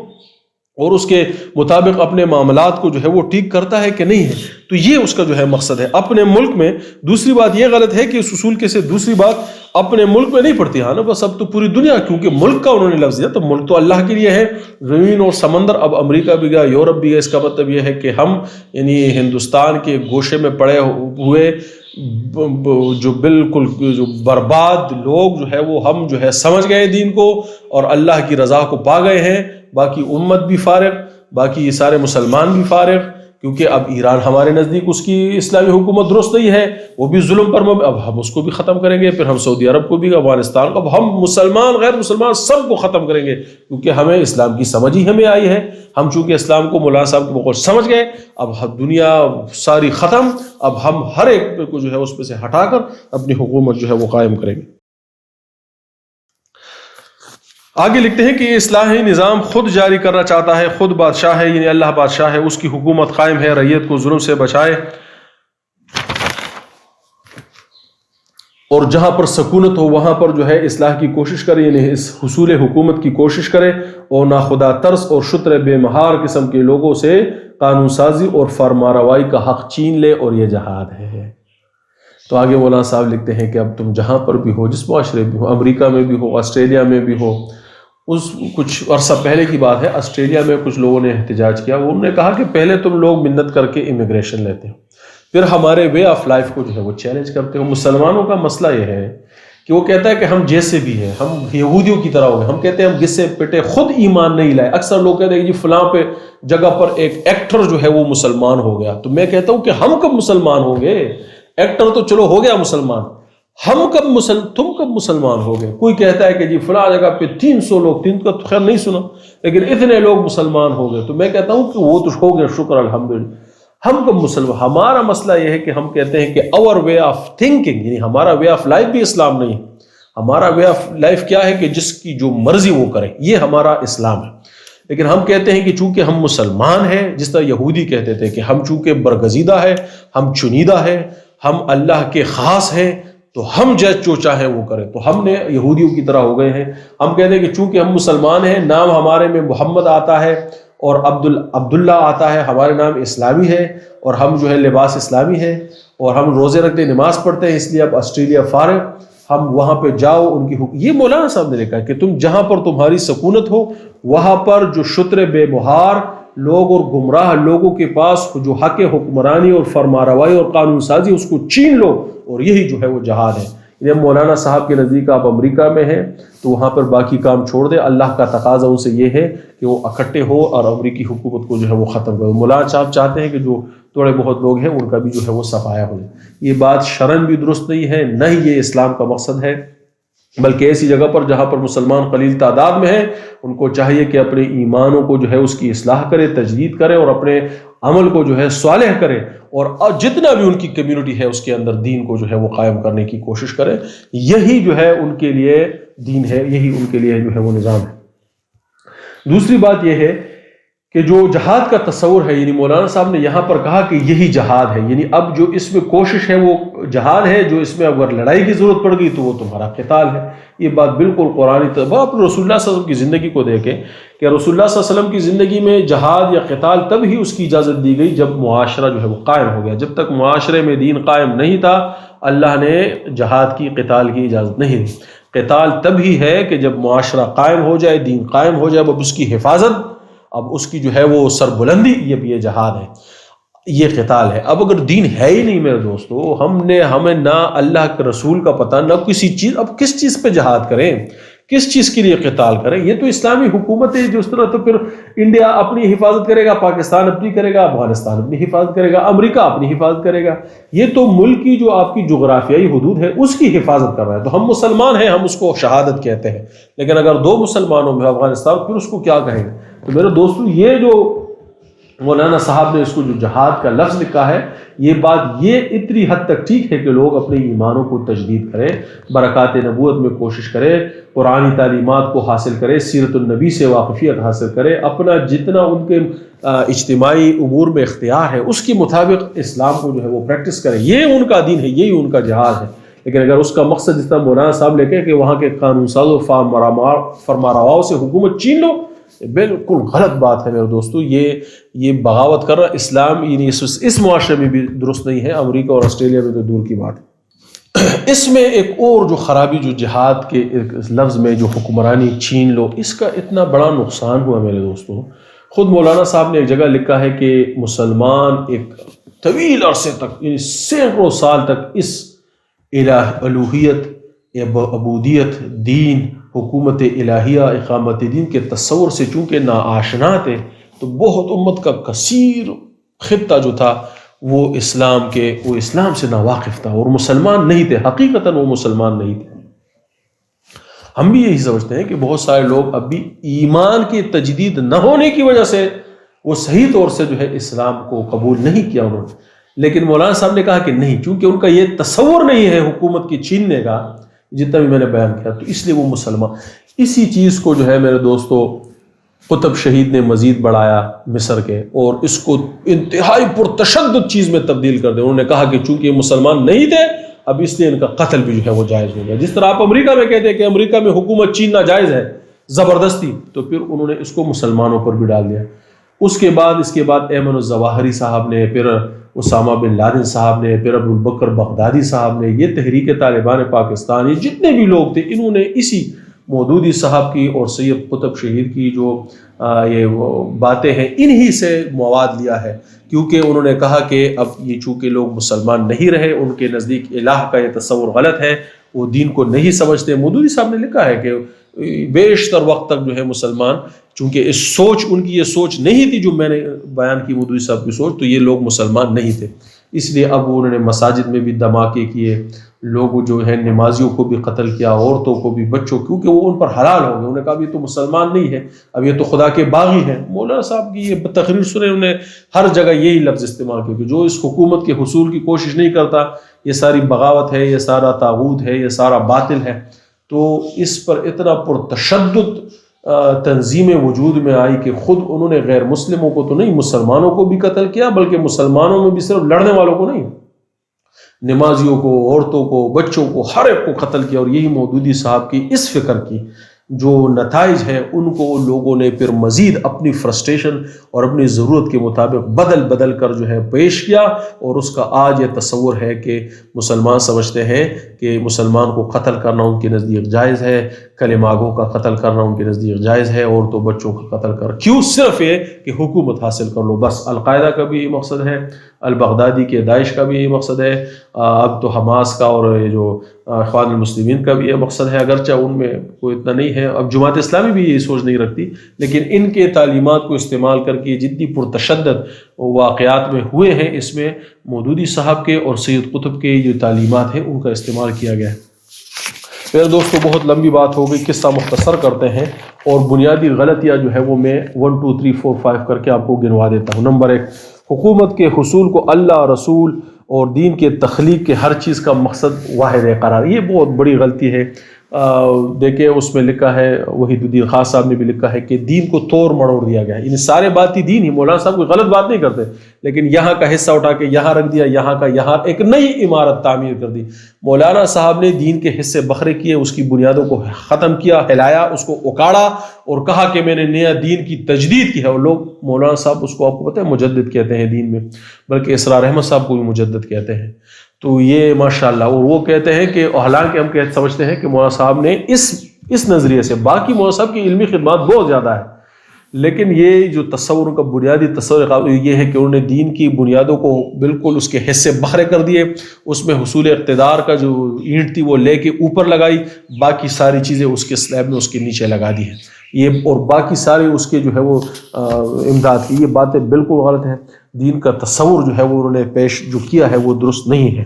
اور اس کے مطابق اپنے معاملات کو جو ہے وہ ٹھیک کرتا ہے کہ نہیں ہے۔ تو یہ اس کا جو ہے مقصد ہے اپنے ملک میں۔ دوسری بات یہ غلط ہے کہ اس اصول کے سے دوسری بات اپنے ملک میں نہیں پڑتی، ہاں نا بس اب تو پوری دنیا، کیونکہ ملک کا انہوں نے لفظ دیا تو ملک تو اللہ کے لیے ہے، زمین اور سمندر۔ اب امریکہ بھی گیا، یورپ بھی گیا، اس کا مطلب یہ ہے کہ ہم یعنی ہندوستان کے گوشے میں پڑے ہوئے جو بالکل جو برباد لوگ جو ہے وہ ہم جو ہے سمجھ گئے دین کو اور اللہ کی رضا کو پا گئے ہیں، باقی امت بھی فارغ، باقی یہ سارے مسلمان بھی فارغ، کیونکہ اب ایران ہمارے نزدیک اس کی اسلامی حکومت درست نہیں ہے، وہ بھی ظلم پر اب ہم اس کو بھی ختم کریں گے، پھر ہم سعودی عرب کو بھی، افغانستان کو، اب ہم مسلمان غیر مسلمان سب کو ختم کریں گے، کیونکہ ہمیں اسلام کی سمجھ ہی ہمیں آئی ہے۔ ہم چونکہ اسلام کو مولانا صاحب کے بقول سمجھ گئے، اب دنیا ساری ختم، اب ہم ہر ایک کو جو ہے اس پہ سے ہٹا کر اپنی حکومت جو ہے وہ قائم کریں گے۔ آگے لکھتے ہیں کہ یہ اصلاحی نظام خود جاری کرنا چاہتا ہے، خود بادشاہ ہے، یعنی اللہ بادشاہ ہے، اس کی حکومت قائم ہے، رعیت کو ظلم سے بچائے، اور جہاں پر سکونت ہو وہاں پر جو ہے اصلاح کی کوشش کرے، یعنی اس حصول حکومت کی کوشش کرے، اور ناخدا ترس اور شتر بے مہار قسم کے لوگوں سے قانون سازی اور فرمانروائی کا حق چھین لے، اور یہ جہاد ہے۔ تو آگے مولانا صاحب لکھتے ہیں کہ اب تم جہاں پر بھی ہو، جس معاشرے بھی ہو، امریکہ میں بھی ہو، آسٹریلیا میں بھی ہو، کچھ عرصہ پہلے کی بات ہے، آسٹریلیا میں کچھ لوگوں نے احتجاج کیا، انہوں نے کہا کہ پہلے تم لوگ منت کر کے امیگریشن لیتے ہو، پھر ہمارے وے آف لائف کو جو ہے وہ چیلنج کرتے ہو۔ مسلمانوں کا مسئلہ یہ ہے کہ وہ کہتا ہے کہ ہم جیسے بھی ہیں، ہم یہودیوں کی طرح ہو گئے، ہم کہتے ہیں ہم گسے پٹے خود ایمان نہیں لائے۔ اکثر لوگ کہتے ہیں کہ جی فلاں پہ جگہ پر ایک ایکٹر جو ہے وہ مسلمان ہو گیا، تو میں کہتا ہوں کہ ہم کب مسلمان ہو گئے؟ ایکٹر تو چلو ہو گیا مسلمان، تم کب مسلمان ہو گئے؟ کوئی کہتا ہے کہ جی فلاں جگہ پہ 300 لوگ، 3 کا تو خیر نہیں سنا، لیکن اتنے لوگ مسلمان ہو گئے، تو میں کہتا ہوں کہ وہ تو ہو گئے، شکر الحمدللہ۔ ہم کب مسلمان؟ ہمارا مسئلہ یہ ہے کہ ہم کہتے ہیں کہ اور وے آف تھنکنگ، یعنی ہمارا وے آف لائف بھی اسلام نہیں ہے، ہمارا وے آف لائف کیا ہے کہ جس کی جو مرضی وہ کرے، یہ ہمارا اسلام ہے۔ لیکن ہم کہتے ہیں کہ چونکہ ہم مسلمان ہیں، جس طرح یہودی کہتے تھے کہ ہم چونکہ برگزیدہ ہے، ہم چنیدہ ہے، ہم اللہ کے خاص ہیں، تو ہم جو چاہیں وہ کریں، تو ہم نے یہودیوں کی طرح ہو گئے ہیں۔ ہم کہتے ہیں کہ چونکہ ہم مسلمان ہیں، نام ہمارے میں محمد آتا ہے اور عبداللہ آتا ہے، ہمارے نام اسلامی ہے، اور ہم جو ہے لباس اسلامی ہے، اور ہم روزے رکھتے نماز پڑھتے ہیں، اس لیے اب آسٹریلیا فارغ، ہم وہاں پہ جاؤ ان کی یہ مولانا صاحب نے لکھا ہے کہ تم جہاں پر تمہاری سکونت ہو وہاں پر جو شتر بے مہار لوگ اور گمراہ لوگوں کے پاس جو حق حکمرانی اور فرمانروائی اور قانون سازی اس کو چھین لو، اور یہی جو ہے وہ جہاد ہے۔ یہ مولانا صاحب کے نزدیک آپ امریکہ میں ہیں تو وہاں پر باقی کام چھوڑ دیں، اللہ کا تقاضا ان سے یہ ہے کہ وہ اکٹھے ہو اور امریکی حکومت کو جو ہے وہ ختم کرو۔ مولانا صاحب چاہتے ہیں کہ جو تھوڑے بہت لوگ ہیں ان کا بھی جو ہے وہ صفایا ہو جائے۔ یہ بات شرعاً بھی درست نہیں ہے، نہ ہی یہ اسلام کا مقصد ہے، بلکہ ایسی جگہ پر جہاں پر مسلمان قلیل تعداد میں ہیں ان کو چاہیے کہ اپنے ایمانوں کو جو ہے اس کی اصلاح کرے، تجدید کرے، اور اپنے عمل کو جو ہے صالح کرے، اور جتنا بھی ان کی کمیونٹی ہے اس کے اندر دین کو جو ہے وہ قائم کرنے کی کوشش کرے۔ یہی جو ہے ان کے لیے دین ہے، یہی ان کے لیے جو ہے وہ نظام ہے۔ دوسری بات یہ ہے کہ جو جہاد کا تصور ہے، یعنی مولانا صاحب نے یہاں پر کہا کہ یہی جہاد ہے، یعنی اب جو اس میں کوشش ہے وہ جہاد ہے، جو اس میں اگر لڑائی کی ضرورت پڑ گئی تو وہ تمہارا قتال ہے۔ یہ بات بالکل قرآنی طبع آپ رسول اللہ صلی اللہ علیہ وسلم کی زندگی کو دیکھیں کہ رسول اللہ صلی اللہ علیہ وسلم کی زندگی میں جہاد یا قتال تب ہی اس کی اجازت دی گئی جب معاشرہ جو ہے وہ قائم ہو گیا۔ جب تک معاشرے میں دین قائم نہیں تھا اللہ نے جہاد کی، قتال کی اجازت نہیں دی۔ قتال تب ہی ہے کہ جب معاشرہ قائم ہو جائے، دین قائم ہو جائے، اب اس کی حفاظت، اب اس کی جو ہے وہ سربلندی، یہ جہاد ہے، یہ قتال ہے۔ اب اگر دین ہے ہی نہیں میرے دوستو، ہمیں نہ اللہ کے رسول کا پتہ، نہ کسی چیز، اب کس چیز پہ جہاد کریں، کس چیز کے لیے قتال کریں؟ یہ تو اسلامی حکومت ہے جو اس طرح، تو پھر انڈیا اپنی حفاظت کرے گا، پاکستان اپنی کرے گا، افغانستان اپنی حفاظت کرے گا، امریکہ اپنی حفاظت کرے گا۔ یہ تو ملک کی جو آپ کی جغرافیائی حدود ہے اس کی حفاظت کر رہا ہے۔ تو ہم مسلمان ہیں، ہم اس کو شہادت کہتے ہیں، لیکن اگر دو مسلمانوں میں افغانستان، پھر اس کو کیا کہیں گے؟ تو میرے دوستو، یہ جو مولانا صاحب نے اس کو جو جہاد کا لفظ لکھا ہے، یہ بات یہ اتنی حد تک ٹھیک ہے کہ لوگ اپنے ایمانوں کو تجدید کریں، برکات نبوت میں کوشش کریں، قرآنی تعلیمات کو حاصل کریں، سیرت النبی سے واقفیت حاصل کریں، اپنا جتنا ان کے اجتماعی امور میں اختیار ہے اس کے مطابق اسلام کو جو ہے وہ پریکٹس کریں۔ یہ ان کا دین ہے، یہی ان کا جہاد ہے۔ لیکن اگر اس کا مقصد جس طرح مولانا صاحب لکھے کہ وہاں کے قانون ساز و فرمانرواؤں سے حکومت چھین لو، بالکل غلط بات ہے میرے دوستو۔ یہ بغاوت کر رہا اسلام، یعنی اس معاشرے میں بھی درست نہیں ہے، امریکہ اور آسٹریلیا میں تو دور کی بات ہے۔ اس میں ایک اور جو خرابی جو جہاد کے لفظ میں جو حکمرانی چھین لو، اس کا اتنا بڑا نقصان ہوا میرے دوستو۔ خود مولانا صاحب نے ایک جگہ لکھا ہے کہ مسلمان ایک طویل عرصے تک، یعنی سینکڑوں سال تک اس الوہیت، عبودیت، دین، حکومت الہیہ، اقامت دین کے تصور سے چونکہ ناآشنا تھے، تو بہت امت کا کثیر خطہ جو تھا وہ اسلام سے ناواقف تھا، اور مسلمان نہیں تھے، حقیقتاً وہ مسلمان نہیں تھے۔ ہم بھی یہی سمجھتے ہیں کہ بہت سارے لوگ اب بھی ایمان کی تجدید نہ ہونے کی وجہ سے وہ صحیح طور سے جو ہے اسلام کو قبول نہیں کیا انہوں نے۔ لیکن مولانا صاحب نے کہا کہ نہیں، چونکہ ان کا یہ تصور نہیں ہے حکومت کی چھیننے کا، جتنا بھی میں نے بیان کیا، تو اس لیے وہ مسلمان۔ اسی چیز کو جو ہے میرے دوستو قطب شہید نے مزید بڑھایا مصر کے، اور اس کو انتہائی پرتشدد چیز میں تبدیل کر دیا۔ انہوں نے کہا کہ چونکہ یہ مسلمان نہیں تھے اب اس لیے ان کا قتل بھی جو ہے وہ جائز ہو گیا۔ جس طرح آپ امریکہ میں کہتے ہیں کہ امریکہ میں حکومت چھیننا جائز ہے زبردستی، تو پھر انہوں نے اس کو مسلمانوں پر بھی ڈال دیا۔ اس کے بعد ایمن الظواہری صاحب نے، پھر اسامہ بن لادن صاحب نے، پھر ابو بکر بغدادی صاحب نے، یہ تحریک طالبان پاکستان، یہ جتنے بھی لوگ تھے، انہوں نے اسی مودودی صاحب کی اور سید قطب شہید کی جو یہ باتیں ہیں انہی سے مواد لیا ہے، کیونکہ انہوں نے کہا کہ اب یہ چونکہ لوگ مسلمان نہیں رہے، ان کے نزدیک الہ کا یہ تصور غلط ہے، وہ دین کو نہیں سمجھتے۔ مودودی صاحب نے لکھا ہے کہ بیشتر وقت تک جو ہے مسلمان، چونکہ ان کی یہ سوچ نہیں تھی جو میں نے بیان کی، مودودی صاحب کی سوچ، تو یہ لوگ مسلمان نہیں تھے، اس لیے اب انہوں نے مساجد میں بھی دھماکے کیے، لوگ جو ہے نمازیوں کو بھی قتل کیا، عورتوں کو بھی، بچوں، کیونکہ وہ ان پر حلال ہو گئے۔ انہوں نے کہا اب یہ تو مسلمان نہیں ہے، اب یہ تو خدا کے باغی ہیں۔ مولانا صاحب کی یہ تقریر سنے، انہوں نے ہر جگہ یہی لفظ استعمال کیا کہ جو اس حکومت کے حصول کی کوشش نہیں کرتا، یہ ساری بغاوت ہے، یہ سارا طاغوت ہے، یہ سارا باطل ہے۔ تو اس پر اتنا پرتشدد تنظیمیں وجود میں آئی کہ خود انہوں نے غیر مسلموں کو تو نہیں، مسلمانوں کو بھی قتل کیا، بلکہ مسلمانوں میں بھی صرف لڑنے والوں کو نہیں، نمازیوں کو، عورتوں کو، بچوں کو، ہر ایک کو قتل کیا۔ اور یہی مودودی صاحب کی اس فکر کی جو نتائج ہیں ان کو لوگوں نے پھر مزید اپنی فرسٹریشن اور اپنی ضرورت کے مطابق بدل کر جو ہے پیش کیا، اور اس کا آج یہ تصور ہے کہ مسلمان سمجھتے ہیں کہ مسلمان کو قتل کرنا ان کے نزدیک جائز ہے، کلمہ گو کا قتل کرنا ان کے نزدیک جائز ہے، عورتوں بچوں کا قتل کر کیوں؟ صرف یہ کہ حکومت حاصل کر لو بس۔ القاعدہ کا بھی یہ مقصد ہے، البغدادی کے داعش کا بھی یہ مقصد ہے، اب تو حماس کا اور یہ جو اخوان المسلمین کا بھی یہ مقصد ہے، اگرچہ ان میں کوئی اتنا نہیں ہے، اب جماعت اسلامی بھی یہ سوچ نہیں رکھتی، لیکن ان کے تعلیمات کو استعمال کر کے جتنی پرتشدد واقعات میں ہوئے ہیں اس میں مودودی صاحب کے اور سید قطب کے جو تعلیمات ہیں ان کا استعمال کیا گیا ہے۔ پھر دوستو بہت لمبی بات ہو گئی، قصہ مختصر کرتے ہیں اور بنیادی غلطیاں جو ہے وہ میں 1 2 3 4 5 کر کے آپ کو گنوا دیتا ہوں۔ نمبر 1، حکومت کے حصول کو اللہ، رسول اور دین کے تخلیق کے ہر چیز کا مقصد واحد قرار، یہ بہت بڑی غلطی ہے۔ دیکھیں اس میں لکھا ہے، وحید الدین خان صاحب نے بھی لکھا ہے کہ دین کو توڑ مڑوڑ دیا گیا ہے، یعنی سارے بات ہی دین ہی، مولانا صاحب کوئی غلط بات نہیں کرتے، لیکن یہاں کا حصہ اٹھا کے یہاں رکھ دیا، یہاں کا یہاں ایک نئی عمارت تعمیر کر دی۔ مولانا صاحب نے دین کے حصے بکھرے کیے، اس کی بنیادوں کو ختم کیا، ہلایا، اس کو اکاڑا اور کہا کہ میں نے نیا دین کی تجدید کی ہے، اور لوگ مولانا صاحب اس کو آپ کو پتہ ہے مجدد کہتے ہیں دین میں، بلکہ اسرار احمد صاحب کو بھی مجدد کہتے ہیں۔ تو یہ ماشاءاللہ، اور وہ کہتے ہیں کہ حالانکہ ہم سمجھتے ہیں کہ مولانا صاحب نے اس نظریے سے، باقی مولانا صاحب کی علمی خدمات بہت زیادہ ہے، لیکن یہ جو تصور کا بنیادی تصور یہ ہے کہ انہوں نے دین کی بنیادوں کو بالکل اس کے حصے بکھرے کر دیے، اس میں حصول اقتدار کا جو اینٹ تھی وہ لے کے اوپر لگائی، باقی ساری چیزیں اس کے سلیب میں اس کے نیچے لگا دی ہیں، یہ اور باقی سارے اس کے جو ہے وہ امداد کی، یہ باتیں بالکل غلط ہیں۔ دین کا تصور جو ہے وہ انہوں نے پیش جو کیا ہے وہ درست نہیں ہے۔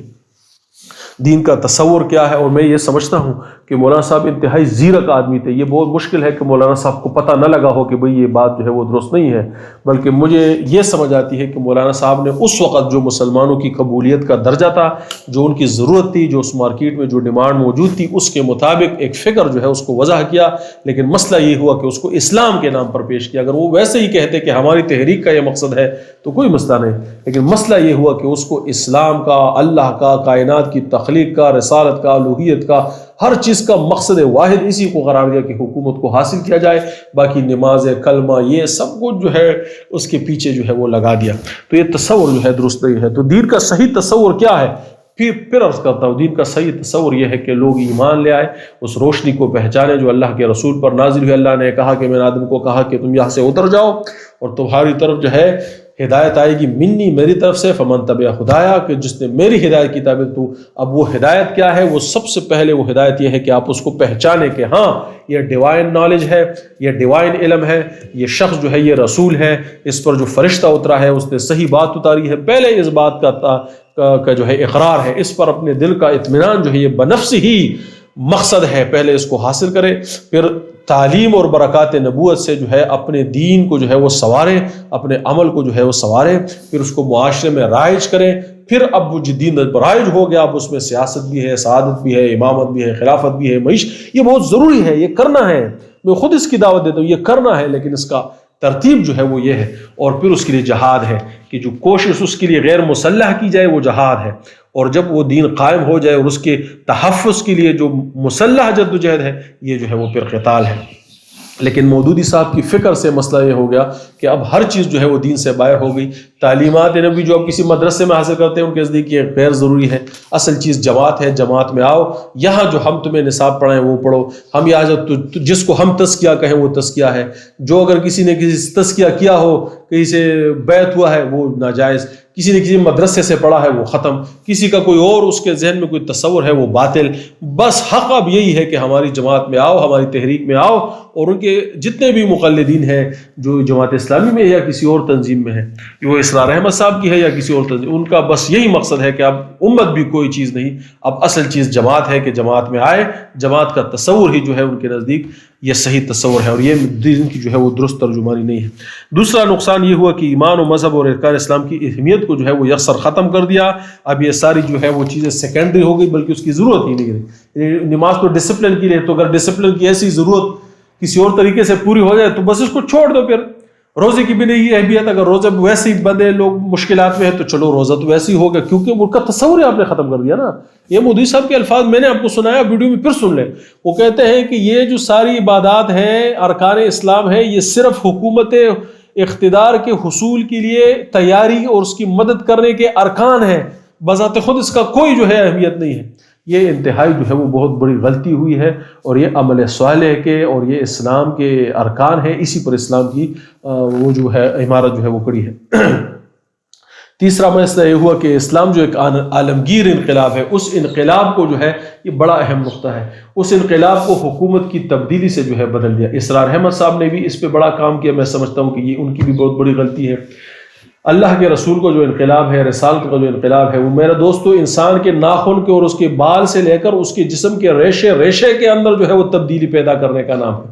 دین کا تصور کیا ہے، اور میں یہ سمجھتا ہوں کہ مولانا صاحب انتہائی زیرک آدمی تھے، یہ بہت مشکل ہے کہ مولانا صاحب کو پتہ نہ لگا ہو کہ بھئی یہ بات جو ہے وہ درست نہیں ہے، بلکہ مجھے یہ سمجھ آتی ہے کہ مولانا صاحب نے اس وقت جو مسلمانوں کی قبولیت کا درجہ تھا، جو ان کی ضرورت تھی، جو اس مارکیٹ میں جو ڈیمانڈ موجود تھی، اس کے مطابق ایک فکر جو ہے اس کو وضع کیا، لیکن مسئلہ یہ ہوا کہ اس کو اسلام کے نام پر پیش کیا۔ اگر وہ ویسے ہی کہتے کہ ہماری تحریک کا یہ مقصد ہے تو کوئی مسئلہ نہیں، لیکن مسئلہ یہ ہوا کہ اس کو اسلام کا، اللہ کا، کائنات کی تخلیق کا، رسالت کا، الوہیت کا، ہر چیز کا مقصد واحد اسی کو قرار دیا کہ حکومت کو حاصل کیا جائے، باقی نماز، کلمہ، یہ سب کچھ جو ہے اس کے پیچھے جو ہے وہ لگا دیا۔ تو یہ تصور جو ہے درست نہیں ہے۔ تو دین کا صحیح تصور کیا ہے؟ پھر عرض کرتا ہوں، دین کا صحیح تصور یہ ہے کہ لوگ ایمان لے آئے، اس روشنی کو پہچانے جو اللہ کے رسول پر نازل ہوئی۔ اللہ نے کہا کہ میں نے آدم کو کہا کہ تم یہاں سے اتر جاؤ اور تمہاری طرف جو ہے ہدایت آئے گی، منی، میری طرف سے، فمن تبع خدایا، کہ جس نے میری ہدایت کی تابع تو۔ اب وہ ہدایت کیا ہے؟ وہ سب سے پہلے وہ ہدایت یہ ہے کہ آپ اس کو پہچانے کہ ہاں یہ ڈیوائن نالج ہے، یہ ڈیوائن علم ہے، یہ شخص جو ہے یہ رسول ہے، اس پر جو فرشتہ اترا ہے اس نے صحیح بات اتاری ہے۔ پہلے اس بات کا جو ہے اقرار ہے، اس پر اپنے دل کا اطمینان جو ہے یہ بنفس ہی مقصد ہے، پہلے اس کو حاصل کرے، پھر تعلیم اور برکات نبوت سے جو ہے اپنے دین کو جو ہے وہ سنوارے، اپنے عمل کو جو ہے وہ سنوارے، پھر اس کو معاشرے میں رائج کرے۔ پھر اب وہ دین رائج ہو گیا، اب اس میں سیاست بھی ہے، سعادت بھی ہے، امامت بھی ہے، خلافت بھی ہے، معیشت، یہ بہت ضروری ہے، یہ کرنا ہے، میں خود اس کی دعوت دیتا ہوں، یہ کرنا ہے، لیکن اس کا ترتیب جو ہے وہ یہ ہے، اور پھر اس کے لیے جہاد ہے کہ جو کوشش اس کے لیے غیر مسلح کی جائے وہ جہاد ہے، اور جب وہ دین قائم ہو جائے اور اس کے تحفظ کے لیے جو مسلح جدوجہد ہے یہ جو ہے وہ پھر قتال ہے۔ لیکن مودودی صاحب کی فکر سے مسئلہ یہ ہو گیا کہ اب ہر چیز جو ہے وہ دین سے باہر ہو گئی، تعلیمات نبی جو اب کسی مدرسے میں حاصل کرتے ہیں ان کے نزدیک یہ غیر ضروری ہے، اصل چیز جماعت ہے، جماعت میں آؤ، یہاں جو ہم تمہیں نصاب پڑھائیں وہ پڑھو، ہم یہاں جس کو ہم تزکیہ کہیں وہ تزکیہ ہے، جو اگر کسی نے کسی سے تزکیہ کیا ہو، کہیں سے بیعت ہوا ہے وہ ناجائز، کسی نے کسی مدرسے سے پڑھا ہے وہ ختم، کسی کا کوئی اور اس کے ذہن میں کوئی تصور ہے وہ باطل، بس حق اب یہی ہے کہ ہماری جماعت میں آؤ، ہماری تحریک میں آؤ، اور ان کے جتنے بھی مقلدین ہیں جو جماعت اسلامی میں یا کسی اور تنظیم میں ہیں، وہ اسرار احمد صاحب کی ہے یا کسی اور تنظیم، ان کا بس یہی مقصد ہے کہ اب امت بھی کوئی چیز نہیں، اب اصل چیز جماعت ہے کہ جماعت میں آئے، جماعت کا تصور ہی جو ہے ان کے نزدیک یہ صحیح تصور ہے، اور یہ دین کی جو ہے وہ درست ترجمانی نہیں ہے۔ دوسرا نقصان یہ ہوا کہ ایمان و مذہب اور ارکان اسلام کی اہمیت کو جو ہے وہ یکسر ختم کر دیا، اب یہ ساری جو ہے وہ چیزیں سیکنڈری ہو گئی، بلکہ اس کی ضرورت ہی نہیں رہی۔ نماز تو ڈسپلن کی لیے، تو اگر ڈسپلن کی ایسی ضرورت کسی اور طریقے سے پوری ہو جائے تو بس اس کو چھوڑ دو. پھر روزے کی بھی نہیں یہ اہمیت، اگر روزہ ویسے ہی بندے لوگ مشکلات میں ہیں تو چلو روزہ تو ویسے ہی ہوگا، کیونکہ ان کا تصور ہی آپ نے ختم کر دیا نا. یہ مودودی صاحب کے الفاظ میں نے آپ کو سنایا، ویڈیو میں پھر سن لیں. وہ کہتے ہیں کہ یہ جو ساری عبادات ہیں، ارکان اسلام ہے، یہ صرف حکومت اقتدار کے حصول کے لیے تیاری اور اس کی مدد کرنے کے ارکان ہیں، بذات خود اس کا کوئی جو ہے اہمیت نہیں ہے. یہ انتہائی جو ہے وہ بہت بڑی غلطی ہوئی ہے، اور یہ عمل صالح کے اور یہ اسلام کے ارکان ہیں، اسی پر اسلام کی وہ جو ہے عمارت جو ہے وہ کڑی ہے. تیسرا مسئلہ یہ ہوا کہ اسلام جو ایک عالمگیر انقلاب ہے، اس انقلاب کو جو ہے یہ بڑا اہم نقطہ ہے، اس انقلاب کو حکومت کی تبدیلی سے جو ہے بدل دیا. اسرار احمد صاحب نے بھی اس پہ بڑا کام کیا. میں سمجھتا ہوں کہ یہ ان کی بھی بہت بڑی غلطی ہے. اللہ کے رسول کو جو انقلاب ہے، رسالت کا جو انقلاب ہے، وہ میرا دوستو انسان کے ناخن کے اور اس کے بال سے لے کر اس کے جسم کے ریشے ریشے کے اندر جو ہے وہ تبدیلی پیدا کرنے کا نام ہے.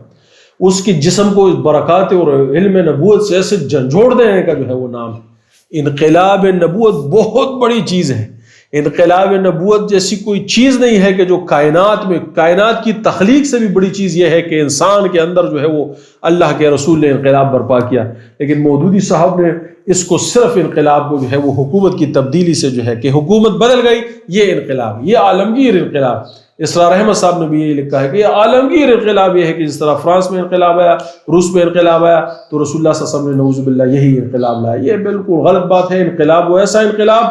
اس کے جسم کو برکات اور علم نبوت سے ایسے جھنجھوڑ دینے کا جو ہے وہ نام ہے. انقلاب نبوت بہت بڑی چیز ہے. انقلاب نبوت جیسی کوئی چیز نہیں ہے کہ جو کائنات کی تخلیق سے بھی بڑی چیز یہ ہے کہ انسان کے اندر جو ہے وہ اللہ کے رسول نے انقلاب برپا کیا. لیکن مودودی صاحب نے اس کو صرف انقلاب کو جو ہے وہ حکومت کی تبدیلی سے جو ہے کہ حکومت بدل گئی، یہ انقلاب، یہ عالمگیر انقلاب. اسرار احمد صاحب نے بھی یہی لکھا ہے کہ یہ عالمگیر انقلاب یہ ہے کہ جس طرح فرانس میں انقلاب آیا، روس میں انقلاب آیا، تو رسول اللہ صلی اللہ علیہ وسلم نے نعوذ باللہ یہی انقلاب لایا. یہ بالکل غلط بات ہے. انقلاب وہ ایسا انقلاب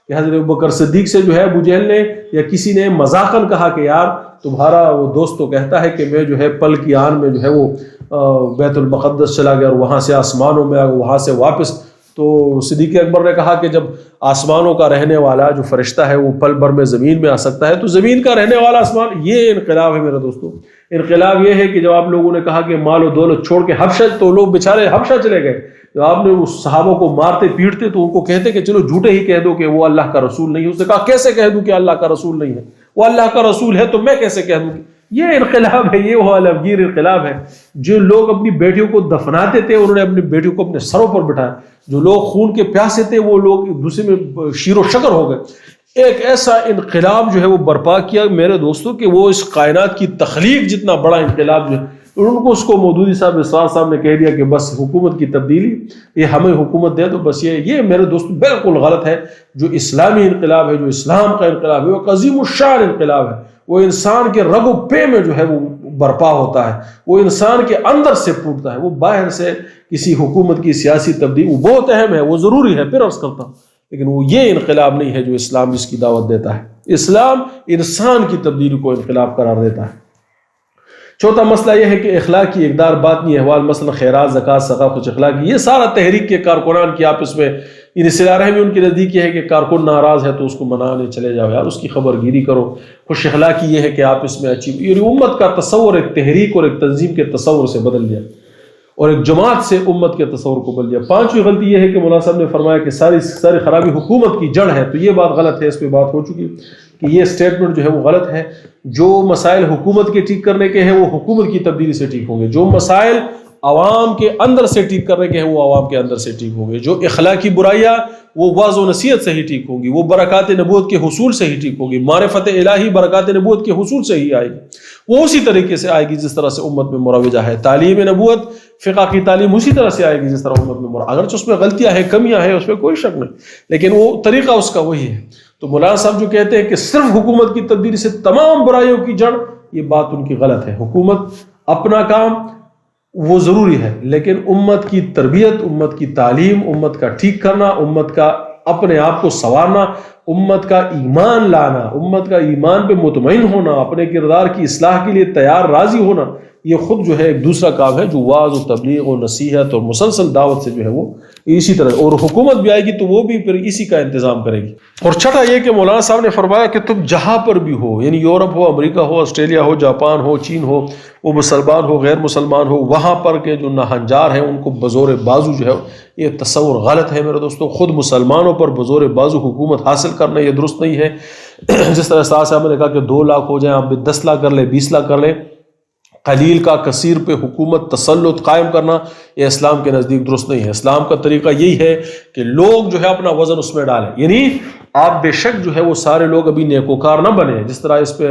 کہ حضرت ابوبکر صدیق سے جو ہے ابو جہل نے یا کسی نے مذاقاً کہا کہ یار تمہارا وہ دوست تو کہتا ہے کہ میں جو ہے پل کی آن میں جو ہے وہ بیت المقدس چلا گیا اور وہاں سے آسمانوں میں وہاں سے واپس. تو صدیق اکبر نے کہا کہ جب آسمانوں کا رہنے والا جو فرشتہ ہے وہ پل بھر میں زمین میں آ سکتا ہے تو زمین کا رہنے والا آسمان. یہ انقلاب ہے میرے دوستو. انقلاب یہ ہے کہ جب آپ لوگوں نے کہا کہ مال و دولت چھوڑ کے حبشہ، تو لوگ بیچارے حبشہ چلے گئے. جب آپ نے اس صحابوں کو مارتے پیٹتے تو ان کو کہتے کہ چلو جھوٹے ہی کہہ دو کہ وہ اللہ کا رسول نہیں ہے. اس نے کہا کیسے کہہ دوں کہ اللہ کا رسول نہیں ہے؟ وہ اللہ کا رسول ہے تو میں کیسے کہہ دوں؟ یہ انقلاب ہے، یہ وہ عالمگیر انقلاب ہے. جو لوگ اپنی بیٹیوں کو دفناتے تھے انہوں نے اپنی بیٹیوں کو اپنے سروں پر بٹھایا. جو لوگ خون کے پیاسے تھے وہ لوگ ایک دوسرے میں شیر و شکر ہو گئے. ایک ایسا انقلاب جو ہے وہ برپا کیا میرے دوستوں کہ وہ اس کائنات کی تخلیق جتنا بڑا انقلاب جو ہے، ان کو اس کو مودودی صاحب اسرار صاحب نے کہہ دیا کہ بس حکومت کی تبدیلی، یہ ہمیں حکومت دے دو بس. یہ میرے دوست بالکل غلط ہے. جو اسلامی انقلاب ہے، جو اسلام کا انقلاب ہے، وہ عظیم الشان انقلاب ہے. وہ انسان کے رگ و پے میں جو ہے وہ برپا ہوتا ہے، وہ انسان کے اندر سے پھوٹتا ہے. وہ باہر سے کسی حکومت کی سیاسی تبدیلی وہ بہت اہم ہے، وہ ضروری ہے، پھر عرض کرتا ہوں، لیکن وہ یہ انقلاب نہیں ہے جو اسلام اس کی دعوت دیتا ہے. اسلام انسان کی تبدیلی کو انقلاب قرار دیتا ہے. چوتھا مسئلہ یہ ہے کہ اخلاقی اقدار، باطنی احوال، مثلا خیرات، زکوٰۃ، صدقہ، کچھ اخلاقی، یہ سارا تحریک کے کارکنان کی آپس میں یعنی صلہ رحمی ان کے نزدیک یہ ہے کہ کارکن ناراض ہے تو اس کو منانے چلے جاؤ یار، اس کی خبر گیری کرو. خوش اخلاقی یہ ہے کہ آپس میں اچھی، یعنی امت کا تصور ایک تحریک اور ایک تنظیم کے تصور سے بدل دیا اور ایک جماعت سے امت کے تصور کو بدل دیا. پانچویں غلطی یہ ہے کہ مولانا صاحب نے فرمایا کہ ساری خرابی حکومت کی جڑ ہے. تو یہ بات غلط ہے، اس پہ بات ہو چکی کہ یہ سٹیٹمنٹ جو ہے وہ غلط ہے. جو مسائل حکومت کے ٹھیک کرنے کے ہیں وہ حکومت کی تبدیلی سے ٹھیک ہوں گے. جو مسائل عوام کے اندر سے ٹھیک کرنے کے ہیں وہ عوام کے اندر سے ٹھیک ہوں گے. جو اخلاقی برائیاں وہ واعظ و نصیحت سے ہی ٹھیک ہوں گی، وہ برکات نبوت کے حصول سے ہی ٹھیک ہوگی. معرفت الہی برکات نبوت کے حصول سے ہی آئے گی. وہ اسی طریقے سے آئے گی جس طرح سے امت میں مروجہ ہے. تعلیم نبوت، فقہ کی تعلیم اسی طرح سے آئے گی جس طرح امت میں مروجہ. اگرچہ اس میں غلطیاں ہیں، کمیاں ہیں، اس میں کوئی شک نہیں، لیکن وہ طریقہ اس کا وہی ہے. تو مولانا صاحب جو کہتے ہیں کہ صرف حکومت کی تبدیلی سے تمام برائیوں کی جڑ، یہ بات ان کی غلط ہے. حکومت اپنا کام وہ ضروری ہے، لیکن امت کی تربیت، امت کی تعلیم، امت کا ٹھیک کرنا، امت کا اپنے آپ کو سنوارنا، امت کا ایمان لانا، امت کا ایمان پہ مطمئن ہونا، اپنے کردار کی اصلاح کے لیے تیار راضی ہونا، یہ خود جو ہے ایک دوسرا کام ہے جو واعظ و تبلیغ و نصیحت اور مسلسل دعوت سے جو ہے وہ اسی طرح. اور حکومت بھی آئے گی تو وہ بھی پھر اسی کا انتظام کرے گی. اور چھٹا یہ کہ مولانا صاحب نے فرمایا کہ تم جہاں پر بھی ہو، یعنی یورپ ہو، امریکہ ہو، آسٹریلیا ہو، جاپان ہو، چین ہو، وہ مسلمان ہو، غیر مسلمان ہو، وہاں پر کے جو ناہنجار ہیں ان کو بزور بازو جو ہے یہ تصور غلط ہے میرے دوستوں. خود مسلمانوں پر بزور بازو حکومت حاصل کرنا یہ درست نہیں ہے. جس طرح استاد صاحب نے کہا کہ 2 لاکھ ہو جائیں، آپ 10 لاکھ کر لیں، 20 لاکھ کر لیں، قلیل کا کثیر پہ حکومت تسلط قائم کرنا یہ اسلام کے نزدیک درست نہیں ہے. اسلام کا طریقہ یہی ہے کہ لوگ جو ہے اپنا وزن اس میں ڈالیں. یعنی آپ بے شک جو ہے وہ سارے لوگ ابھی نیکوکار نہ بنے. جس طرح اس پہ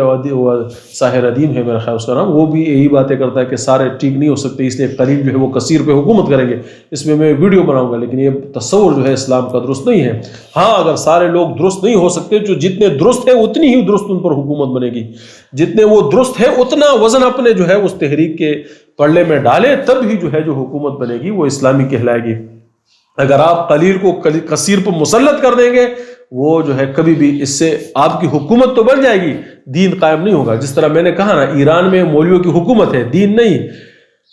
ساحر ادیم ہے میرا خیال اس کا نام, وہ بھی یہی باتیں کرتا ہے کہ سارے ٹھیک نہیں ہو سکتے, اس لیے قلیل جو ہے وہ کثیر پہ حکومت کریں گے. اس میں ویڈیو بناؤں گا, لیکن یہ تصور جو ہے اسلام کا درست نہیں ہے. ہاں اگر سارے لوگ درست نہیں ہو سکتے, جو جتنے درست ہے اتنی ہی درست ان پر حکومت بنے گی, جتنے وہ درست ہے اتنا وزن اپنے جو ہے اس تحریک کے پلڑے میں ڈالے, تب ہی جو ہے جو حکومت بنے گی وہ اسلامی کہلائے گی. اگر آپ قلیل کو کثیر پر مسلط کر دیں گے, وہ جو ہے کبھی بھی اس سے آپ کی حکومت تو بن جائے گی, دین قائم نہیں ہوگا. جس طرح میں نے کہا نا, ایران میں مولویوں کی حکومت ہے, دین نہیں.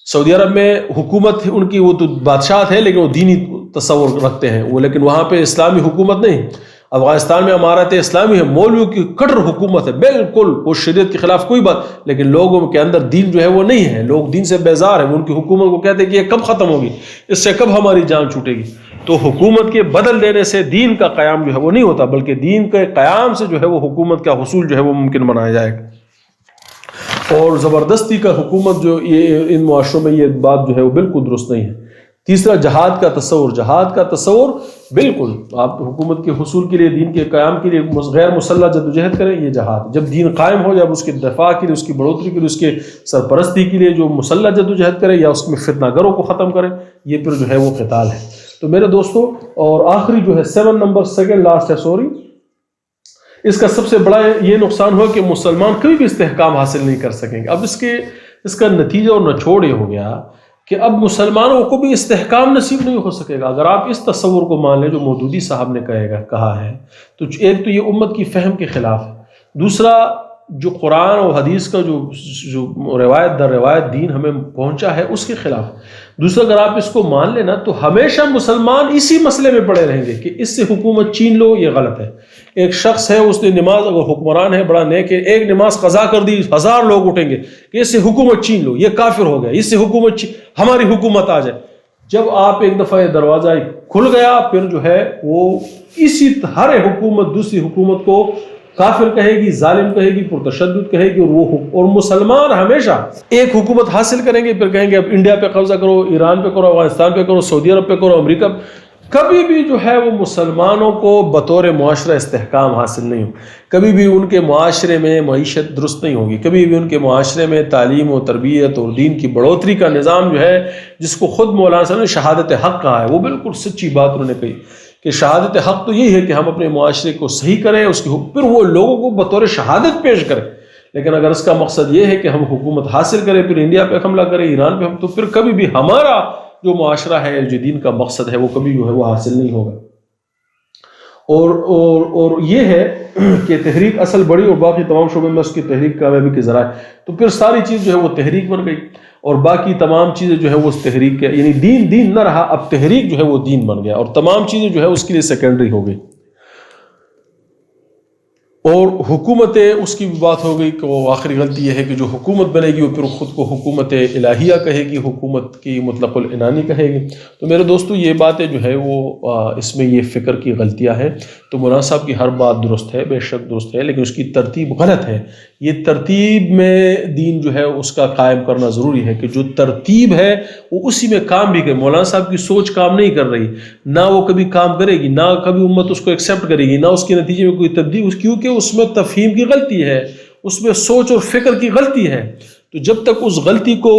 سعودی عرب میں حکومت ان کی وہ تو بادشاہت ہے, لیکن وہ دینی تصور رکھتے ہیں وہ, لیکن وہاں پہ اسلامی حکومت نہیں. افغانستان میں امارت اسلامی ہے, مولویوں کی کٹر حکومت ہے, بالکل وہ شریعت کے خلاف کوئی بات, لیکن لوگوں کے اندر دین جو ہے وہ نہیں ہے, لوگ دین سے بیزار ہیں. وہ ان کی حکومت کو کہتے ہیں کہ یہ کب ختم ہوگی, اس سے کب ہماری جان چھوٹے گی. تو حکومت کے بدل دینے سے دین کا قیام جو ہے وہ نہیں ہوتا, بلکہ دین کے قیام سے جو ہے وہ حکومت کا حصول جو ہے وہ ممکن بنایا جائے گا. اور زبردستی کا حکومت جو یہ ان معاشروں میں, یہ بات جو ہے وہ بالکل درست نہیں ہے. تیسرا, جہاد کا تصور. جہاد کا تصور بالکل آپ حکومت کے حصول کے لیے, دین کے قیام کے لیے غیر مسلح جدوجہد کریں, یہ جہاد. جب دین قائم ہو, جب اس کے دفاع کے لیے, اس کی بڑھوتری کے لیے, اس کے سرپرستی کے لیے جو مسلح جدوجہد کرے یا اس میں فتنہ گروں کو ختم کرے, یہ پھر جو ہے وہ قتال ہے. تو میرے دوستوں, اور آخری جو ہے 7 نمبر, سیکنڈ لاسٹ ہے, سوری, اس کا سب سے بڑا یہ نقصان ہوا کہ مسلمان کبھی بھی استحکام حاصل نہیں کر سکیں گے. اب اس کا نتیجہ اور نچوڑ یہ ہو گیا کہ اب مسلمانوں کو بھی استحکام نصیب نہیں ہو سکے گا. اگر آپ اس تصور کو مان لیں جو مودودی صاحب نے کہا ہے, تو ایک تو یہ امت کی فہم کے خلاف ہے, دوسرا جو قرآن اور حدیث کا جو روایت در روایت دین ہمیں پہنچا ہے اس کے خلاف. دوسرا, اگر آپ اس کو مان لینا تو ہمیشہ مسلمان اسی مسئلے میں پڑے رہیں گے کہ اس سے حکومت چھین لو, یہ غلط ہے. ایک شخص ہے, اس نے نماز, اگر حکمران ہے بڑا نیک ہے, ایک نماز قضا کر دی, 1000 لوگ اٹھیں گے کہ اس سے حکومت چھین لو, یہ کافر ہو گیا, اس سے حکومت ہماری حکومت آ جائے. جب آپ ایک دفعہ یہ دروازہ کھل گیا, پھر جو ہے وہ اسی ہر حکومت دوسری حکومت کو کافر کہے گی, ظالم کہے گی, پرتشدد کہے گی, اور مسلمان ہمیشہ ایک حکومت حاصل کریں گے, پھر کہیں گے اب انڈیا پہ قبضہ کرو, ایران پہ کرو, افغانستان پہ کرو, سعودی عرب پہ کرو, امریکہ. کبھی بھی جو ہے وہ مسلمانوں کو بطور معاشرہ استحکام حاصل نہیں ہو, کبھی بھی ان کے معاشرے میں معیشت درست نہیں ہوگی, کبھی بھی ان کے معاشرے میں تعلیم و تربیت اور دین کی بڑھوتری کا نظام جو ہے, جس کو خود مولانا صاحب نے شہادت حق کہا ہے, وہ بالکل سچی بات انہوں نے کہی کہ شہادت حق تو یہی ہے کہ ہم اپنے معاشرے کو صحیح کریں, اس کی پھر وہ لوگوں کو بطور شہادت پیش کریں. لیکن اگر اس کا مقصد یہ ہے کہ ہم حکومت حاصل کریں, پھر انڈیا پہ حملہ کریں, ایران پہ, تو پھر کبھی بھی ہمارا جو معاشرہ ہے, جو دین کا مقصد ہے, وہ کبھی جو ہے وہ حاصل نہیں ہوگا. اور یہ ہے کہ تحریک اصل بڑی اور باقی تمام شعبے میں اس کی تحریک کامیابی کے ذرائع, تو پھر ساری چیز جو ہے وہ تحریک بن گئی, اور باقی تمام چیزیں جو ہے وہ اس تحریک کے, یعنی دین نہ رہا, اب تحریک جو ہے وہ دین بن گیا, اور تمام چیزیں جو ہے اس کے لیے سیکنڈری ہو گئی. اور حکومتیں, اس کی بھی بات ہو گئی کہ وہ آخری غلطی یہ ہے کہ جو حکومت بنے گی وہ پھر خود کو حکومت الہیہ کہے گی, حکومت کی مطلق العنانی کہے گی. تو میرے دوستو, یہ باتیں جو ہے وہ اس میں یہ فکر کی غلطیاں ہیں. تو مولانا صاحب کی ہر بات درست ہے, بے شک درست ہے, لیکن اس کی ترتیب غلط ہے. یہ ترتیب میں دین جو ہے اس کا قائم کرنا ضروری ہے, کہ جو ترتیب ہے وہ اسی میں کام بھی کرے. مولانا صاحب کی سوچ کام نہیں کر رہی, نہ وہ کبھی کام کرے گی, نہ کبھی امت اس کو ایکسیپٹ کرے گی, نہ اس کے نتیجے میں کوئی تبدیلی, کیونکہ اس میں تفہیم کی غلطی ہے, اس میں سوچ اور فکر کی غلطی ہے. تو جب تک اس غلطی کو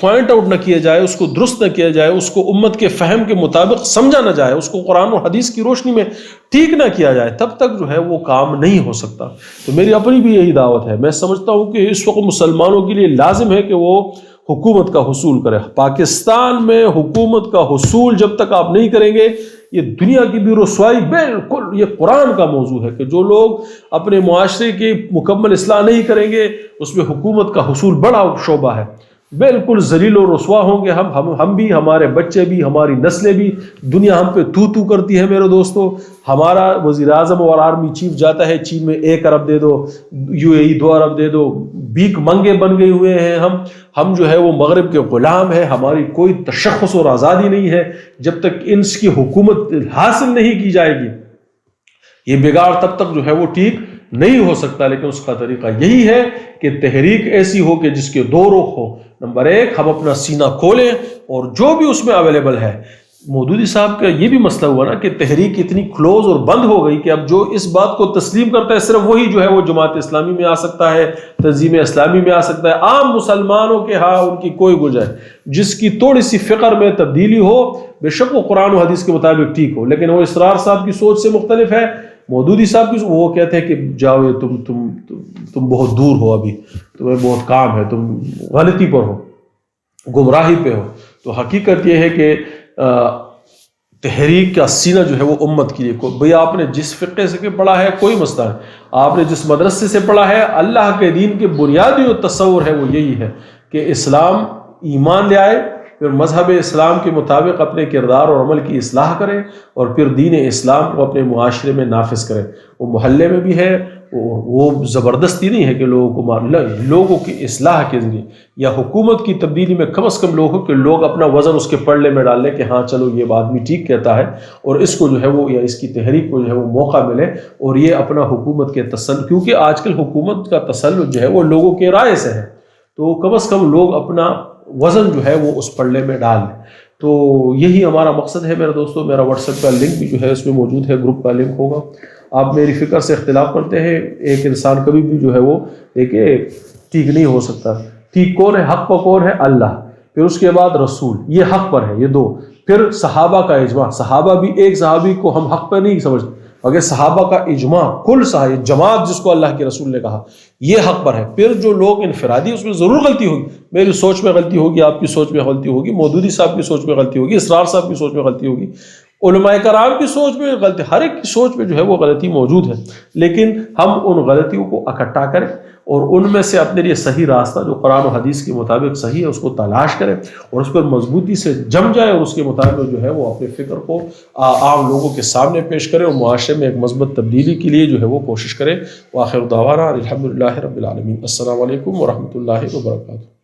پوائنٹ آؤٹ نہ کیا جائے, اس کو درست نہ کیا جائے, اس کو امت کے فہم کے مطابق سمجھا نہ جائے, اس کو قرآن و حدیث کی روشنی میں ٹھیک نہ کیا جائے, تب تک جو ہے وہ کام نہیں ہو سکتا. تو میری اپنی بھی یہی دعوت ہے. میں سمجھتا ہوں کہ اس وقت مسلمانوں کے لیے لازم ہے کہ وہ حکومت کا حصول کرے. پاکستان میں حکومت کا حصول جب تک آپ نہیں کریں گے, یہ دنیا کی بھی رسوائی, بالکل یہ قرآن کا موضوع ہے کہ جو لوگ اپنے معاشرے کی مکمل اصلاح نہیں کریں گے, اس میں حکومت کا حصول بڑا شعبہ ہے. بالکل ذلیل و رسوا ہوں گے ہم بھی, ہمارے بچے بھی, ہماری نسلیں بھی. دنیا ہم پہ تو کرتی ہے میرے دوستو. ہمارا وزیر اعظم اور آرمی چیف جاتا ہے چین میں, 1 ارب دے دو, UAE 2 ارب دے دو, بھیک منگے بن گئے ہوئے ہیں ہم جو ہے وہ مغرب کے غلام ہیں. ہماری کوئی تشخص اور آزادی نہیں ہے جب تک ان کی حکومت حاصل نہیں کی جائے گی. یہ بگاڑ تب تک جو ہے وہ ٹھیک نہیں ہو سکتا. لیکن اس کا طریقہ یہی ہے کہ تحریک ایسی ہو کہ جس کے 2 رخ ہو. نمبر 1, ہم اپنا سینہ کھولیں اور جو بھی اس میں اویلیبل ہے, مودودی صاحب کا یہ بھی مسئلہ ہوا نا کہ تحریک اتنی کلوز اور بند ہو گئی کہ اب جو اس بات کو تسلیم کرتا ہے صرف وہی جو ہے وہ جماعت اسلامی میں آ سکتا ہے، تنظیم اسلامی میں آ سکتا ہے، عام مسلمانوں کے ہاں ان کی کوئی گنجائش، جس کی تھوڑی سی فکر میں تبدیلی ہو بے شک وہ قرآن و حدیث کے مطابق ٹھیک ہو، لیکن وہ اسرار صاحب کی سوچ سے مختلف ہے، مودودی صاحب کی وہ کہتے ہیں کہ جاؤ یہ تم بہت دور ہو، ابھی تمہیں بہت کام ہے، تم غلطی پر ہو، گمراہی پہ ہو۔ تو حقیقت یہ ہے کہ تحریک کا سینہ جو ہے وہ امت کے لیے بھئی آپ نے جس فقہ سے پڑھا ہے کوئی مسئلہ ہے، آپ نے جس مدرسے سے پڑھا ہے، اللہ کے دین کے بنیادی جو تصور ہے وہ یہی ہے کہ اسلام ایمان لے آئے، پھر مذہب اسلام کے مطابق اپنے کردار اور عمل کی اصلاح کریں، اور پھر دین اسلام کو اپنے معاشرے میں نافذ کریں۔ وہ محلے میں بھی ہے، وہ زبردستی نہیں ہے کہ لوگوں کو مار، لوگوں کی اصلاح کے ذریعے یا حکومت کی تبدیلی میں کم از کم لوگوں کے لوگ اپنا وزن اس کے پلڑے میں ڈال لیں کہ ہاں چلو یہ آدمی ٹھیک کہتا ہے، اور اس کو جو ہے وہ یا اس کی تحریک کو جو ہے وہ موقع ملے، اور یہ اپنا حکومت کے تسلط، کیونکہ آج کل حکومت کا تسلط جو ہے وہ لوگوں کے رائے سے ہے، تو کم از کم لوگ اپنا وزن جو ہے وہ اس پلڑے میں ڈال لیں۔ تو یہی ہمارا مقصد ہے میرے دوستوں۔ میرا واٹس ایپ کا لنک بھی جو ہے اس میں موجود ہے، گروپ کا لنک ہوگا۔ آپ میری فکر سے اختلاف کرتے ہیں، ایک انسان کبھی بھی جو ہے وہ دیکھیں ٹھیک نہیں ہو سکتا۔ ٹھیک کون ہے؟ حق پر کون ہے؟ اللہ، پھر اس کے بعد رسول، یہ حق پر ہے، یہ دو، پھر صحابہ کا اجماع، صحابہ بھی ایک صحابی کو ہم حق پر نہیں سمجھتے، اگر صحابہ کا اجماع، کل صحابہ جماعت جس کو اللہ کے رسول نے کہا یہ حق پر ہے۔ پھر جو لوگ انفرادی، اس میں ضرور غلطی ہوگی، میری سوچ میں غلطی ہوگی، آپ کی سوچ میں غلطی ہوگی، مودودی صاحب کی سوچ میں غلطی ہوگی، اسرار صاحب کی سوچ میں غلطی ہوگی، علماء کرام کی سوچ میں غلطی، ہر ایک کی سوچ میں جو ہے وہ غلطی موجود ہے، لیکن ہم ان غلطیوں کو اکٹھا کریں اور ان میں سے اپنے لیے صحیح راستہ جو قرآن و حدیث کے مطابق صحیح ہے اس کو تلاش کریں، اور اس پر مضبوطی سے جم جائے، اور اس کے مطابق جو ہے وہ اپنے فکر کو عام لوگوں کے سامنے پیش کریں، اور معاشرے میں ایک مثبت تبدیلی کے لیے جو ہے وہ کوشش کریں۔ وآخر دعوانا الحمدللہ رب العالمین۔ السلام علیکم ورحمۃ اللہ وبرکاتہ۔